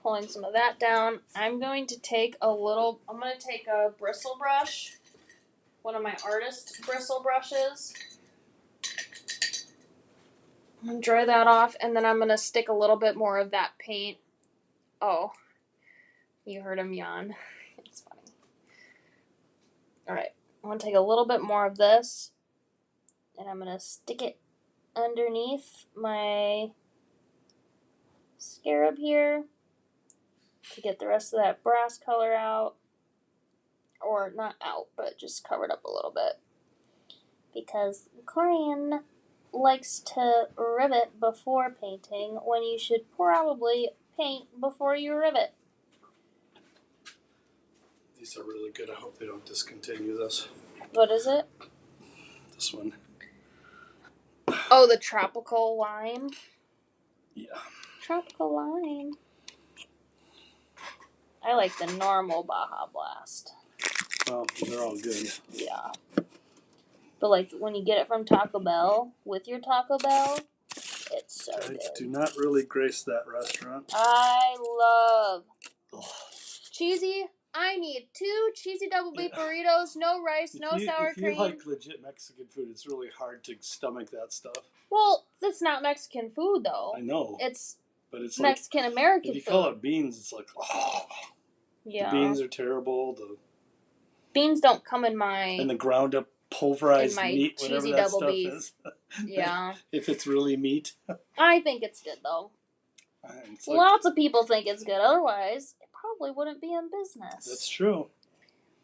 [SPEAKER 1] Pulling some of that down. I'm going to take a bristle brush. One of my artist bristle brushes. I'm going to dry that off, and then I'm going to stick a little bit more of that paint. Oh, you heard him yawn. It's funny. Alright, I'm going to take a little bit more of this, and I'm going to stick it underneath my Scarab here to get the rest of that brass color out. Or not out, but just covered up a little bit. Because Corian likes to rivet before painting when you should probably paint before you rivet.
[SPEAKER 2] These are really good. I hope they don't discontinue this.
[SPEAKER 1] What is it?
[SPEAKER 2] This one.
[SPEAKER 1] Oh, the tropical lime?
[SPEAKER 2] Yeah.
[SPEAKER 1] Tropical lime. I like the normal Baja Blast.
[SPEAKER 2] Well, they're all good.
[SPEAKER 1] Yeah. But like when you get it from Taco Bell, with your Taco Bell, it's so good.
[SPEAKER 2] I do not really grace that restaurant.
[SPEAKER 1] I love cheesy. I need 2 cheesy double beef burritos, no rice, no sour cream.
[SPEAKER 2] If you like legit Mexican food, it's really hard to stomach that stuff.
[SPEAKER 1] Well, that's not Mexican food, though.
[SPEAKER 2] I know.
[SPEAKER 1] But it's
[SPEAKER 2] like,
[SPEAKER 1] Mexican-American food.
[SPEAKER 2] If you call it beans, it's like, oh.
[SPEAKER 1] Yeah.
[SPEAKER 2] The beans are terrible. The
[SPEAKER 1] beans don't come in my... And
[SPEAKER 2] the ground up pulverized meat,
[SPEAKER 1] cheesy
[SPEAKER 2] whatever that
[SPEAKER 1] double
[SPEAKER 2] stuff
[SPEAKER 1] beef.
[SPEAKER 2] is.
[SPEAKER 1] Yeah.
[SPEAKER 2] If it's really meat.
[SPEAKER 1] I think it's good, though. Lots of people think it's good. Otherwise, it probably wouldn't be in business.
[SPEAKER 2] That's true.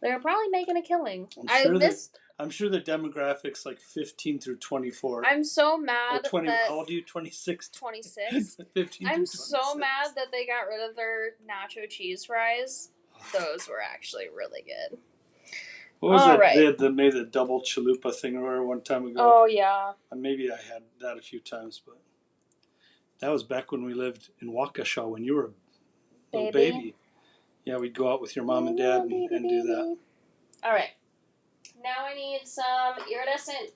[SPEAKER 1] They're probably making a killing.
[SPEAKER 2] I'm sure the demographics like 15 through 24.
[SPEAKER 1] I'm so mad
[SPEAKER 2] 20,
[SPEAKER 1] that...
[SPEAKER 2] How old are you? 26?
[SPEAKER 1] 26.
[SPEAKER 2] 15
[SPEAKER 1] I'm so mad that they got rid of their nacho cheese fries. Those were actually really good.
[SPEAKER 2] What was it? Right. They made the double chalupa thing or one time ago.
[SPEAKER 1] Oh, yeah.
[SPEAKER 2] Maybe I had that a few times, but that was back when we lived in Waukesha when you were a little baby. Yeah, we'd go out with your mom and dad and do that.
[SPEAKER 1] All right. Now I need some iridescent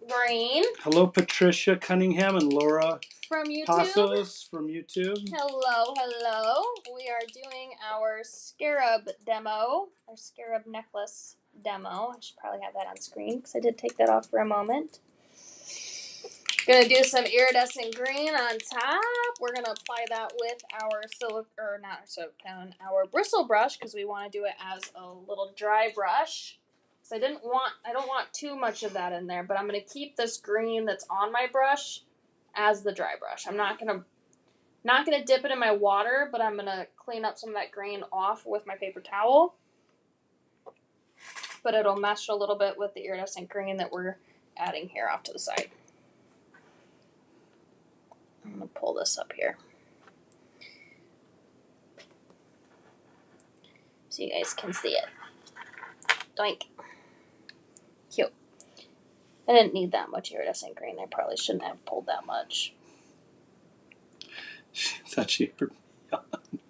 [SPEAKER 1] green.
[SPEAKER 2] Hello, Patricia Cunningham and Laura
[SPEAKER 1] from YouTube.
[SPEAKER 2] Passos from YouTube.
[SPEAKER 1] Hello, hello. We are doing our Scarab demo, our Scarab necklace demo. I should probably have that on screen because I did take that off for a moment. Gonna do some iridescent green on top. We're gonna apply that with our our bristle brush because we want to do it as a little dry brush. So I don't want too much of that in there, but I'm gonna keep this green that's on my brush as the dry brush. I'm not gonna dip it in my water, but I'm gonna clean up some of that green off with my paper towel. But it'll mesh a little bit with the iridescent green that we're adding here off to the side. I'm going to pull this up here so you guys can see it. Doink. Cute. I didn't need that much iridescent green. I probably shouldn't have pulled that much.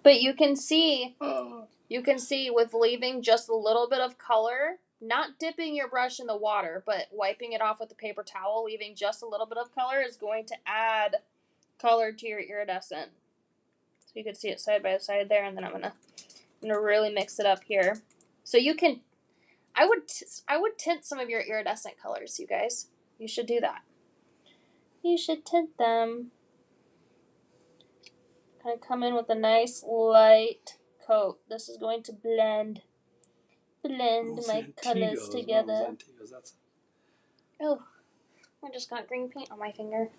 [SPEAKER 1] But you can see with leaving just a little bit of color, not dipping your brush in the water, but wiping it off with the paper towel, leaving just a little bit of color is going to add color to your iridescent. So you can see it side by side there, and then I'm gonna really mix it up here. So you can, I would tint some of your iridescent colors, you guys. You should do that. You should tint them. Kind of come in with a nice light coat. This is going to blend my colors together. Oh, I just got green paint on my finger.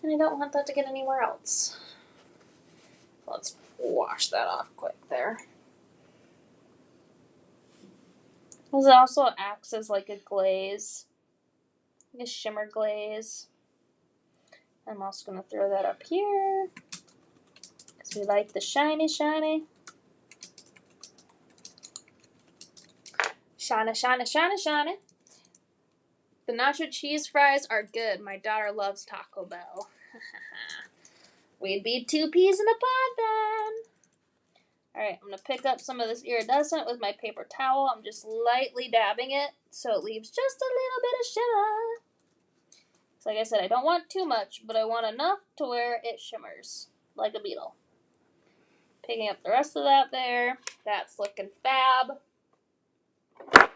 [SPEAKER 1] And I don't want that to get anywhere else. Let's wash that off quick there. This also acts as like a glaze. Like a shimmer glaze. I'm also going to throw that up here. Because we like the shiny, shiny. Shiny, shiny, shiny, shiny. The nacho cheese fries are good. My daughter loves Taco Bell. We'd be 2 peas in a pod then. Alright, I'm going to pick up some of this iridescent with my paper towel. I'm just lightly dabbing it so it leaves just a little bit of shimmer. So like I said, I don't want too much, but I want enough to where it shimmers like a beetle. Picking up the rest of that there. That's looking fab. I'm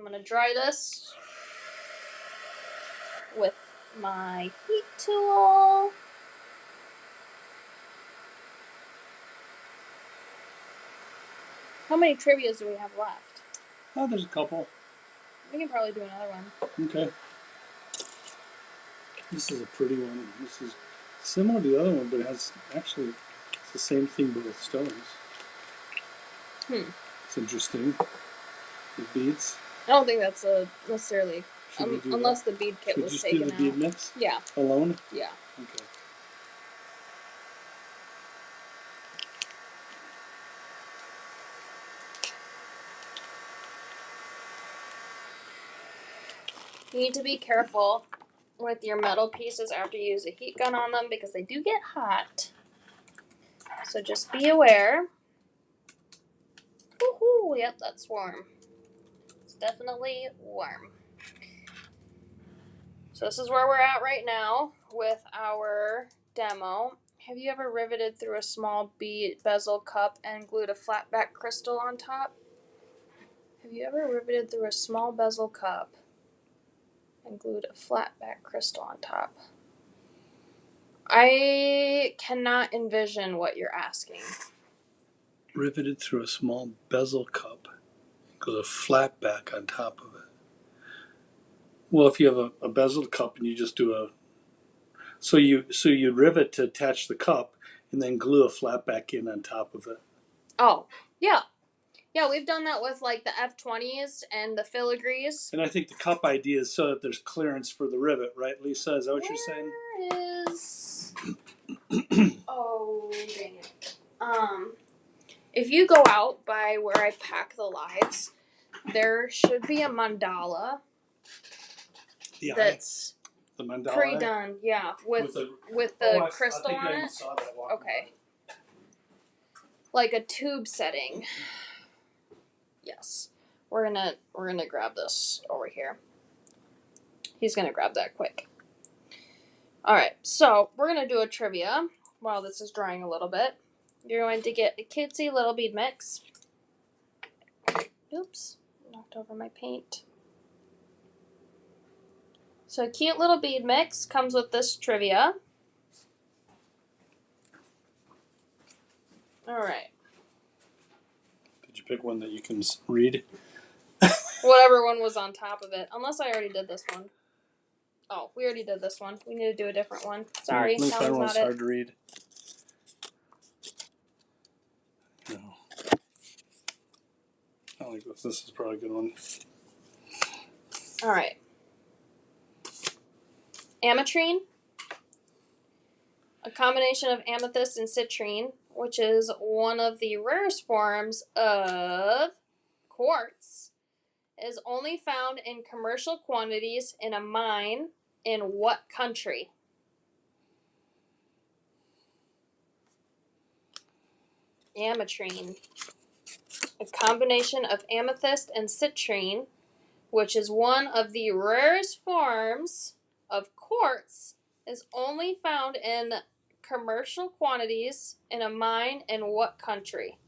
[SPEAKER 1] going to dry this with my heat tool. How many trivias do we have left?
[SPEAKER 2] Oh, there's a couple.
[SPEAKER 1] We can probably do another one.
[SPEAKER 2] Okay. This is a pretty one. This is similar to the other one, but it has actually it's the same thing but with stones. It's interesting. The beads.
[SPEAKER 1] I don't think that's necessarily unless
[SPEAKER 2] that?
[SPEAKER 1] the bead kit
[SPEAKER 2] Should
[SPEAKER 1] was
[SPEAKER 2] just
[SPEAKER 1] taken
[SPEAKER 2] do the
[SPEAKER 1] out.
[SPEAKER 2] bead mix?
[SPEAKER 1] Yeah.
[SPEAKER 2] Alone?
[SPEAKER 1] Yeah.
[SPEAKER 2] Okay.
[SPEAKER 1] You need to be careful with your metal pieces after you use a heat gun on them because they do get hot. So just be aware. Woohoo! Yep, that's warm. It's definitely warm. So this is where we're at right now with our demo. Have you ever riveted through a small bezel cup and glued a flat back crystal on top? Have you ever riveted through a small bezel cup and glued a flat back crystal on top? I cannot envision what you're asking.
[SPEAKER 2] Riveted through a small bezel cup. Glue a flat back on top of it. Well, if you have a bezeled cup and you just do a so you rivet to attach the cup and then glue a flat back in on top of it.
[SPEAKER 1] Oh, yeah. Yeah, we've done that with like the F20s and the Filigrees.
[SPEAKER 2] And I think the cup idea is so that there's clearance for the rivet, right, Lisa? Is that what you're saying?
[SPEAKER 1] Where is... Oh, dang it. If you go out by where I pack the lives, there should be a mandala that's
[SPEAKER 2] the mandala
[SPEAKER 1] pre-done, yeah, with the crystal on it. Okay. Like a tube setting. Yes. We're gonna grab this over here. He's gonna grab that quick. Alright, so we're gonna do a trivia while this is drying a little bit. You're going to get a cutesy little bead mix. Oops, knocked over my paint. So a cute little bead mix comes with this trivia. Alright.
[SPEAKER 2] Did you pick one that you can read?
[SPEAKER 1] Whatever one was on top of it. Unless I already did this one. Oh, we already did this one. We need to do a different one. Sorry, that
[SPEAKER 2] That
[SPEAKER 1] one's
[SPEAKER 2] one's
[SPEAKER 1] not
[SPEAKER 2] hard
[SPEAKER 1] it.
[SPEAKER 2] to read. No. I like this. This is probably a good one.
[SPEAKER 1] Alright. Ametrine. A combination of amethyst and citrine, which is one of the rarest forms of quartz, is only found in commercial quantities in a mine in what country? Ametrine. A combination of amethyst and citrine, which is one of the rarest forms of quartz, is only found in commercial quantities in a mine in what country?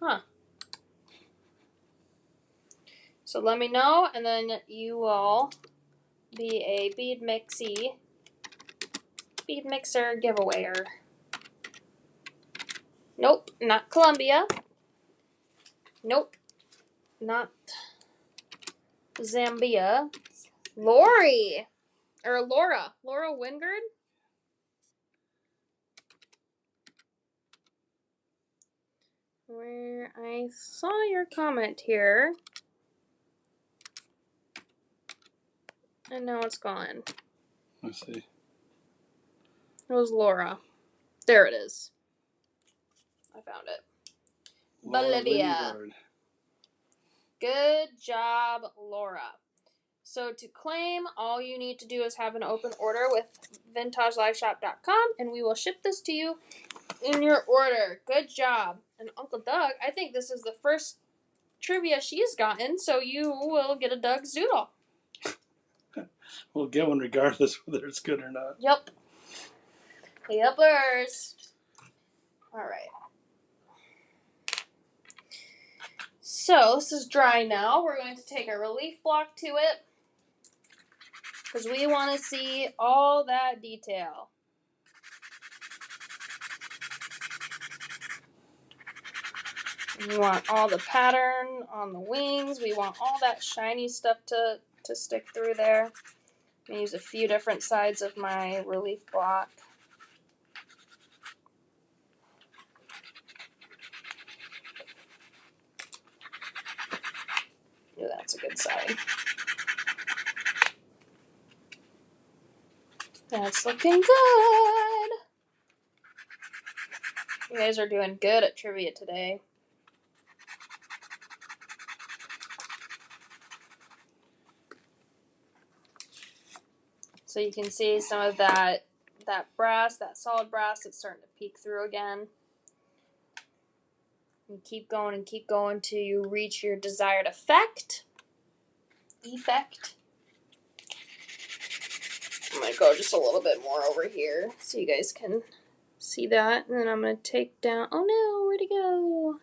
[SPEAKER 1] Huh. So let me know, and then you will be a bead mixer giveawayer. Nope, not Colombia. Nope, not Zambia. Lori! Or Laura. Laura Wingard? Where I saw your comment here. And now it's gone.
[SPEAKER 2] Let's see.
[SPEAKER 1] It was Laura. There it is. I found it. Bolivia.
[SPEAKER 2] Lingard.
[SPEAKER 1] Good job, Laura. So to claim, all you need to do is have an open order with vintageliveshop.com, and we will ship this to you in your order. Good job. And Uncle Doug, I think this is the first trivia she's gotten, so you will get a Doug's Doodle.
[SPEAKER 2] We'll get one regardless whether it's good or not.
[SPEAKER 1] Yep. Yuppers. All right. So this is dry now. We're going to take a relief block to it because we want to see all that detail. We want all the pattern on the wings. We want all that shiny stuff to stick through there. I'm going to use a few different sides of my relief block. Ooh, that's a good side. That's looking good. You guys are doing good at trivia today. So you can see some of that brass, that solid brass, it's starting to peek through again. And keep going till you reach your desired effect. I'm going to go just a little bit more over here so you guys can see that. And then I'm going to take down, oh no, where'd it go?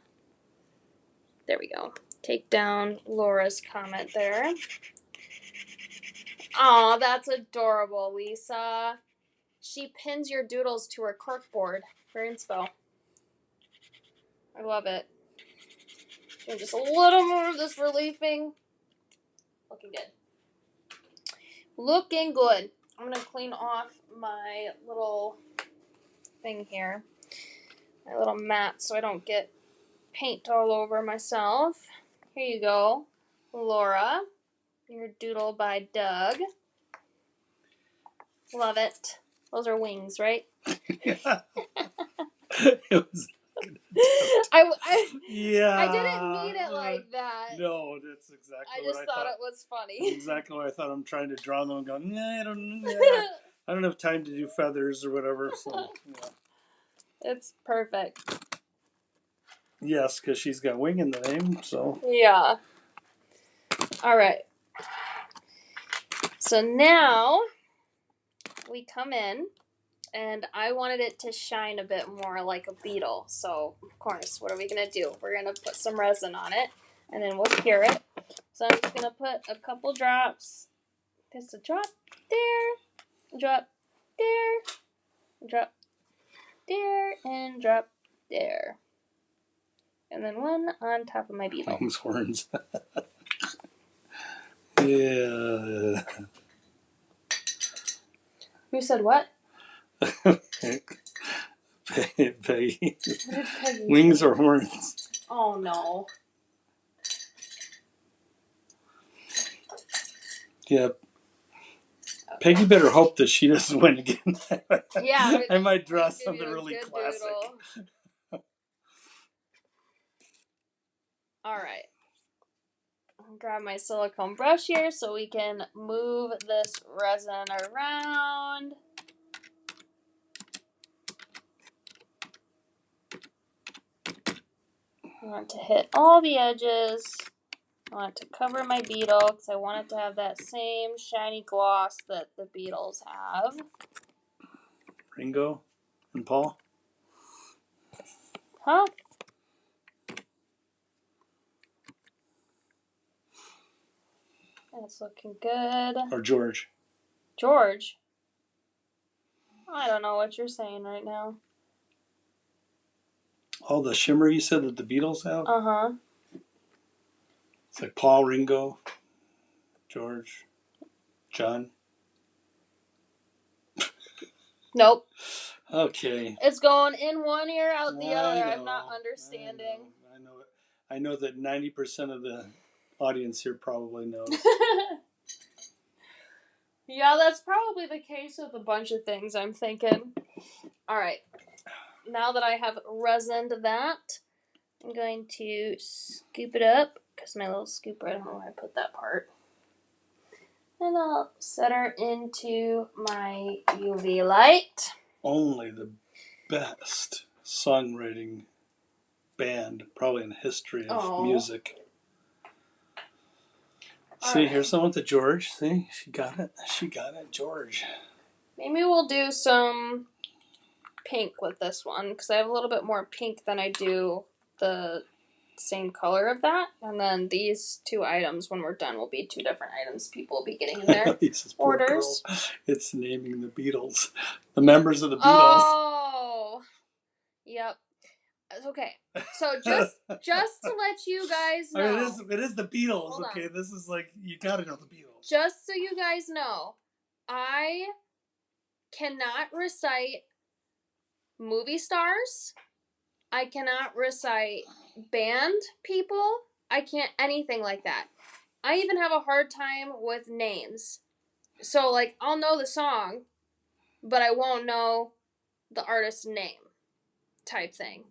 [SPEAKER 1] There we go. Take down Laura's comment there. Aw, that's adorable, Lisa. She pins your doodles to her corkboard for inspo. I love it. And just a little more of this reliefing. Looking good. Looking good. I'm going to clean off my little thing here. My little mat so I don't get paint all over myself. Here you go, Laura. Your doodle by Doug. Love it. Those are wings, right?
[SPEAKER 2] Yeah. It was. Yeah.
[SPEAKER 1] I didn't mean it like that.
[SPEAKER 2] No, that's exactly
[SPEAKER 1] I just thought it was funny.
[SPEAKER 2] That's exactly what I thought. I'm trying to draw them and going, nah, I don't have time to do feathers or whatever. So, yeah.
[SPEAKER 1] It's perfect.
[SPEAKER 2] Yes, because she's got wing in the name, so.
[SPEAKER 1] Yeah. All right. So now we come in, and I wanted it to shine a bit more like a beetle. So, of course, what are we going to do? We're going to put some resin on it, and then we'll cure it. So I'm just going to put a couple drops. Just a drop there, drop there, drop there, and drop there. And then one on top of my beetle.
[SPEAKER 2] King's horns. Yeah.
[SPEAKER 1] Who said what?
[SPEAKER 2] Peggy. Wings or horns?
[SPEAKER 1] Oh, no.
[SPEAKER 2] Yeah. Peggy better hope that she doesn't win again.
[SPEAKER 1] Yeah.
[SPEAKER 2] I might draw something really classic.
[SPEAKER 1] All right. I'll grab my silicone brush here so we can move this resin around. I want to hit all the edges. I want it to cover my beetle because I want it to have that same shiny gloss that the beetles have.
[SPEAKER 2] Ringo and Paul?
[SPEAKER 1] Huh? That's looking good.
[SPEAKER 2] Or George?
[SPEAKER 1] George? I don't know what you're saying right now.
[SPEAKER 2] Oh, the Shimmer you said that the Beatles have?
[SPEAKER 1] Uh-huh.
[SPEAKER 2] It's like Paul, Ringo, George, John.
[SPEAKER 1] Nope.
[SPEAKER 2] Okay.
[SPEAKER 1] It's going in one ear, out the other. I'm not understanding.
[SPEAKER 2] I know it. I know that 90% of the audience here probably knows.
[SPEAKER 1] Yeah, that's probably the case with a bunch of things, I'm thinking. All right. Now that I have resined that, I'm going to scoop it up, because my little scooper, I don't know where I put that part. And I'll set her into my UV light.
[SPEAKER 2] Only the best songwriting band probably in the history of music. See, right. Here's someone with the George. See, she got it. She got it, George.
[SPEAKER 1] Maybe we'll do some pink with this one, because I have a little bit more pink than I do the same color of that. And then these two items, when we're done, will be two different items people will be getting in their orders.
[SPEAKER 2] It's naming the Beatles. The members of the Beatles.
[SPEAKER 1] Oh! Yep. Okay. So just to let you guys know.
[SPEAKER 2] I mean, it is the Beatles.
[SPEAKER 1] Hold
[SPEAKER 2] Okay,
[SPEAKER 1] on.
[SPEAKER 2] this is like you gotta know the Beatles.
[SPEAKER 1] Just so you guys know, I cannot recite movie stars. I cannot recite band people. I can't anything like that. I even have a hard time with names. So like I'll know the song, but I won't know the artist's name type thing.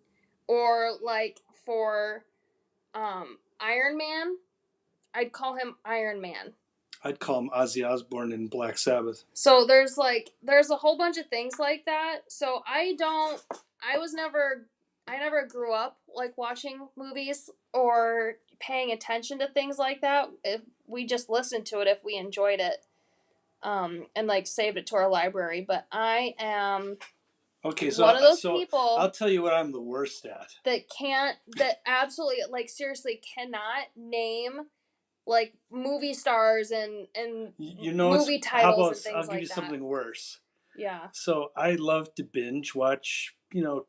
[SPEAKER 1] Or like for Iron Man, I'd call him Iron Man.
[SPEAKER 2] I'd call him Ozzy Osbourne in Black Sabbath.
[SPEAKER 1] So there's a whole bunch of things like that. So I never grew up like watching movies or paying attention to things like that. If we just listened to it if we enjoyed it. And like saved it to our library. But I am one of those people
[SPEAKER 2] I'll tell you what I'm the worst at.
[SPEAKER 1] that absolutely like seriously cannot name like movie stars and movie titles and things like that.
[SPEAKER 2] I'll give you something worse.
[SPEAKER 1] Yeah.
[SPEAKER 2] So I love to binge watch,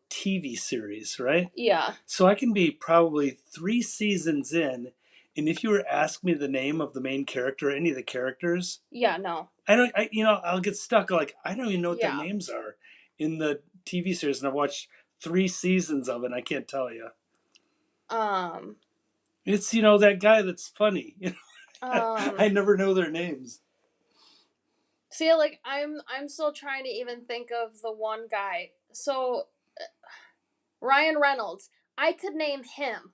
[SPEAKER 2] TV series, right?
[SPEAKER 1] Yeah.
[SPEAKER 2] So I can be probably 3 seasons in, and if you were to ask me the name of the main character, any of the characters,
[SPEAKER 1] yeah, no,
[SPEAKER 2] I'll get stuck. Like I don't even know what their names are in the TV series, and I've watched 3 seasons of it. And I can't tell you. It's that guy that's funny. I never know their names.
[SPEAKER 1] See, like I'm still trying to even think of the one guy. So Ryan Reynolds, I could name him,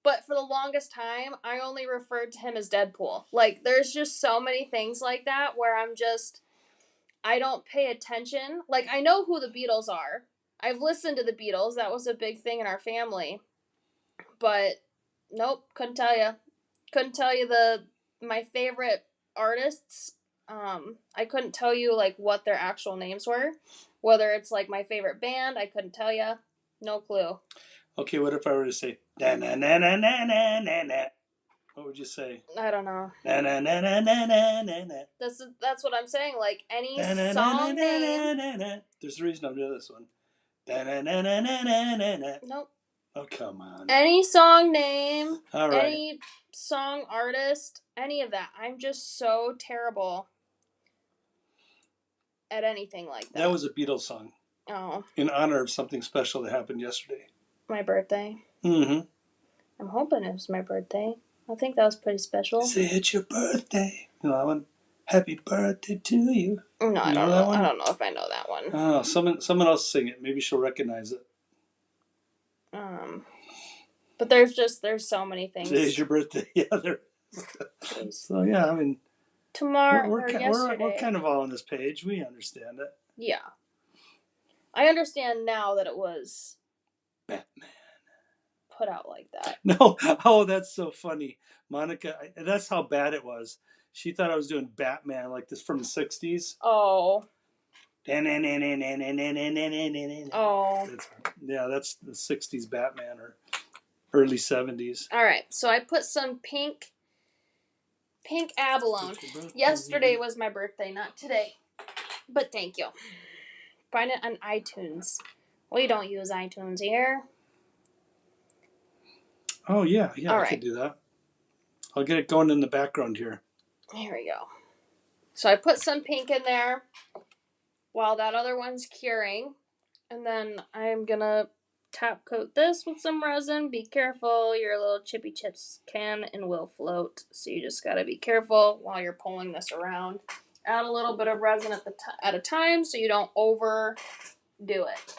[SPEAKER 1] but for the longest time, I only referred to him as Deadpool. Like, there's just so many things like that where I don't pay attention. Like, I know who the Beatles are. I've listened to the Beatles. That was a big thing in our family. But nope, couldn't tell you. Couldn't tell you my favorite artists. I couldn't tell you like what their actual names were. Whether it's like my favorite band, I couldn't tell you. No clue.
[SPEAKER 2] Okay, what if I were to say na na na na na na na na? What would you say?
[SPEAKER 1] I don't know.
[SPEAKER 2] Na na na na na na na na.
[SPEAKER 1] That's what I'm saying. Like any song name.
[SPEAKER 2] There's a reason I'm doing this one. Na na na na na na na.
[SPEAKER 1] Nope.
[SPEAKER 2] Oh come on.
[SPEAKER 1] Any song name.
[SPEAKER 2] All right.
[SPEAKER 1] Any song artist. Any of that. I'm just so terrible at anything like that.
[SPEAKER 2] That was a Beatles song.
[SPEAKER 1] Oh.
[SPEAKER 2] In honor of something special that happened yesterday.
[SPEAKER 1] My birthday.
[SPEAKER 2] Mm-hmm.
[SPEAKER 1] I'm hoping it was my birthday. I think that was pretty special.
[SPEAKER 2] Say it's your birthday. You know that one? Happy birthday to you.
[SPEAKER 1] No, I don't know. I don't know if I know that one.
[SPEAKER 2] Oh, someone else sing it. Maybe she'll recognize it.
[SPEAKER 1] But there's so many things.
[SPEAKER 2] Today's your birthday. Yeah, there. So yeah, I mean,
[SPEAKER 1] tomorrow
[SPEAKER 2] we're kind of all on this page. We understand it.
[SPEAKER 1] Yeah, I understand now that it was
[SPEAKER 2] Batman
[SPEAKER 1] put out like that.
[SPEAKER 2] No, oh, that's so funny, Monica. That's how bad it was. She thought I was doing Batman like this from the '60s.
[SPEAKER 1] Oh. Oh.
[SPEAKER 2] That's the '60s Batman or early '70s.
[SPEAKER 1] All right, so I put some pink abalone. Yesterday was my birthday, not today. But thank you. Find it on iTunes. We don't use iTunes here.
[SPEAKER 2] Oh yeah,
[SPEAKER 1] all
[SPEAKER 2] I
[SPEAKER 1] right.
[SPEAKER 2] could do that. I'll get it going in the background here.
[SPEAKER 1] Here we go. So I put some pink in there while that other one's curing. And then I'm gonna top coat this with some resin. Be careful, your little chippy chips can and will float. So you just gotta be careful while you're pulling this around. Add a little bit of resin at a time so you don't overdo it.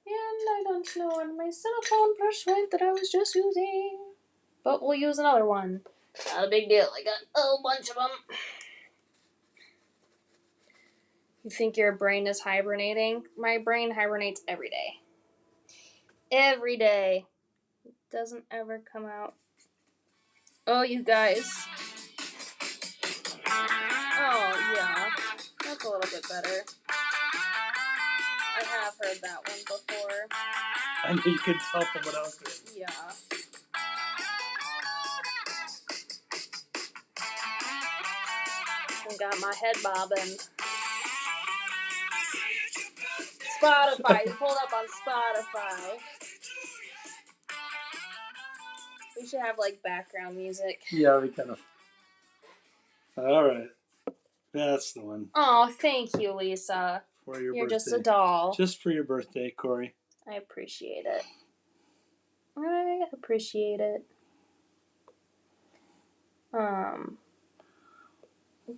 [SPEAKER 1] And I don't know where my silicone brush went that I was just using. But we'll use another one. Not a big deal. I got a whole bunch of them. You think your brain is hibernating? My brain hibernates every day. Every day. It doesn't ever come out. Oh, you guys. Oh, yeah. That's a little bit better. I have heard that one before.
[SPEAKER 2] I know you can tell from what else there is.
[SPEAKER 1] Yeah. I got my head bobbing. Spotify. You pulled up on Spotify. We should have like background music.
[SPEAKER 2] Yeah, we kind of. All right. That's the one.
[SPEAKER 1] Oh, thank you, Lisa.
[SPEAKER 2] For your
[SPEAKER 1] You're
[SPEAKER 2] birthday.
[SPEAKER 1] just a doll.
[SPEAKER 2] Just for your birthday, Corey.
[SPEAKER 1] I appreciate it. I appreciate it.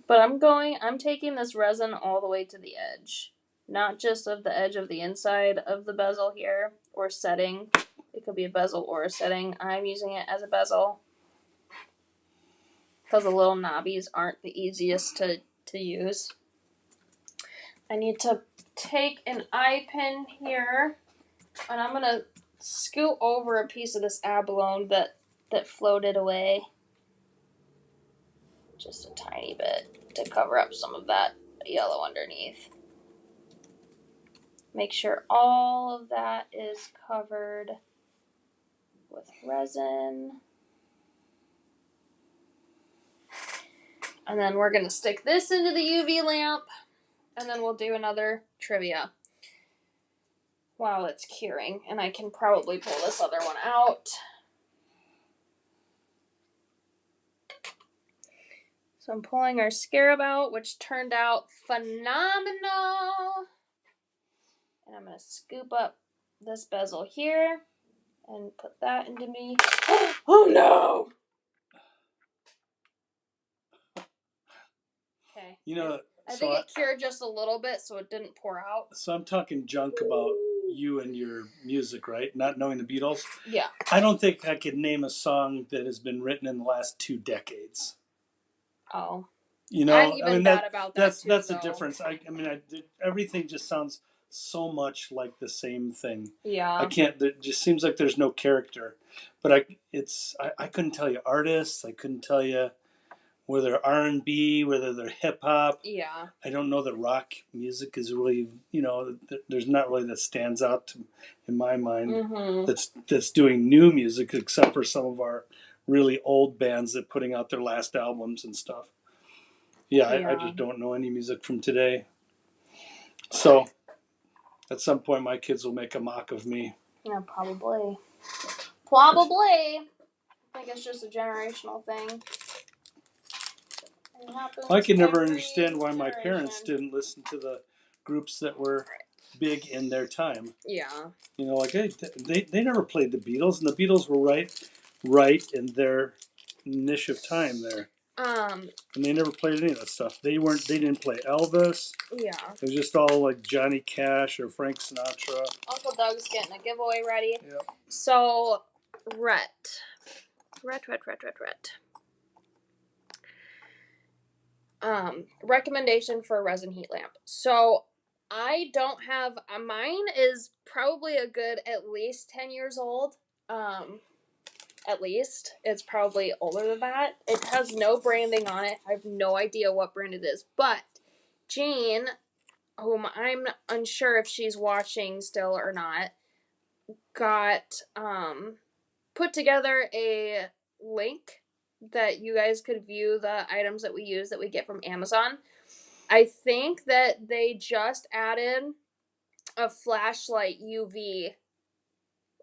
[SPEAKER 1] But I'm taking this resin all the way to the edge. Not just of the edge of the inside of the bezel here, or setting. It could be a bezel or a setting. I'm using it as a bezel. Because the little knobbies aren't the easiest to use. I need to take an eye pin here, and I'm going to scoot over a piece of this abalone that floated away. Just a tiny bit to cover up some of that yellow underneath. Make sure all of that is covered with resin. And then we're going to stick this into the UV lamp, and then we'll do another trivia while it's curing. And I can probably pull this other one out. So I'm pulling our Scarab out, which turned out phenomenal. And I'm going to scoop up this bezel here and put that into me. Oh no! Okay.
[SPEAKER 2] You know,
[SPEAKER 1] I think it cured just a little bit so it didn't pour out.
[SPEAKER 2] So I'm talking junk about you and your music, right? Not knowing the Beatles.
[SPEAKER 1] Yeah.
[SPEAKER 2] I don't think I could name a song that has been written in the last 2 decades.
[SPEAKER 1] Oh.
[SPEAKER 2] You know,
[SPEAKER 1] I'm even bad about that too,
[SPEAKER 2] that's
[SPEAKER 1] though.
[SPEAKER 2] the difference. Everything just sounds so much like the same thing.
[SPEAKER 1] Yeah.
[SPEAKER 2] It just seems like there's no character. But I couldn't tell you artists. I couldn't tell you whether they're R&B, whether they're hip hop.
[SPEAKER 1] Yeah.
[SPEAKER 2] I don't know that rock music is really, there's not really that stands out in my mind.
[SPEAKER 1] Mm-hmm.
[SPEAKER 2] That's doing new music, except for some of our really old bands that putting out their last albums and stuff. Yeah. I just don't know any music from today. So at some point my kids will make a mock of me.
[SPEAKER 1] Yeah, probably. I think it's just a generational thing.
[SPEAKER 2] I can never understand why my parents didn't listen to the groups that were big in their time.
[SPEAKER 1] Yeah.
[SPEAKER 2] Like they never played the Beatles, and the Beatles were right in their niche of time there. And they never played any of that stuff. They didn't play Elvis.
[SPEAKER 1] Yeah.
[SPEAKER 2] It was just all like Johnny Cash or Frank Sinatra.
[SPEAKER 1] Uncle Doug's getting a giveaway ready.
[SPEAKER 2] Yep.
[SPEAKER 1] So, Rhett. Recommendation for a resin heat lamp. So, I don't have, mine is probably a good at least 10 years old. At least. It's probably older than that. It has no branding on it. I have no idea what brand it is. But Jean, whom I'm unsure if she's watching still or not, got put together a link that you guys could view the items that we use that we get from Amazon. I think that they just added a flashlight UV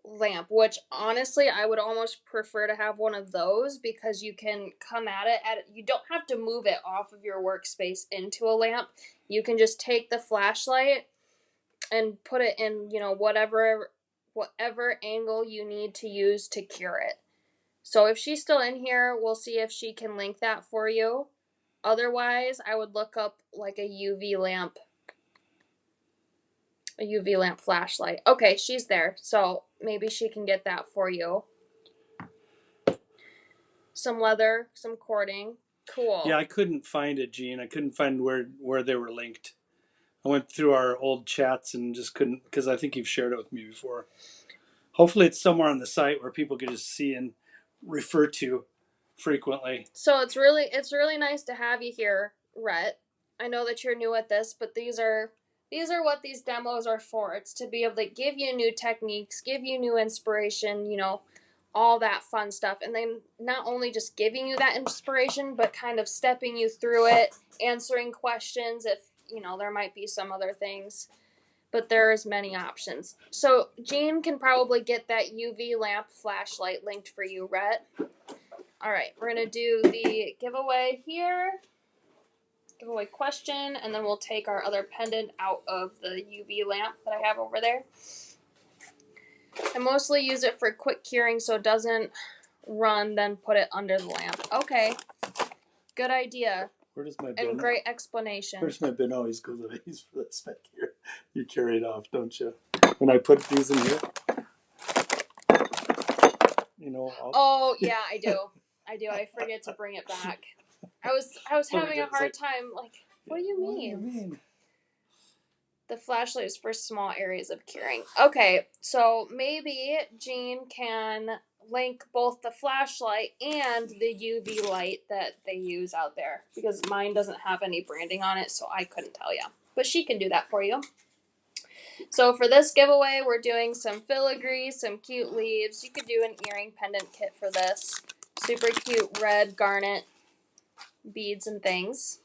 [SPEAKER 1] lamp, which honestly I would almost prefer to have one of those, because you can come at it you don't have to move it off of your workspace into a lamp. You can just take the flashlight and put it in, whatever angle you need to use to cure it. So if she's still in here, we'll see if she can link that for you. Otherwise, I would look up like a UV lamp flashlight. Okay, she's there. So maybe she can get that for you. Some leather, some cording. Cool.
[SPEAKER 2] Yeah, I couldn't find it, Gene. I couldn't find where they were linked. I went through our old chats and just couldn't, because I think you've shared it with me before. Hopefully it's somewhere on the site where people can just see and refer to frequently.
[SPEAKER 1] So it's really nice to have you here, Rhett. I know that you're new at this, but these are what these demos are for. It's to be able to give you new techniques, give you new inspiration, all that fun stuff. And then not only just giving you that inspiration, but kind of stepping you through it, answering questions if, there might be some other things. but there's many options. So Jean can probably get that UV lamp flashlight linked for you, Rhett. All right, we're going to do the giveaway here. Giveaway question, and then we'll take our other pendant out of the UV lamp that I have over there. I mostly use it for quick curing so it doesn't run, then put it under the lamp. Okay, good idea.
[SPEAKER 2] Where does my bin?
[SPEAKER 1] And great explanation.
[SPEAKER 2] Where's my bin always goes away? He's for this back here. You carry it off, don't you? When I put these in here, you know.
[SPEAKER 1] Oh yeah, I do. I forget to bring it back. I was having a hard time. Like, what do you mean? The flashlight is for small areas of curing. Okay, so maybe Jean can link both the flashlight and the UV light that they use out there, because mine doesn't have any branding on it, so I couldn't tell you. But she can do that for you. So for this giveaway, we're doing some filigree, some cute leaves. You could do an earring pendant kit for this. Super cute red garnet beads and things.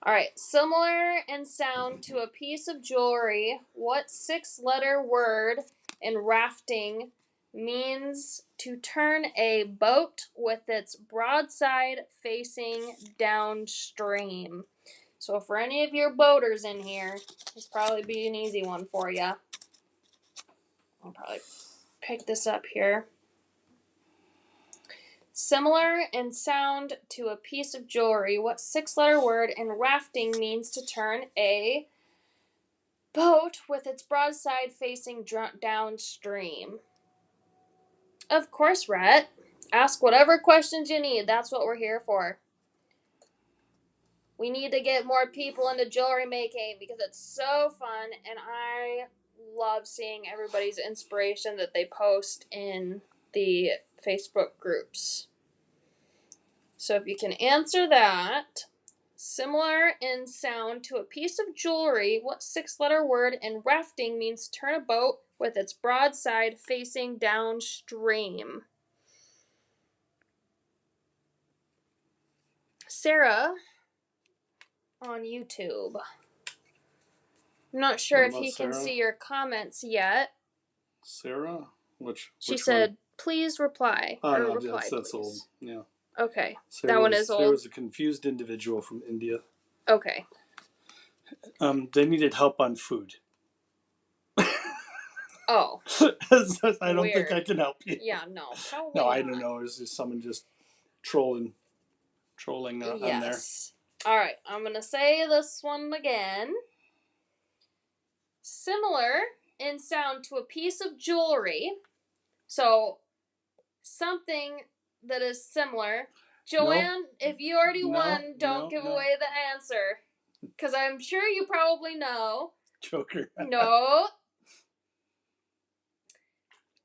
[SPEAKER 1] Alright, similar in sound to a piece of jewelry, what 6-letter word in rafting means to turn a boat with its broadside facing downstream? So for any of your boaters in here, this probably be an easy one for you. I'll probably pick this up here. Similar in sound to a piece of jewelry, what 6-letter word in rafting means to turn a boat with its broadside facing downstream? Of course, Rhett. Ask whatever questions you need. That's what we're here for. We need to get more people into jewelry making because it's so fun, and I love seeing everybody's inspiration that they post in the Facebook groups. So if you can answer that, similar in sound to a piece of jewelry, what 6-letter word in rafting means to turn a boat with its broadside facing downstream? Sarah on YouTube. I'm not sure if he can see your comments yet.
[SPEAKER 2] Sarah?
[SPEAKER 1] She said, please reply.
[SPEAKER 2] Oh, no,
[SPEAKER 1] reply,
[SPEAKER 2] that's
[SPEAKER 1] please.
[SPEAKER 2] old. Yeah.
[SPEAKER 1] Okay. That one is old.
[SPEAKER 2] There was a confused individual from India.
[SPEAKER 1] Okay.
[SPEAKER 2] They needed help on food.
[SPEAKER 1] Oh.
[SPEAKER 2] I don't think I can help you.
[SPEAKER 1] Yeah, no. Probably
[SPEAKER 2] no,
[SPEAKER 1] not.
[SPEAKER 2] I don't know. It's just someone just trolling on there.
[SPEAKER 1] All right. I'm going to say this one again. Similar in sound to a piece of jewelry. So, something that is similar. Joanne, if you already won, don't give away the answer. Because I'm sure you probably know.
[SPEAKER 2] Joker.
[SPEAKER 1] No.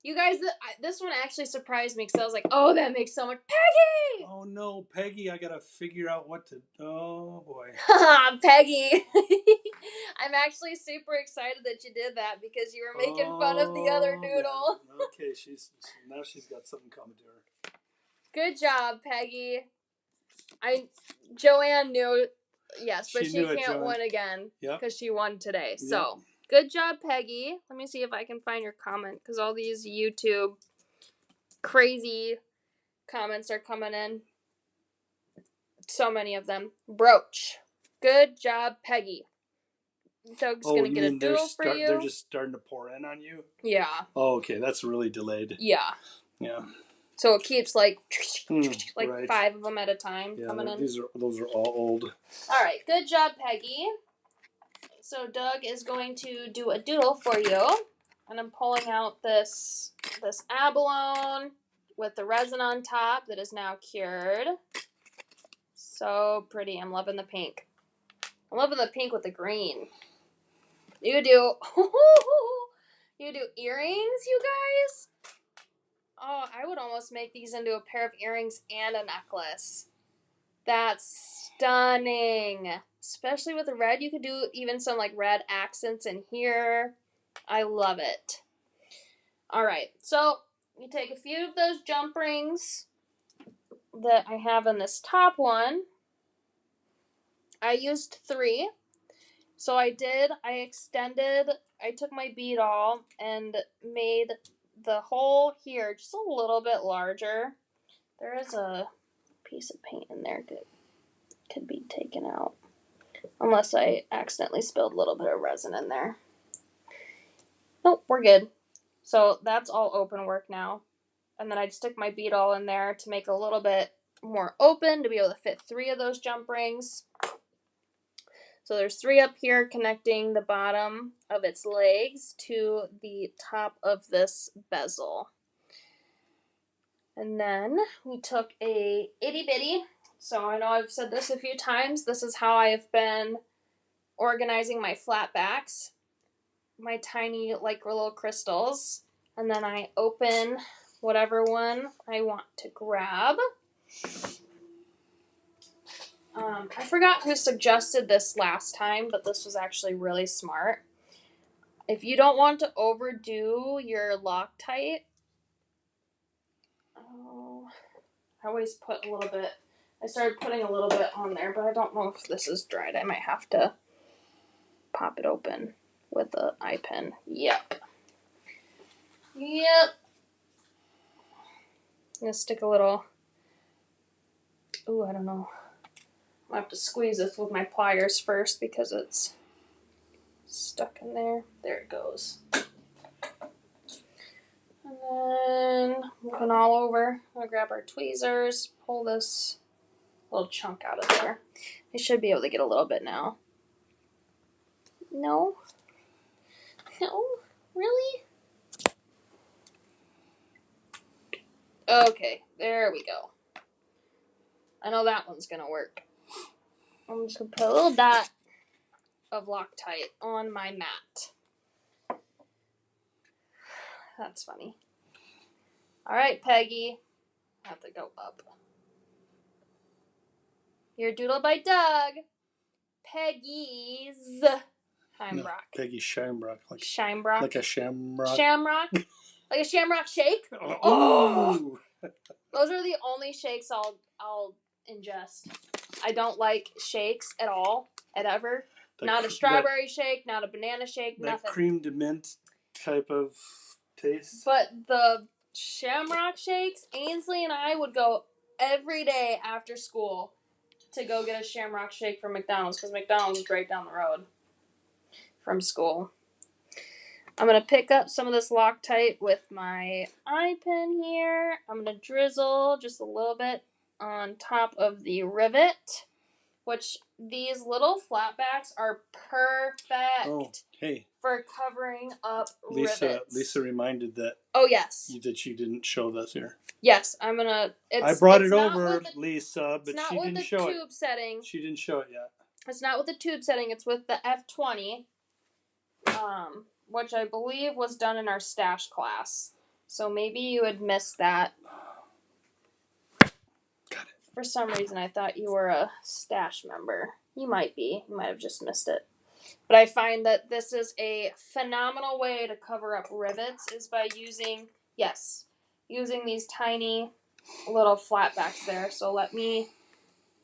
[SPEAKER 1] You guys, this one actually surprised me because I was like, oh, that makes so much. Peggy!
[SPEAKER 2] Oh, no, Peggy. I got to figure out what to. Oh, boy.
[SPEAKER 1] Peggy. I'm actually super excited that you did that because you were making fun of the other noodle.
[SPEAKER 2] Yeah. Okay, now she's got something coming to her.
[SPEAKER 1] Good job, Peggy. Joanne knew, yes, but she can't win again because she won today. Yep. So, good job, Peggy. Let me see if I can find your comment because all these YouTube crazy comments are coming in. So many of them. Brooch. Good job, Peggy. Doug's going to get a doodle for you.
[SPEAKER 2] They're just starting to pour in on you?
[SPEAKER 1] Yeah.
[SPEAKER 2] Oh, okay. That's really delayed.
[SPEAKER 1] Yeah.
[SPEAKER 2] Yeah.
[SPEAKER 1] So it keeps like
[SPEAKER 2] right.
[SPEAKER 1] 5 of them at a time coming in.
[SPEAKER 2] Those are all old.
[SPEAKER 1] All right. Good job, Peggy. So Doug is going to do a doodle for you. And I'm pulling out this abalone with the resin on top that is now cured. So pretty. I'm loving the pink. I'm loving the pink with the green. You do earrings, you guys? Oh, I would almost make these into a pair of earrings and a necklace. That's stunning. Especially with the red. You could do even some like red accents in here. I love it. Alright, so you take a few of those jump rings that I have in this top one. I used 3. So I took my Beetle and made the hole here just a little bit larger. There is a piece of paint in there that could be taken out. Unless I accidentally spilled a little bit of resin in there. Nope, we're good. So that's all open work now. And then I'd stick my Beetle in there to make it a little bit more open to be able to fit 3 of those jump rings. So there's 3 up here connecting the bottom of its legs to the top of this bezel. And then we took a itty bitty. So I know I've said this a few times. This is how I have been organizing my flat backs. My tiny, like, little crystals. And then I open whatever one I want to grab. I forgot who suggested this last time, but this was actually really smart. If you don't want to overdo your Loctite, I always put a little bit. I started putting a little bit on there, but I don't know if this is dried. I might have to pop it open with an eye pen. Yep. I'm gonna stick a little. Ooh, I don't know. I have to squeeze this with my pliers first because it's stuck in there. There it goes. And then moving all over, I'm gonna grab our tweezers, pull this little chunk out of there. I should be able to get a little bit now. No? No? Really? Okay, there we go. I know that one's gonna work. I'm just gonna put a little dot of Loctite on my mat. That's funny. Alright, Peggy. I have to go up. Your doodle by Doug. Peggy's Shamrock.
[SPEAKER 2] No, Peggy Shamrock.
[SPEAKER 1] Shamrock.
[SPEAKER 2] Like a shamrock.
[SPEAKER 1] Shamrock? Like a shamrock shake?
[SPEAKER 2] Oh!
[SPEAKER 1] Those are the only shakes I'll ingest. I don't like shakes at all, ever. Not a strawberry shake, not a banana shake, nothing.
[SPEAKER 2] That cream de mint type of taste.
[SPEAKER 1] But the shamrock shakes, Ainsley and I would go every day after school to go get a shamrock shake from McDonald's because McDonald's is right down the road from school. I'm going to pick up some of this Loctite with my eye pen here. I'm going to drizzle just a little bit on top of the rivet, which these little flatbacks are perfect for covering up rivets.
[SPEAKER 2] Lisa reminded that.
[SPEAKER 1] Oh, yes.
[SPEAKER 2] That you didn't show this here.
[SPEAKER 1] Yes, I'm going to.
[SPEAKER 2] I brought it over, Lisa, but she didn't show it.
[SPEAKER 1] It's not with the tube setting.
[SPEAKER 2] She didn't show it yet.
[SPEAKER 1] It's not with the tube setting. It's with the F20. Which I believe was done in our stash class. So maybe you had missed that.
[SPEAKER 2] Got it.
[SPEAKER 1] For some reason, I thought you were a stash member. You might be. You might have just missed it. But I find that this is a phenomenal way to cover up rivets is by using these tiny little flatbacks there. So let me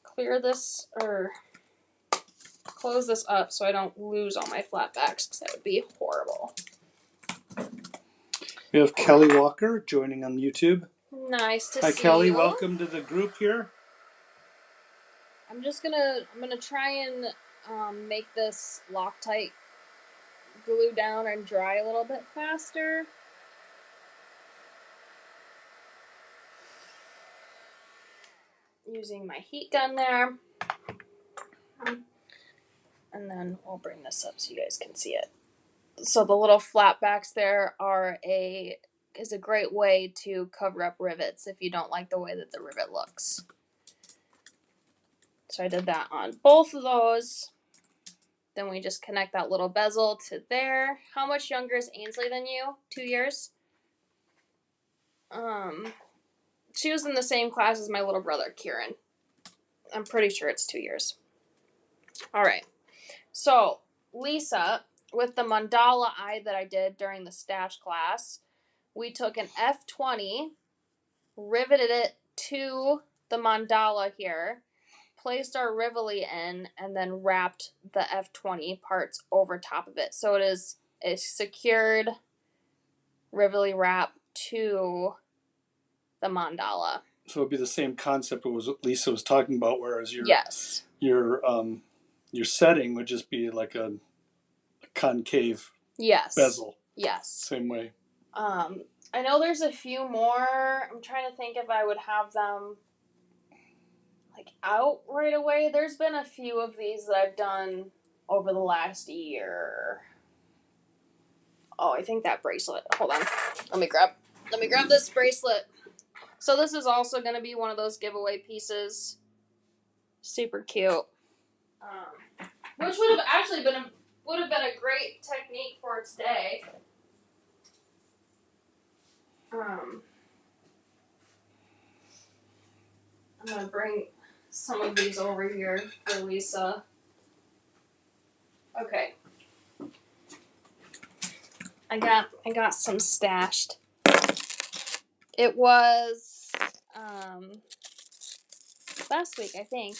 [SPEAKER 1] clear this or close this up so I don't lose all my flatbacks because that would be horrible.
[SPEAKER 2] We have Kelly Walker joining on YouTube.
[SPEAKER 1] Nice to see you.
[SPEAKER 2] Hi, Kelly. Welcome to the group here.
[SPEAKER 1] I'm gonna try and make this Loctite glue down and dry a little bit faster. Using my heat gun there. And then we'll bring this up so you guys can see it. So the little flatbacks there is a great way to cover up rivets if you don't like the way that the rivet looks. So I did that on both of those. Then we just connect that little bezel to there. How much younger is Ainsley than you? 2 years? She was in the same class as my little brother, Corian. I'm pretty sure it's 2 years. All right. So, Lisa, with the mandala eye that I did during the stash class, we took an F20, riveted it to the mandala here, placed our Rivoli in and then wrapped the F20 parts over top of it. So it is a secured Rivoli wrap to the mandala.
[SPEAKER 2] So it'd be the same concept as Lisa was talking about, whereas
[SPEAKER 1] Yes.
[SPEAKER 2] your setting would just be like a concave
[SPEAKER 1] Yes.
[SPEAKER 2] bezel.
[SPEAKER 1] Yes.
[SPEAKER 2] Same way.
[SPEAKER 1] I know there's a few more. I'm trying to think if I would have them like out right away. There's been a few of these that I've done over the last year. Oh, I think that bracelet. Hold on. Let me grab this bracelet. So this is also going to be one of those giveaway pieces. Super cute. Which would have actually been a great technique for today. I'm gonna bring some of these over here for Lisa. Okay. I got some stashed. It was last week, I think.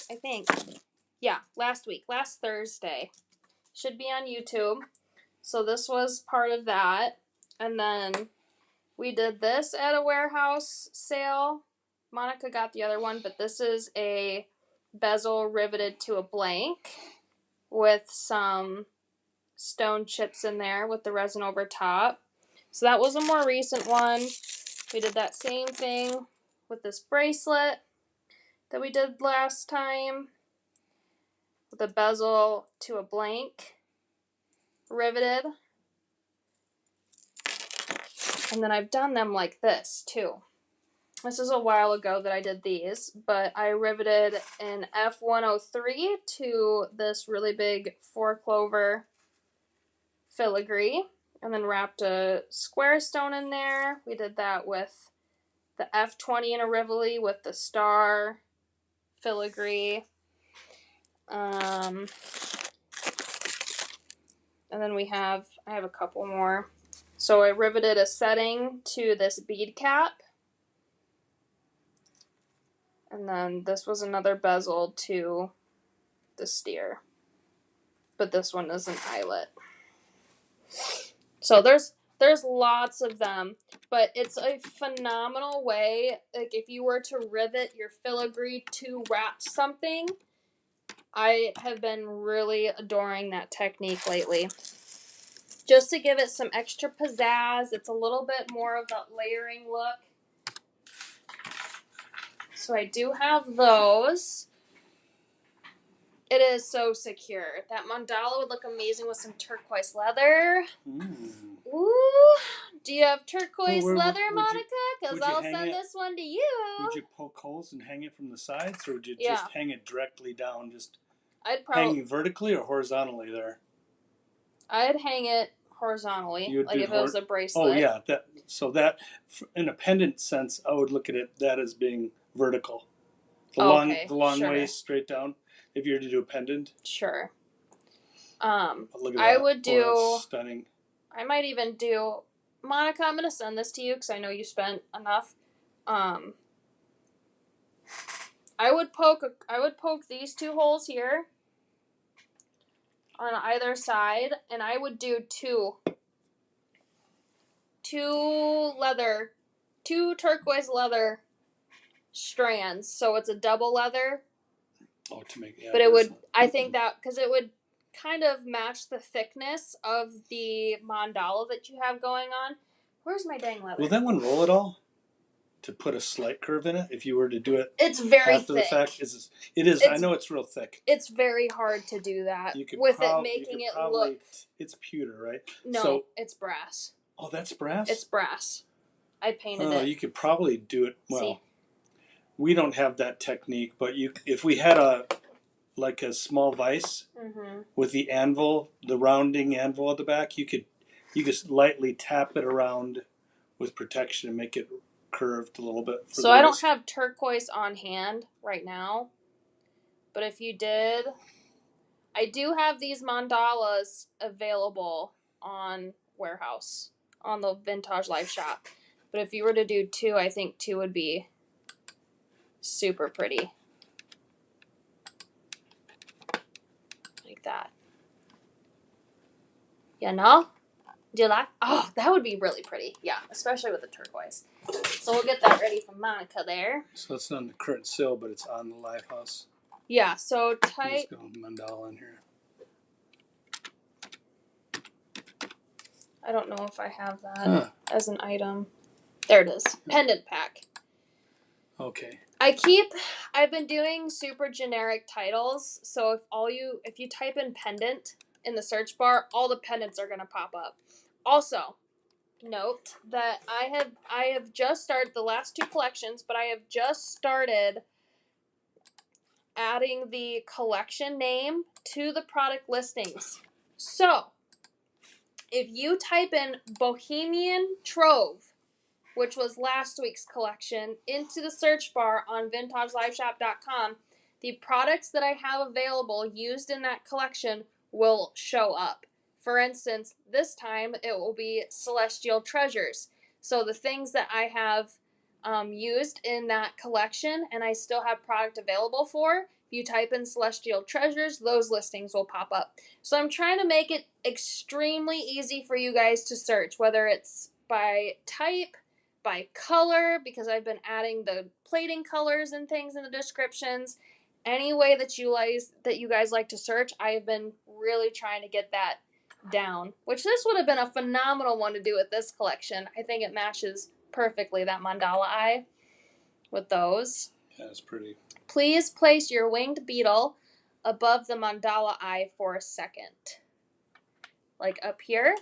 [SPEAKER 1] Yeah, last week. Last Thursday. Should be on YouTube. So this was part of that. And then we did this at a warehouse sale. Monica got the other one, but this is a bezel riveted to a blank with some stone chips in there with the resin over top. So that was a more recent one. We did that same thing with this bracelet that we did last time with a bezel to a blank riveted. And then I've done them like this too. This is a while ago that I did these, but I riveted an F103 to this really big 4-clover filigree and then wrapped a square stone in there. We did that with the F20 in a Rivoli with the star filigree. And then I have a couple more. So I riveted a setting to this bead cap. And then this was another bezel to the steer. But this one is an eyelet. So there's lots of them. But it's a phenomenal way. Like if you were to rivet your filigree to wrap something, I have been really adoring that technique lately. Just to give it some extra pizzazz. It's a little bit more of that layering look. So I do have those. It is so secure. That mandala would look amazing with some turquoise leather. Ooh. Do you have turquoise leather, Monica? Because I'll send this one to you.
[SPEAKER 2] Would you poke holes and hang it from the sides, or would you just hang it directly down, hanging vertically or horizontally there?
[SPEAKER 1] I'd hang it horizontally, like if it was a bracelet.
[SPEAKER 2] Oh yeah, that in a pendant sense, I would look at it that as being vertical. The long waist straight down. If you were to do a pendant.
[SPEAKER 1] Sure.
[SPEAKER 2] Look at that.
[SPEAKER 1] I would do.
[SPEAKER 2] That's stunning.
[SPEAKER 1] I might even do. Monica, I'm gonna send this to you because I know you spent enough. I would poke these two holes here on either side, and I would do two turquoise leather strands, so it's a double leather.
[SPEAKER 2] Oh, to make
[SPEAKER 1] but it would. I think that because it would kind of match the thickness of the mandala that you have going on. Where's my dang leather?
[SPEAKER 2] Will that one roll at all? To put a slight curve in it, if you were to do it,
[SPEAKER 1] it's very
[SPEAKER 2] after
[SPEAKER 1] thick.
[SPEAKER 2] The fact, it is. I know it's real thick.
[SPEAKER 1] It's very hard to do that with it making it look.
[SPEAKER 2] It's pewter, right?
[SPEAKER 1] No, it's brass.
[SPEAKER 2] Oh, that's brass.
[SPEAKER 1] It's brass. I painted it.
[SPEAKER 2] Oh, you could probably do it. Well,
[SPEAKER 1] see?
[SPEAKER 2] We don't have that technique, but if we had a small vise with the anvil, the rounding anvil at the back, you could lightly tap it around with protection and make it curved a little bit.
[SPEAKER 1] So I don't have turquoise on hand right now, but if you did, I do have these mandalas available on Warehouse, on the Vintage Life Shop. But if you were to do two, I think two would be super pretty. Like that. You know? Do you like? Oh, that would be really pretty. Yeah, especially with the turquoise. So we'll get that ready for Monica there.
[SPEAKER 2] So it's not on the current sill, but it's on the live house.
[SPEAKER 1] Yeah, so type...
[SPEAKER 2] Let's go mandala in here.
[SPEAKER 1] I don't know if I have that as an item. There it is. Pendant pack.
[SPEAKER 2] Okay.
[SPEAKER 1] I've been doing super generic titles, so if you type in pendant in the search bar, all the pendants are gonna pop up. Also, note that I have just started the last 2 collections, but I have just started adding the collection name to the product listings. So, if you type in Bohemian Trove, which was last week's collection, into the search bar on vintageliveshop.com, the products that I have available used in that collection will show up. For instance, this time it will be Celestial Treasures. So the things that I have used in that collection and I still have product available for, if you type in Celestial Treasures, those listings will pop up. So I'm trying to make it extremely easy for you guys to search, whether it's by type, by color, because I've been adding the plating colors and things in the descriptions. Any way that you guys like to search, I have been really trying to get that down. Which this would have been a phenomenal one to do with this collection. I think it matches perfectly, that mandala eye with those.
[SPEAKER 2] Yeah, it's pretty.
[SPEAKER 1] Please place your winged beetle above the mandala eye for a second. Like up here.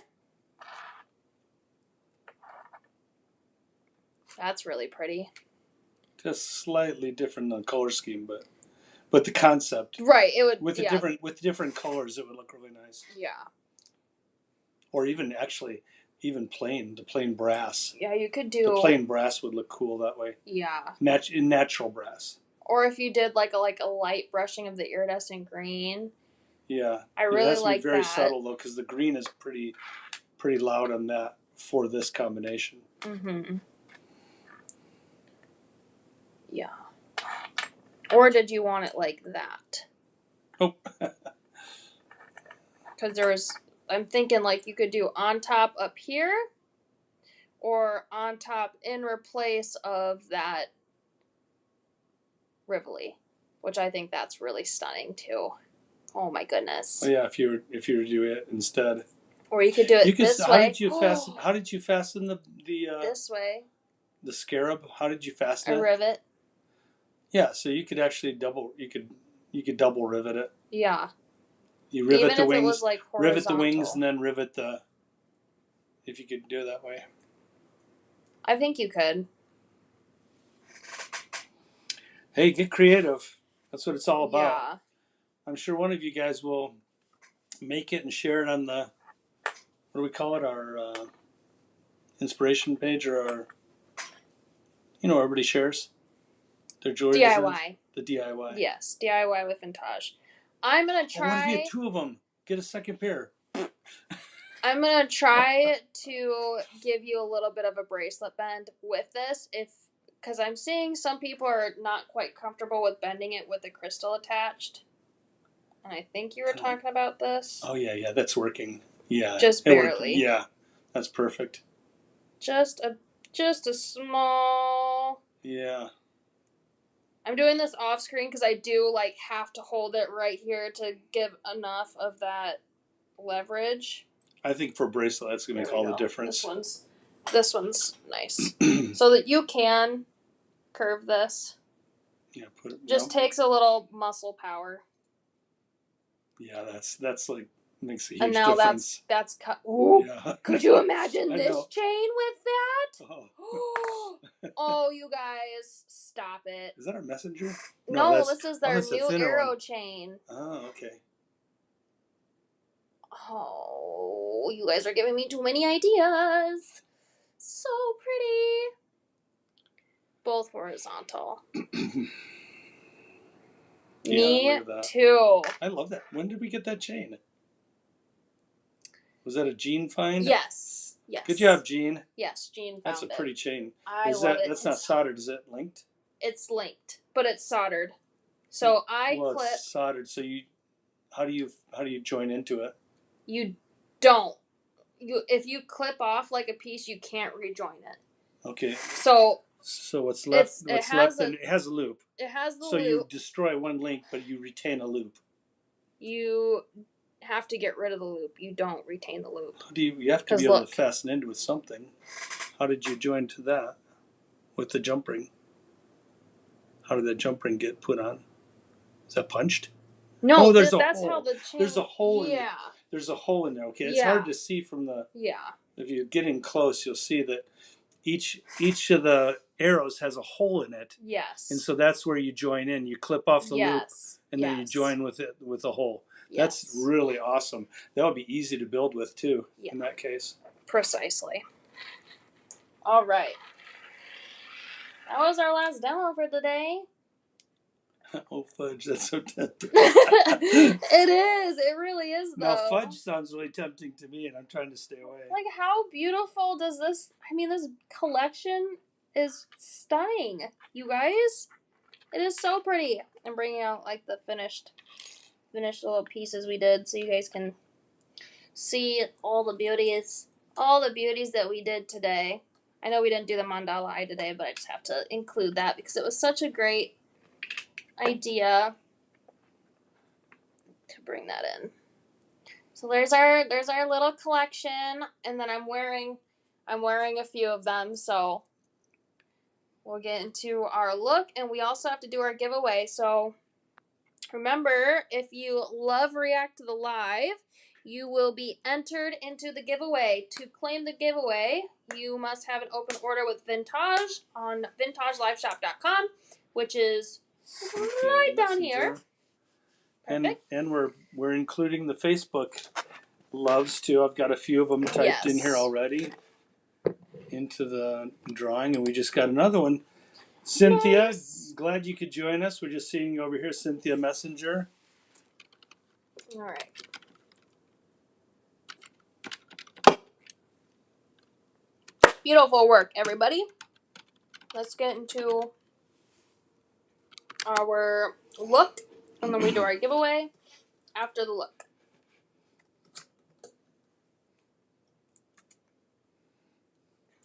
[SPEAKER 1] That's really pretty.
[SPEAKER 2] Just slightly different than the color scheme, but the concept.
[SPEAKER 1] Right, it would
[SPEAKER 2] with different colors, it would look really nice.
[SPEAKER 1] Yeah.
[SPEAKER 2] Or even plain, the plain brass.
[SPEAKER 1] Yeah, you could do
[SPEAKER 2] the plain brass would look cool that way.
[SPEAKER 1] Yeah.
[SPEAKER 2] In natural brass.
[SPEAKER 1] Or if you did like a light brushing of the iridescent green.
[SPEAKER 2] Yeah.
[SPEAKER 1] I really like
[SPEAKER 2] that. Very
[SPEAKER 1] that.
[SPEAKER 2] subtle though, because the green is pretty loud on that for this combination.
[SPEAKER 1] Mm-hmm. Yeah. Or did you want it like that?
[SPEAKER 2] Oh.
[SPEAKER 1] Because I'm thinking like you could do on top up here, or on top in replace of that Rivoli, which I think that's really stunning too. Oh my goodness.
[SPEAKER 2] Oh yeah, if you were to do it instead.
[SPEAKER 1] Or you could do it this way.
[SPEAKER 2] How did you fasten the
[SPEAKER 1] this way?
[SPEAKER 2] The Scarab. How did you fasten it?
[SPEAKER 1] A rivet.
[SPEAKER 2] Yeah, so you could actually you could double rivet it.
[SPEAKER 1] Yeah.
[SPEAKER 2] You rivet
[SPEAKER 1] Even
[SPEAKER 2] the
[SPEAKER 1] if
[SPEAKER 2] wings,
[SPEAKER 1] it was like
[SPEAKER 2] rivet the wings, and then rivet if you could do it that way.
[SPEAKER 1] I think you could.
[SPEAKER 2] Hey, get creative. That's what it's all about.
[SPEAKER 1] Yeah.
[SPEAKER 2] I'm sure one of you guys will make it and share it on the, what do we call it, our inspiration page, or our, everybody shares their jewelry.
[SPEAKER 1] DIY.
[SPEAKER 2] The DIY.
[SPEAKER 1] Yes, DIY with Vintage. I'm going to try.
[SPEAKER 2] What if you get 2 of them? Get a second pair.
[SPEAKER 1] I'm going to try to give you a little bit of a bracelet bend with this, because I'm seeing some people are not quite comfortable with bending it with the crystal attached. And I think you were talking about this.
[SPEAKER 2] Oh, yeah, that's working. Yeah.
[SPEAKER 1] Just barely.
[SPEAKER 2] Yeah, that's perfect.
[SPEAKER 1] Just a small...
[SPEAKER 2] Yeah.
[SPEAKER 1] I'm doing this off screen because I do have to hold it right here to give enough of that leverage.
[SPEAKER 2] I think for bracelet, that's going to make all the difference.
[SPEAKER 1] This one's nice. So that you can curve this.
[SPEAKER 2] Yeah,
[SPEAKER 1] Just takes a little muscle power.
[SPEAKER 2] Yeah, that's like makes a huge
[SPEAKER 1] difference. And now that's cut. Ooh, yeah. Could you imagine this chain with that?
[SPEAKER 2] Oh.
[SPEAKER 1] Oh, you guys, stop it.
[SPEAKER 2] Is that our messenger?
[SPEAKER 1] No, this is their new arrow chain.
[SPEAKER 2] Oh, okay.
[SPEAKER 1] Oh, you guys are giving me too many ideas. So pretty. Both horizontal. Me too.
[SPEAKER 2] I love that. When did we get that chain? Was that a Jean find?
[SPEAKER 1] Yes.
[SPEAKER 2] Good job, Jean.
[SPEAKER 1] Yes, Jean found it.
[SPEAKER 2] That's a pretty chain.
[SPEAKER 1] I love it.
[SPEAKER 2] That's not soldered. Is it linked?
[SPEAKER 1] It's linked, but it's soldered. So
[SPEAKER 2] it's soldered. So how do you join into it?
[SPEAKER 1] You don't. If you clip off like a piece, you can't rejoin it.
[SPEAKER 2] Okay.
[SPEAKER 1] So
[SPEAKER 2] what's left?
[SPEAKER 1] it has
[SPEAKER 2] a loop.
[SPEAKER 1] It has the
[SPEAKER 2] so
[SPEAKER 1] loop.
[SPEAKER 2] You destroy one link, but you retain a loop.
[SPEAKER 1] You have to get rid of the loop. You don't retain the loop.
[SPEAKER 2] You have to be able to fasten into with something. How did you join to that with the jump ring? How did that jump ring get put on? Is that punched?
[SPEAKER 1] No,
[SPEAKER 2] there's
[SPEAKER 1] that's
[SPEAKER 2] a hole.
[SPEAKER 1] how the chain.
[SPEAKER 2] There's a hole.
[SPEAKER 1] Yeah.
[SPEAKER 2] There's a hole in there. Okay, it's hard to see from the.
[SPEAKER 1] Yeah.
[SPEAKER 2] If you get in close, you'll see that each of the arrows has a hole in it.
[SPEAKER 1] Yes.
[SPEAKER 2] And so that's where you join in. You clip off the loop, and then you join with it with a hole.
[SPEAKER 1] Yes.
[SPEAKER 2] That's really awesome. That would be easy to build with too.
[SPEAKER 1] Yeah.
[SPEAKER 2] In that case.
[SPEAKER 1] Precisely. All right. That was our last demo for today.
[SPEAKER 2] Oh, fudge. That's so tempting.
[SPEAKER 1] It is. It really is, though.
[SPEAKER 2] Now, fudge sounds really tempting to me, and I'm trying to stay away.
[SPEAKER 1] Like, how beautiful does this... I mean, this collection is stunning, you guys. It is so pretty. I'm bringing out, like, the finished little pieces we did so you guys can see all the beauties that we did today. I know we didn't do the mandala eye today, but I just have to include that because it was such a great idea to bring that in. So there's our little collection, and then I'm wearing a few of them, so we'll get into our look, and we also have to do our giveaway. So remember, if you love React to the Live, you will be entered into the giveaway. To claim the giveaway, you must have an open order with Vintage on vintageliveshop.com, which is right down here.
[SPEAKER 2] And we're including the Facebook loves too. I've got a few of them typed in here already into the drawing, and we just got another one. Cynthia, glad you could join us. We're just seeing you over here, Cynthia Messenger.
[SPEAKER 1] All right. Beautiful work, everybody. Let's get into our look, and then we do our giveaway after the look.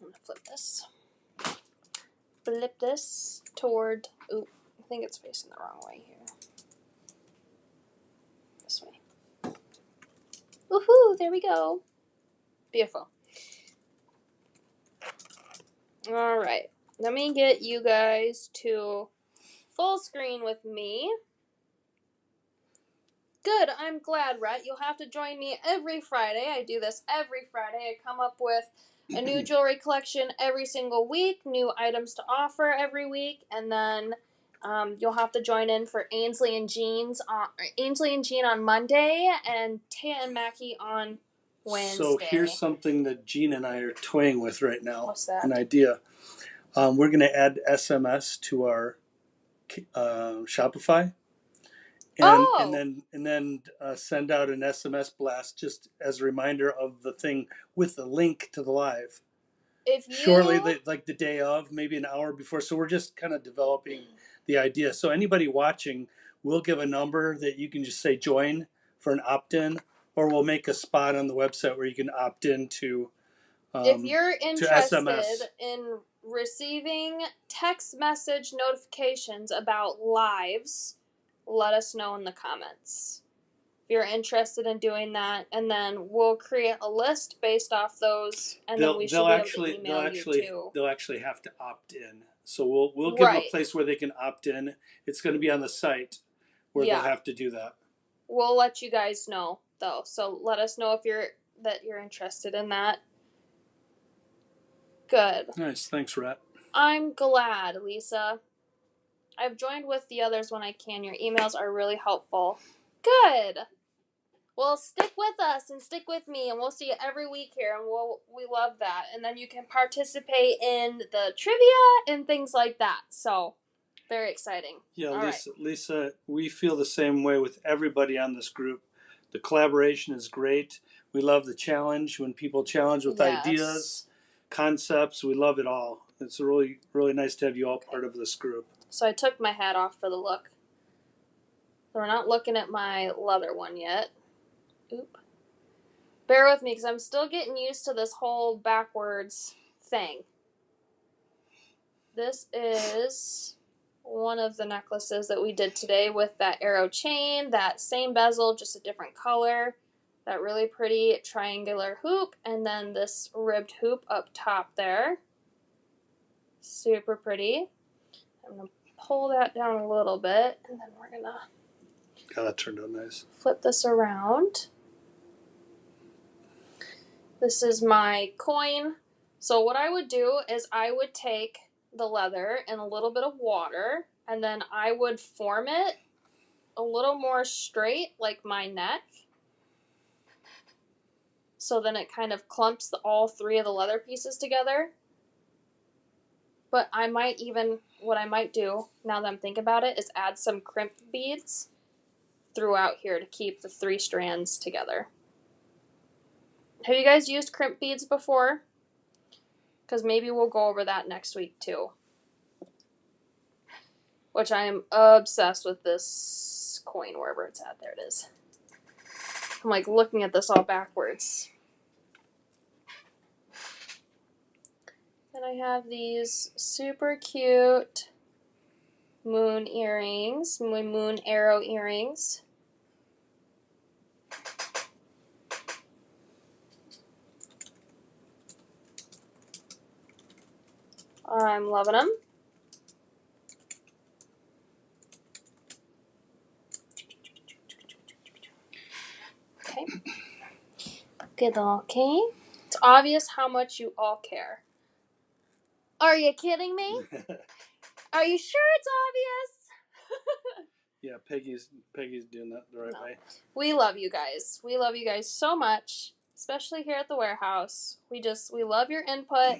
[SPEAKER 1] I'm going to flip this toward, ooh, I think it's facing the wrong way here. This way. Woohoo, there we go. Beautiful. All right, let me get you guys to full screen with me. Good, I'm glad, Rhett. You'll have to join me every Friday. I do this every Friday. I come up with a new jewelry collection every single week, new items to offer every week, and then you'll have to join in for Ainsley and Jean on Monday, and Taya and Mackie on Wednesday.
[SPEAKER 2] So here's something that Jean and I are toying with right now.
[SPEAKER 1] What's that?
[SPEAKER 2] An idea. We're going to add SMS to our Shopify, and then send out an SMS blast just as a reminder of the thing with the link to the live. Shortly, like the day of, maybe an hour before. So we're just kind of developing the idea. So anybody watching, we'll give a number that you can just say join for an opt-in, or we'll make a spot on the website where you can opt in to
[SPEAKER 1] if you're interested in receiving text message notifications about lives, let us know in the comments. If you're interested in doing that, and then we'll create a list based off those, and then we should be able to email you too.
[SPEAKER 2] They'll actually have to opt in. So we'll give them a place where they can opt in. It's going to be on the site where they'll have to do that.
[SPEAKER 1] We'll let you guys know though. So let us know if you're interested in that. Good.
[SPEAKER 2] Nice. Thanks, Rhett.
[SPEAKER 1] I'm glad, Lisa. I've joined with the others when I can. Your emails are really helpful. Good. Well, stick with us and stick with me, and we'll see you every week here, and we love that. And then you can participate in the trivia and things like that. So, very exciting.
[SPEAKER 2] Yeah, Lisa, we feel the same way with everybody on this group. The collaboration is great. We love the challenge when people challenge with ideas, concepts. We love it all. It's really, really nice to have you all part of this group.
[SPEAKER 1] So I took my hat off for the look. So we're not looking at my leather one yet. Oop. Bear with me because I'm still getting used to this whole backwards thing. This is one of the necklaces that we did today with that arrow chain, that same bezel, just a different color, that really pretty triangular hoop, and then this ribbed hoop up top there. Super pretty. I'm going to pull that down a little bit, and then we're going to
[SPEAKER 2] that turned out nice.
[SPEAKER 1] Flip this around. This is my coin. So what I would do is I would take the leather and a little bit of water, and then I would form it a little more straight, like my neck. So then it kind of clumps all three of the leather pieces together. But I might even, what I might do, now that I'm thinking about it, is add some crimp beads throughout here to keep the three strands together. Have you guys used crimp beads before? Because maybe we'll go over that next week too. Which I am obsessed with this coin, wherever it's at. There it is. I'm like looking at this all backwards. And I have these super cute moon earrings, moon arrow earrings. I'm loving them. Okay. Good, okay. It's obvious how much you all care. Are you kidding me? Are you sure it's obvious?
[SPEAKER 2] Yeah, Peggy's doing that the right way.
[SPEAKER 1] We love you guys. We love you guys so much, especially here at the warehouse. We love your input.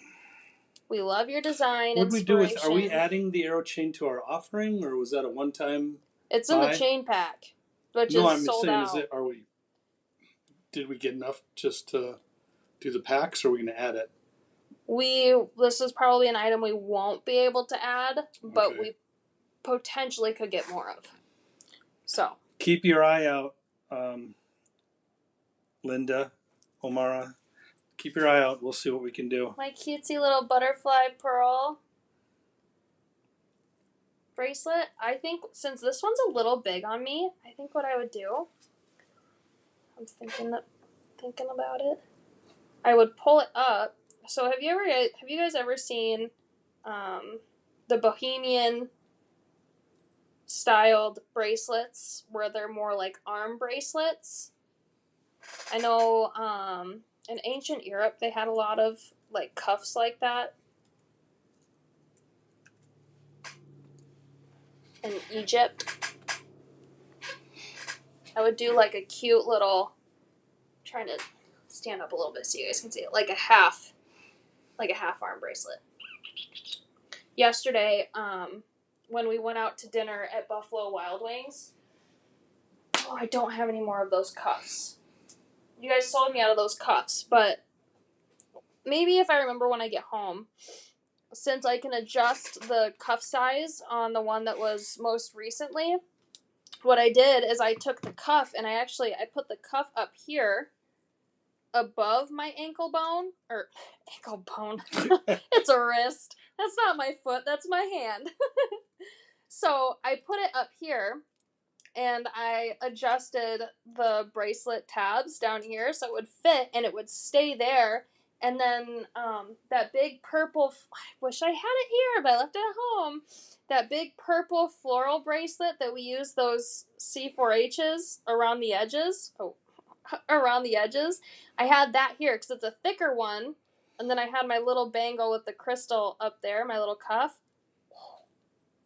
[SPEAKER 1] We love your design.
[SPEAKER 2] What do we do with? Are we adding the arrow chain to our offering, or was that a one-time?
[SPEAKER 1] It's in the chain pack, which is sold out.
[SPEAKER 2] Did we get enough just to do the packs, or are we going to add it?
[SPEAKER 1] This is probably an item we won't be able to add, but we potentially could get more of. So
[SPEAKER 2] keep your eye out, Linda, Omara. Keep your eye out. We'll see what we can do.
[SPEAKER 1] My cutesy little butterfly pearl bracelet. I think since this one's a little big on me, I think what I would do, I'm thinking about it. I would pull it up. So have you guys ever seen the Bohemian styled bracelets where they're more like arm bracelets? I know in ancient Europe they had a lot of like cuffs like that. In Egypt, I would do like a cute little, I'm trying to stand up a little bit so you guys can see it, like a half arm bracelet. Yesterday, when we went out to dinner at Buffalo Wild Wings, I don't have any more of those cuffs. You guys sold me out of those cuffs, but maybe if I remember when I get home, since I can adjust the cuff size on the one that was most recently, what I did is I took the cuff and I put the cuff up here above my ankle bone. It's a wrist. That's not my foot, that's my hand. So I put it up here and I adjusted the bracelet tabs down here so it would fit and it would stay there. And then that big purple, I wish I had it here, but I left it at home. That big purple floral bracelet that we use those C4Hs around the edges. I had that here because it's a thicker one. And then I had my little bangle with the crystal up there, my little cuff.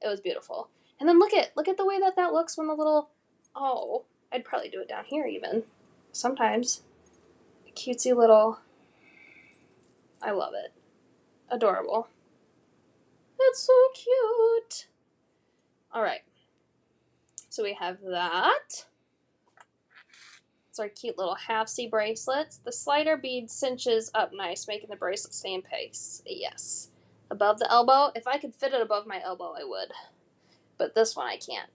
[SPEAKER 1] It was beautiful. And then look at the way that looks when the little, I'd probably do it down here even. Sometimes. A cutesy little, I love it. Adorable. That's so cute. Alright. So we have that. It's our cute little half-C bracelets. The slider bead cinches up nice, making the bracelet stay in place. Yes. Above the elbow. If I could fit it above my elbow, I would. But this one I can't.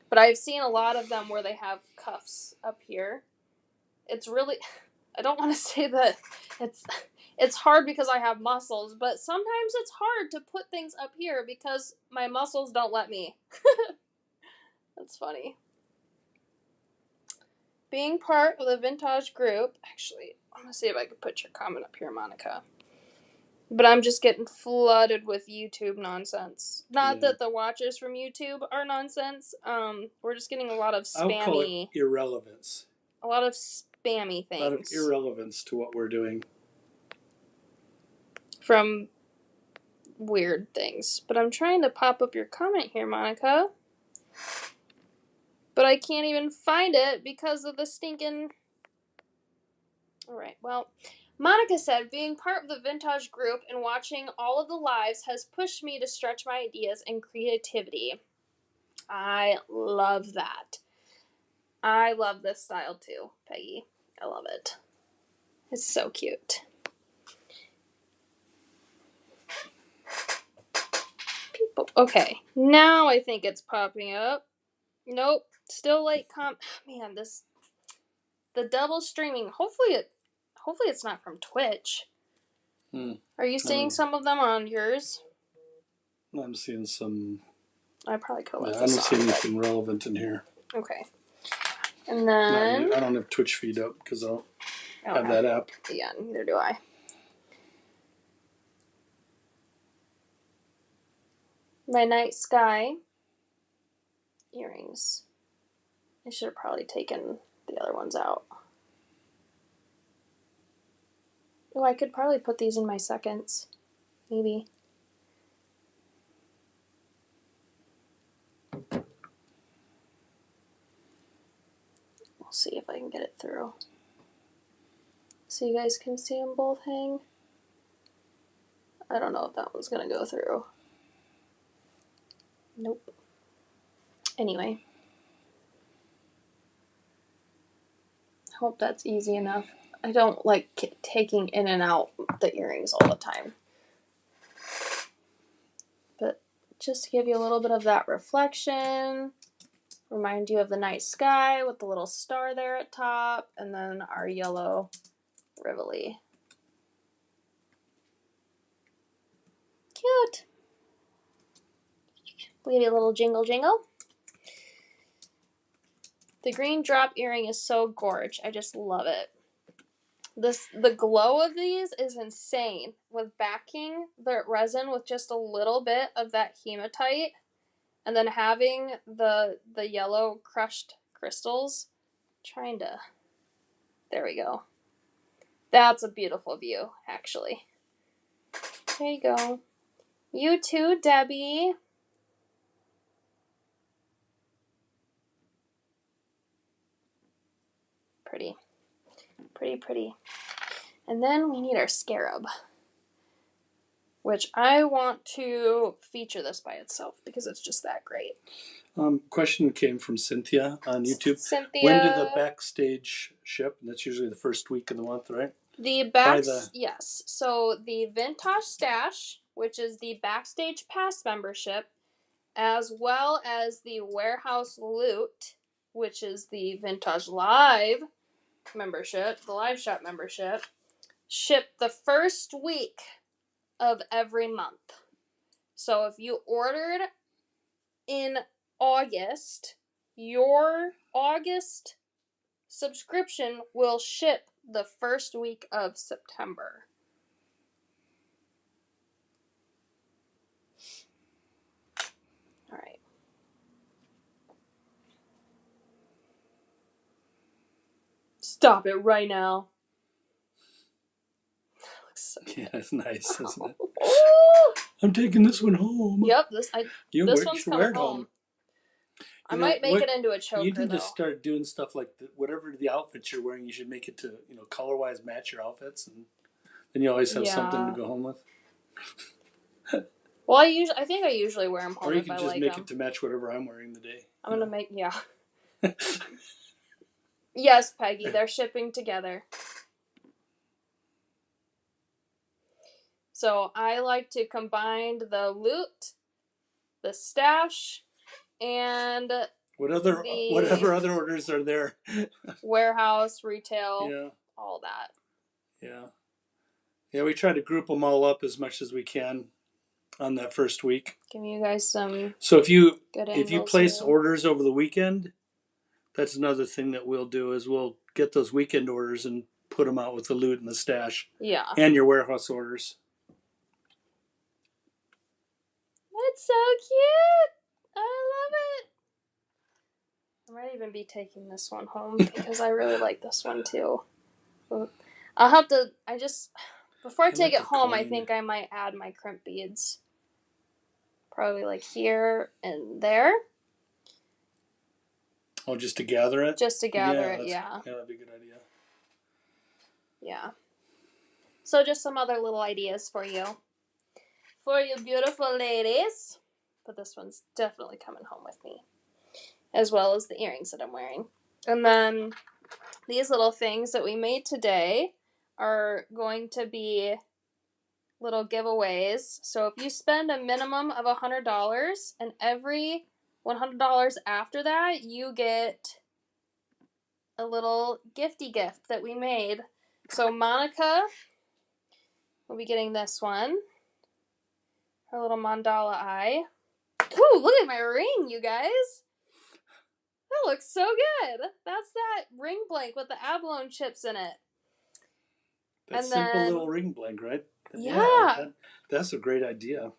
[SPEAKER 1] But I've seen a lot of them where they have cuffs up here. It's really, I don't want to say that it's hard because I have muscles, but sometimes it's hard to put things up here because my muscles don't let me. That's funny. Being part of the vintage group, actually, I'm going to see if I can put your comment up here, Monica. But I'm just getting flooded with YouTube nonsense. Not that the watchers from YouTube are nonsense. We're just getting a lot of spammy.
[SPEAKER 2] I'll call it irrelevance.
[SPEAKER 1] A lot of spammy things.
[SPEAKER 2] A lot of irrelevance to what we're doing.
[SPEAKER 1] From weird things. But I'm trying to pop up your comment here, Monica. But I can't even find it because of the stinking... Alright, well... Monica said, being part of the vintage group and watching all of the lives has pushed me to stretch my ideas and creativity. I love that. I love this style too, Peggy. I love it. It's so cute. People. Okay, now I think it's popping up. Nope, still late Man, the double streaming. Hopefully it's not from Twitch. Are you seeing some of them on yours?
[SPEAKER 2] I'm seeing some.
[SPEAKER 1] I probably could let
[SPEAKER 2] I
[SPEAKER 1] this
[SPEAKER 2] don't see
[SPEAKER 1] on,
[SPEAKER 2] anything relevant in here.
[SPEAKER 1] Okay. And then...
[SPEAKER 2] I don't have Twitch feed up because I don't have that app.
[SPEAKER 1] Yeah, neither do I. My night sky earrings. I should have probably taken the other ones out. Oh, I could probably put these in my seconds. Maybe. We'll see if I can get it through. So you guys can see them both hang. I don't know if that one's gonna go through. Nope. Anyway. Hope that's easy enough. I don't like taking in and out the earrings all the time. But just to give you a little bit of that reflection, remind you of the night sky with the little star there at top, and then our yellow Rivoli. Cute. We'll give you a little jingle jingle. The green drop earring is so gorge. I just love it. The glow of these is insane. With backing the resin with just a little bit of that hematite, and then having the yellow crushed crystals. There we go. That's a beautiful view, actually. There you go. You too, Debbie. Pretty. Pretty, pretty. And then we need our Scarab, which I want to feature this by itself because it's just that great.
[SPEAKER 2] Question came from Cynthia on YouTube.
[SPEAKER 1] Cynthia.
[SPEAKER 2] When do the backstage ship? That's usually the first week of the month, right?
[SPEAKER 1] Yes. So the Vintage Stash, which is the Backstage Pass membership, as well as the Warehouse Loot, which is the Vintage Live membership, the Live Shop membership, ship the first week of every month. So if you ordered in August, your August subscription will ship the first week of September. All right. Stop it right now. So
[SPEAKER 2] yeah, it's nice, isn't it? I'm taking this one home.
[SPEAKER 1] Yep, this one's coming home. I might make it into a choker,
[SPEAKER 2] You need
[SPEAKER 1] though.
[SPEAKER 2] to start doing stuff like whatever the outfits you're wearing, you should make it to, color-wise match your outfits, and then you always have something to go home with.
[SPEAKER 1] Well, I think I usually wear them home.
[SPEAKER 2] Or you
[SPEAKER 1] if
[SPEAKER 2] can
[SPEAKER 1] I
[SPEAKER 2] just
[SPEAKER 1] like
[SPEAKER 2] make
[SPEAKER 1] them.
[SPEAKER 2] it to match whatever I'm wearing the day.
[SPEAKER 1] I'm gonna make Yes, Peggy, they're shipping together. So I like to combine the loot, the stash, and
[SPEAKER 2] Whatever other orders are there.
[SPEAKER 1] Warehouse, retail,
[SPEAKER 2] Yeah.
[SPEAKER 1] all that.
[SPEAKER 2] Yeah. Yeah, we try to group them all up as much as we can on that first week.
[SPEAKER 1] Give you guys some
[SPEAKER 2] So if you
[SPEAKER 1] good
[SPEAKER 2] place
[SPEAKER 1] here.
[SPEAKER 2] orders over the weekend, that's another thing that we'll do is we'll get those weekend orders and put them out with the loot and the stash.
[SPEAKER 1] Yeah.
[SPEAKER 2] And your warehouse orders.
[SPEAKER 1] It's so cute. I love it. I might even be taking this one home because I really like this one too. I'll have to, before I take it home, I think I might add my crimp beads. Probably like here and there.
[SPEAKER 2] Oh, just to gather it?
[SPEAKER 1] Just to gather it, yeah.
[SPEAKER 2] Yeah, that'd be a good idea.
[SPEAKER 1] Yeah. So just some other little ideas for you. For you beautiful ladies. But this one's definitely coming home with me. As well as the earrings that I'm wearing. And then these little things that we made today are going to be little giveaways. So if you spend a minimum of $100 and every $100 after that, you get a little gifty gift that we made. So Monica will be getting this one. Her little mandala eye. Ooh, look at my ring, you guys. That looks so good. That's that ring blank with the abalone chips in it.
[SPEAKER 2] That simple little ring blank, right?
[SPEAKER 1] Yeah.
[SPEAKER 2] That's a great idea.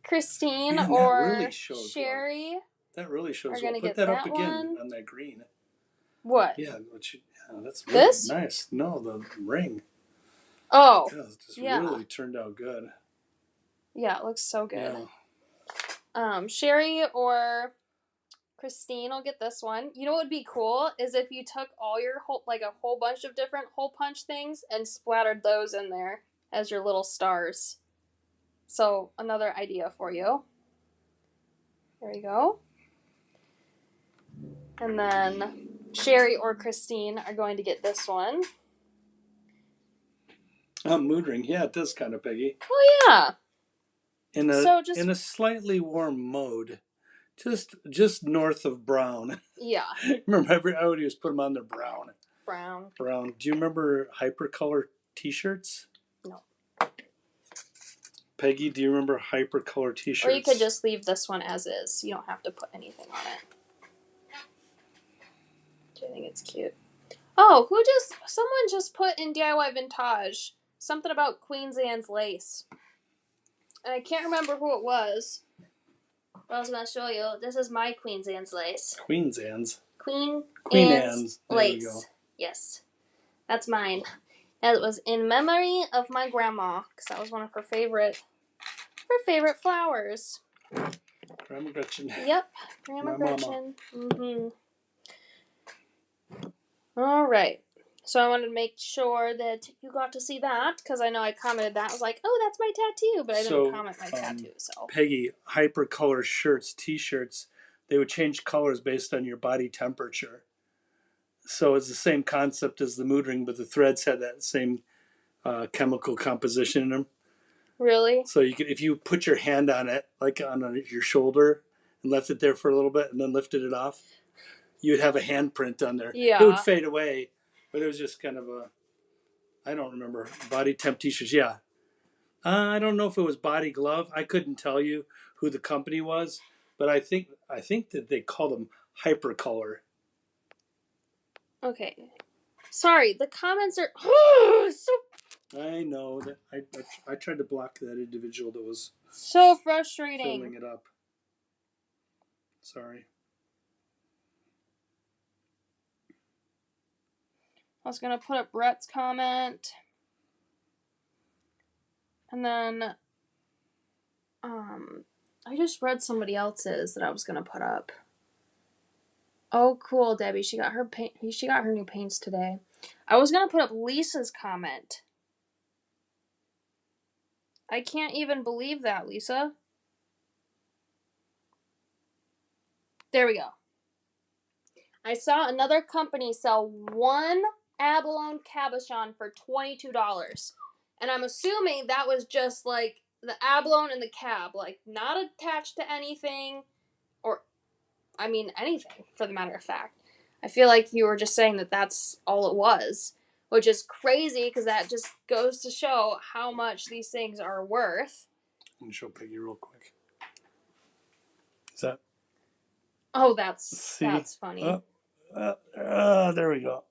[SPEAKER 1] Christine
[SPEAKER 2] Man,
[SPEAKER 1] or
[SPEAKER 2] really
[SPEAKER 1] Sherry.
[SPEAKER 2] Well. That really shows
[SPEAKER 1] well.
[SPEAKER 2] Put that up again on that green.
[SPEAKER 1] What?
[SPEAKER 2] Yeah, that's really
[SPEAKER 1] this?
[SPEAKER 2] Nice. No, the ring.
[SPEAKER 1] Oh.
[SPEAKER 2] Yeah, it just really turned out good.
[SPEAKER 1] Yeah, it looks so good. Yeah. Sherry or Christine will get this one. You know what would be cool is if you took all your a whole bunch of different hole punch things and splattered those in there as your little stars. So another idea for you. There you go. And then Sherry or Christine are going to get this one.
[SPEAKER 2] Mood ring. Yeah, it does kind of, Peggy.
[SPEAKER 1] Oh yeah.
[SPEAKER 2] In a slightly warm mode. Just north of brown.
[SPEAKER 1] Yeah.
[SPEAKER 2] Remember, I would just put them on there brown.
[SPEAKER 1] Brown.
[SPEAKER 2] Do you remember hypercolor t-shirts?
[SPEAKER 1] No.
[SPEAKER 2] Peggy, do you remember hypercolor t-shirts?
[SPEAKER 1] Or you could just leave this one as is. You don't have to put anything on it. I think it's cute. Oh, someone just put in DIY Vintage something about Queen's Anne's lace. And I can't remember who it was. But I was going to show you. This is my Queen's Anne's lace.
[SPEAKER 2] Queen's Anne's?
[SPEAKER 1] Queen
[SPEAKER 2] Anne's
[SPEAKER 1] lace. There you go. Yes. That's mine. That was in memory of my grandma. Because that was one of her favorite flowers.
[SPEAKER 2] Grandma Gretchen.
[SPEAKER 1] Yep. Grandma Gretchen. Mm-hmm. All right. So I wanted to make sure that you got to see that, because I know I commented that. I was like, oh, that's my tattoo, but I didn't comment my tattoo. So
[SPEAKER 2] Peggy, hypercolor shirts, t-shirts, they would change colors based on your body temperature. So it's the same concept as the mood ring, but the threads had that same chemical composition in them.
[SPEAKER 1] Really?
[SPEAKER 2] So you could, if you put your hand on it, like on your shoulder, and left it there for a little bit, and then lifted it off, you would have a handprint on there.
[SPEAKER 1] Yeah.
[SPEAKER 2] It would fade away, but it was just kind of I don't remember, body temp t-shirts. Yeah. I don't know if it was Body Glove. I couldn't tell you who the company was, but I think that they called them Hypercolor.
[SPEAKER 1] Okay. Sorry, the comments are so.
[SPEAKER 2] I know that I tried to block that individual that was
[SPEAKER 1] so frustrating.
[SPEAKER 2] Filling it up. Sorry.
[SPEAKER 1] I was gonna put up Brett's comment, and then I just read somebody else's that I was gonna put up. Oh, cool, Debbie. She got her new paints today. I was gonna put up Lisa's comment. I can't even believe that, Lisa. There we go. I saw another company sell one abalone cabochon for $22. And I'm assuming that was just like the abalone and the cab, like not attached to anything, or I mean, anything, for the matter of fact. I feel like you were just saying that that's all it was, which is crazy because that just goes to show how much these things are worth.
[SPEAKER 2] Let me show Piggy real quick. Is that?
[SPEAKER 1] Oh, that's funny.
[SPEAKER 2] There we go.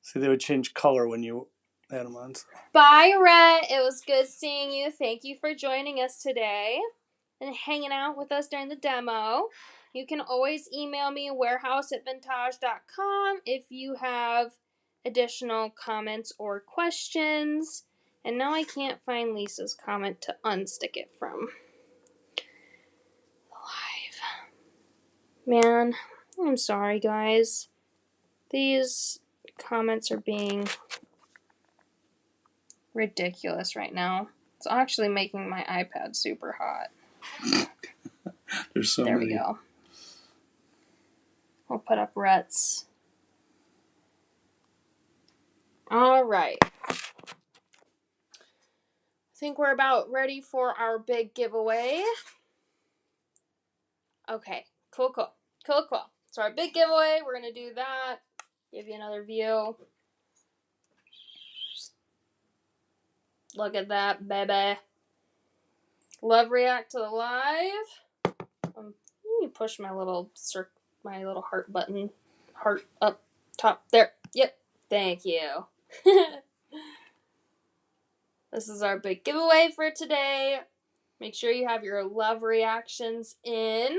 [SPEAKER 2] See, they would change color when you had them on. So.
[SPEAKER 1] Bye, Rhett. It was good seeing you. Thank you for joining us today and hanging out with us during the demo. You can always email me, warehouse@vintage.com, if you have additional comments or questions. And now I can't find Lisa's comment to unstick it from live. Man, I'm sorry, guys. These comments are being ridiculous right now. It's actually making my iPad super hot.
[SPEAKER 2] There's so
[SPEAKER 1] there
[SPEAKER 2] many.
[SPEAKER 1] we go. I'll put up Rhett's. All right. I think we're about ready for our big giveaway. Okay, cool. So our big giveaway, we're going to do that. Give you another view. Look at that, baby. Love react to the live. Let me push my little heart button. Heart up top there. Yep. Thank you. This is our big giveaway for today. Make sure you have your love reactions in.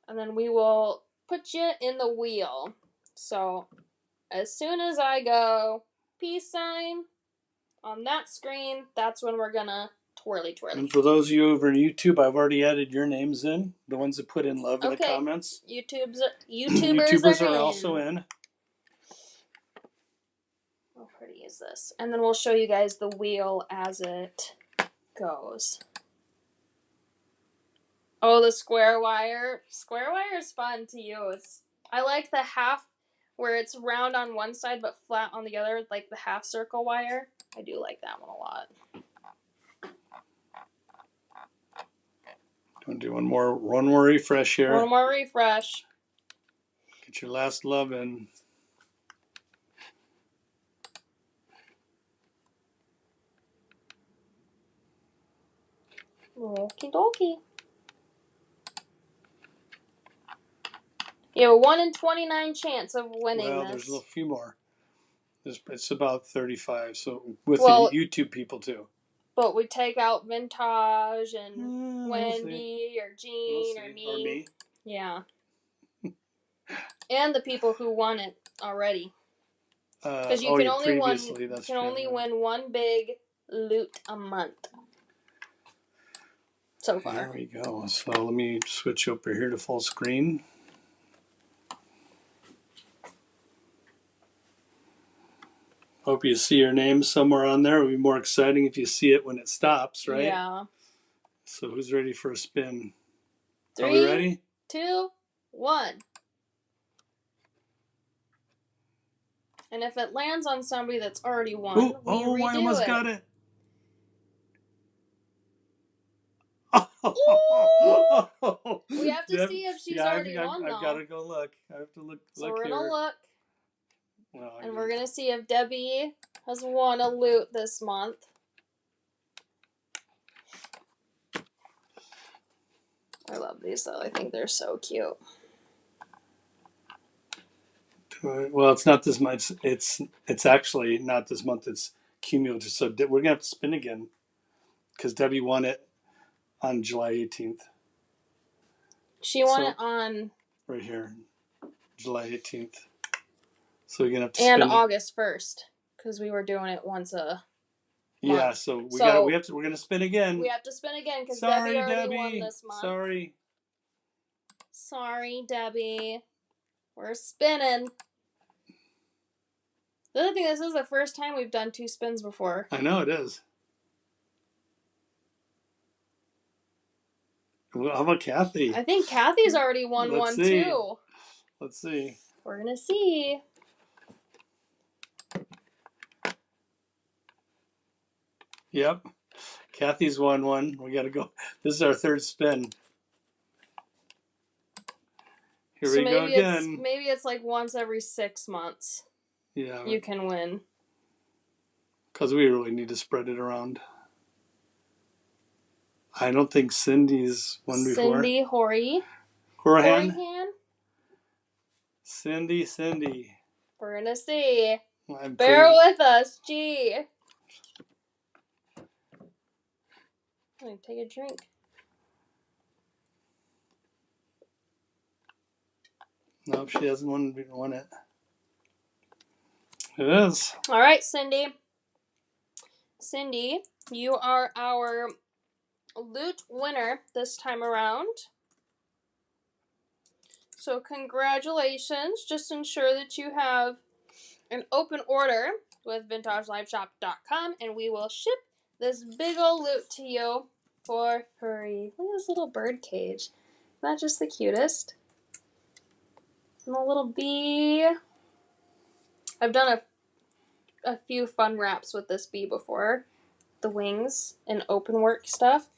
[SPEAKER 1] And then we will put you in the wheel. So as soon as I go peace sign on that screen, that's when we're gonna twirly.
[SPEAKER 2] And for those of you over on YouTube, I've already added your names in. The ones that put in love in the comments.
[SPEAKER 1] YouTubers
[SPEAKER 2] are also in.
[SPEAKER 1] How pretty is this? And then we'll show you guys the wheel as it goes. Oh, the square wire. Square wire is fun to use. I like the half where it's round on one side but flat on the other, like the half circle wire. I do like that one a lot.
[SPEAKER 2] Want to do one more refresh here.
[SPEAKER 1] One more refresh.
[SPEAKER 2] Get your last love in.
[SPEAKER 1] Okie dokie. You have a 1 in 29 chance of winning
[SPEAKER 2] well,
[SPEAKER 1] this.
[SPEAKER 2] There's a few more. It's about 35, so with the YouTube people too.
[SPEAKER 1] But we take out Vintage and Wendy or Jean or me.
[SPEAKER 2] Or me.
[SPEAKER 1] Yeah. And the people who won it already. Because you can only win one big loot a month. So far.
[SPEAKER 2] There we go. So let me switch over here to full screen. Hope you see your name somewhere on there. It would be more exciting if you see it when it stops, right?
[SPEAKER 1] Yeah.
[SPEAKER 2] So who's ready for a spin?
[SPEAKER 1] 3,
[SPEAKER 2] Are we ready?
[SPEAKER 1] 2, 1. And if it lands on somebody that's already won, we redo
[SPEAKER 2] I almost got it.
[SPEAKER 1] We have to see if she's already won, though.
[SPEAKER 2] I've got to go look. I have to look.
[SPEAKER 1] So we're going to look.
[SPEAKER 2] Well,
[SPEAKER 1] and we're going to see if Debbie has won a loot this month. I love these, though. I think they're so cute.
[SPEAKER 2] Well, it's not this much. It's actually not this month. It's cumulative. So we're gonna have to spin again because Debbie won it on July 18th.
[SPEAKER 1] She won it on
[SPEAKER 2] right here, July 18th. So we're gonna have to spin
[SPEAKER 1] and August 1st because we were doing it once a month.
[SPEAKER 2] Yeah. So we're gonna spin again.
[SPEAKER 1] We have to spin again because Debbie already won this month. Sorry, Debbie. We're spinning. The other thing, this is the first time we've done 2 spins before.
[SPEAKER 2] I know it is. Well, how about Kathy?
[SPEAKER 1] I think Kathy's already won one too.
[SPEAKER 2] Let's see.
[SPEAKER 1] We're gonna see.
[SPEAKER 2] Yep. Kathy's won one. We gotta go. This is our 3rd spin. Here
[SPEAKER 1] So
[SPEAKER 2] we go again.
[SPEAKER 1] maybe it's like once every 6 months
[SPEAKER 2] Yeah.
[SPEAKER 1] you can win.
[SPEAKER 2] Because we really need to spread it around. I don't think Cindy's won before.
[SPEAKER 1] Cindy Hori.
[SPEAKER 2] Corian. Cindy.
[SPEAKER 1] We're gonna see.
[SPEAKER 2] I'm
[SPEAKER 1] Bear with us, gee. Take a drink.
[SPEAKER 2] Nope, she hasn't won it. It is.
[SPEAKER 1] All right, Cindy. Cindy, you are our loot winner this time around. So congratulations. Just ensure that you have an open order with vintageliveshop.com and we will ship this big old loot to you for free. Look at this little bird cage. Isn't that just the cutest? And a little bee. I've done a few fun wraps with this bee before. The wings and open work stuff.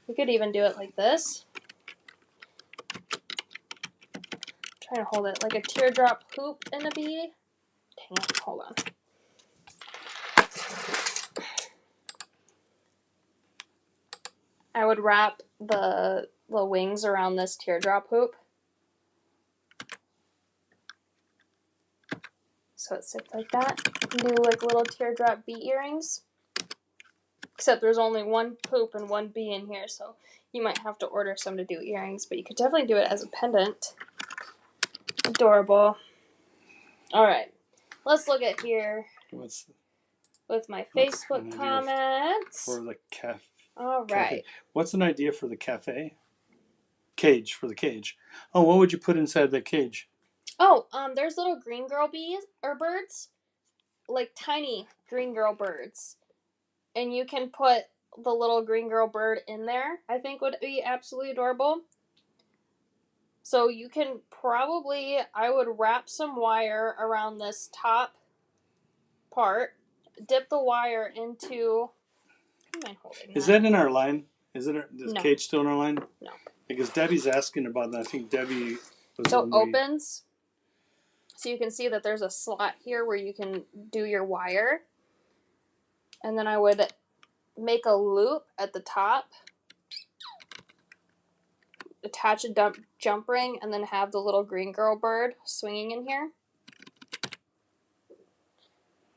[SPEAKER 1] You could even do it like this. I'm trying to hold it like a teardrop hoop in a bee. Dang it, hold on. I would wrap the wings around this teardrop hoop. So it sits like that. Do like little teardrop bee earrings. Except there's only one hoop and one bee in here, so you might have to order some to do earrings, but you could definitely do it as a pendant. Adorable. Alright, let's look at here with my Facebook comments.
[SPEAKER 2] For the cafe.
[SPEAKER 1] Alright.
[SPEAKER 2] What's an idea for the cafe? Cage, for the cage. Oh, what would you put inside the cage?
[SPEAKER 1] Oh, there's little green girl bees, or birds. Like tiny green girl birds. And you can put the little green girl bird in there. I think would be absolutely adorable. So you can probably, I would wrap some wire around this top part, dip the wire into, am I holding
[SPEAKER 2] Is that in our line? Is
[SPEAKER 1] No.
[SPEAKER 2] cage still in our line?
[SPEAKER 1] No.
[SPEAKER 2] Because Debbie's asking about that. I think Debbie was
[SPEAKER 1] So it opens. So you can see that there's a slot here where you can do your wire. And then I would make a loop at the top, attach a jump ring, and then have the little green girl bird swinging in here.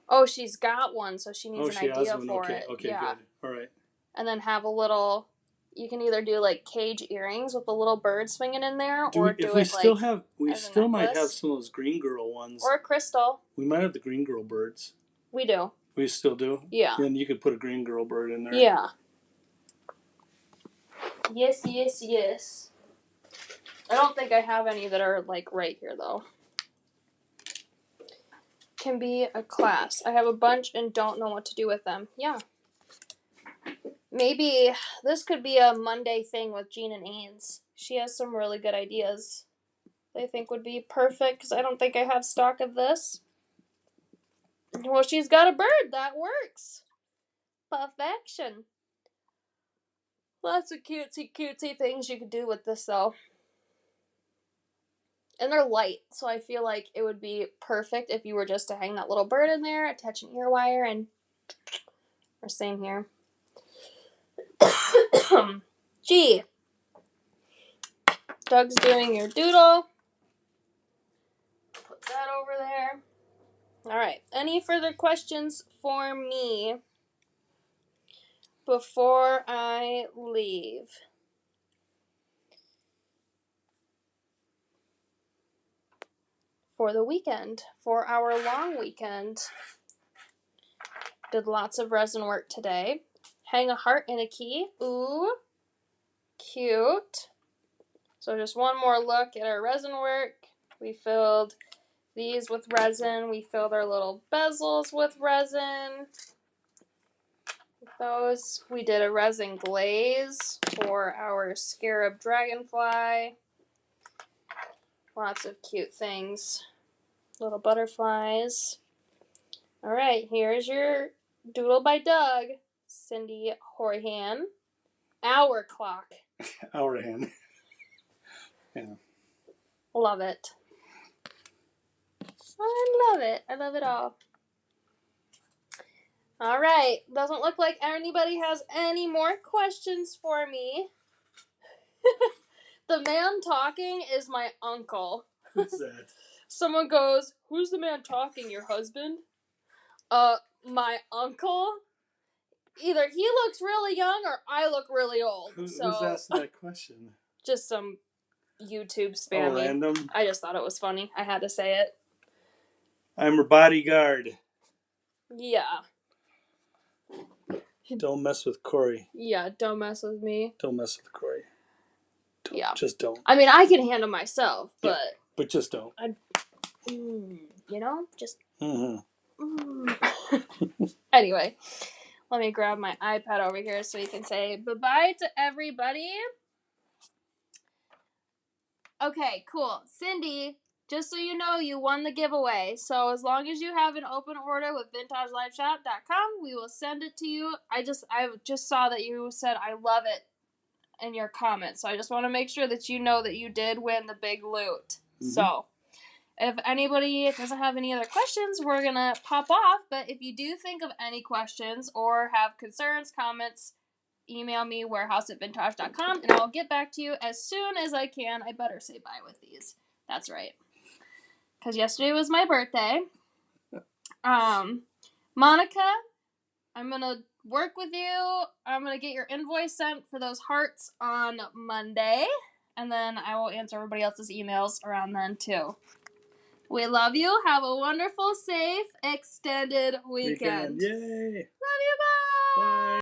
[SPEAKER 1] Oh, she's got one, so she needs an idea for it.
[SPEAKER 2] Okay,
[SPEAKER 1] yeah.
[SPEAKER 2] Good. All right.
[SPEAKER 1] And then have a little, you can either do like cage earrings with the little bird swinging in there, we still
[SPEAKER 2] might have some of those green girl ones.
[SPEAKER 1] Or a crystal.
[SPEAKER 2] We might have the green girl birds.
[SPEAKER 1] We do.
[SPEAKER 2] We still do?
[SPEAKER 1] Yeah.
[SPEAKER 2] Then you could put a green girl bird in there.
[SPEAKER 1] Yeah. Yes. I don't think I have any that are like right here though. Can be a class. I have a bunch and don't know what to do with them. Yeah. Maybe this could be a Monday thing with Jean and Ains. She has some really good ideas I think would be perfect because I don't think I have stock of this. Well, she's got a bird. That works. Perfection. Lots of cutesy things you could do with this though. And they're light, so I feel like it would be perfect if you were just to hang that little bird in there, attach an ear wire, and... Or same here. Gee. Doug's doing your doodle. Put that over there. Alright, any further questions for me before I leave? For the weekend, for our long weekend. Did lots of resin work today. Hang a heart and a key. Ooh, cute. So just one more look at our resin work. We filled these with resin. We filled our little bezels with resin. Those. We did a resin glaze for our Scarab dragonfly. Lots of cute things. Little butterflies. Alright, here's your doodle by Doug. Cindy Horhan. Hour clock.
[SPEAKER 2] Hour hand. Yeah.
[SPEAKER 1] Love it. I love it. I love it all. All right. Doesn't look like anybody has any more questions for me. The man talking is my uncle.
[SPEAKER 2] Who's that?
[SPEAKER 1] Someone goes, "Who's the man talking? Your husband?" My uncle. Either he looks really young or I look really old.
[SPEAKER 2] Who's
[SPEAKER 1] So
[SPEAKER 2] asking that question?
[SPEAKER 1] just some YouTube spammy.
[SPEAKER 2] Oh, random?
[SPEAKER 1] I just thought it was funny. I had to say it.
[SPEAKER 2] I'm her bodyguard.
[SPEAKER 1] Yeah.
[SPEAKER 2] Don't mess with Corey.
[SPEAKER 1] Yeah, don't mess with me.
[SPEAKER 2] Don't mess with Corey.
[SPEAKER 1] Yeah.
[SPEAKER 2] Just don't.
[SPEAKER 1] I mean, I can handle myself, but...
[SPEAKER 2] Yeah, but just don't.
[SPEAKER 1] You know? Just...
[SPEAKER 2] Mm-hmm.
[SPEAKER 1] Anyway, let me grab my iPad over here so we can say bye-bye to everybody. Okay, cool. Cindy, just so you know, you won the giveaway. So as long as you have an open order with vintagelifeshop.com, we will send it to you. I just saw that you said I love it in your comments. So I just want to make sure that you know that you did win the big loot. Mm-hmm. So if anybody doesn't have any other questions, we're going to pop off. But if you do think of any questions or have concerns, comments, email me, warehouse@vintage.com, and I'll get back to you as soon as I can. I better say bye with these. That's right. Because yesterday was my birthday. Monica, I'm going to work with you. I'm going to get your invoice sent for those hearts on Monday. And then I will answer everybody else's emails around then, too. We love you. Have a wonderful, safe, extended weekend.
[SPEAKER 2] Yay.
[SPEAKER 1] Love you. Bye.
[SPEAKER 2] Bye.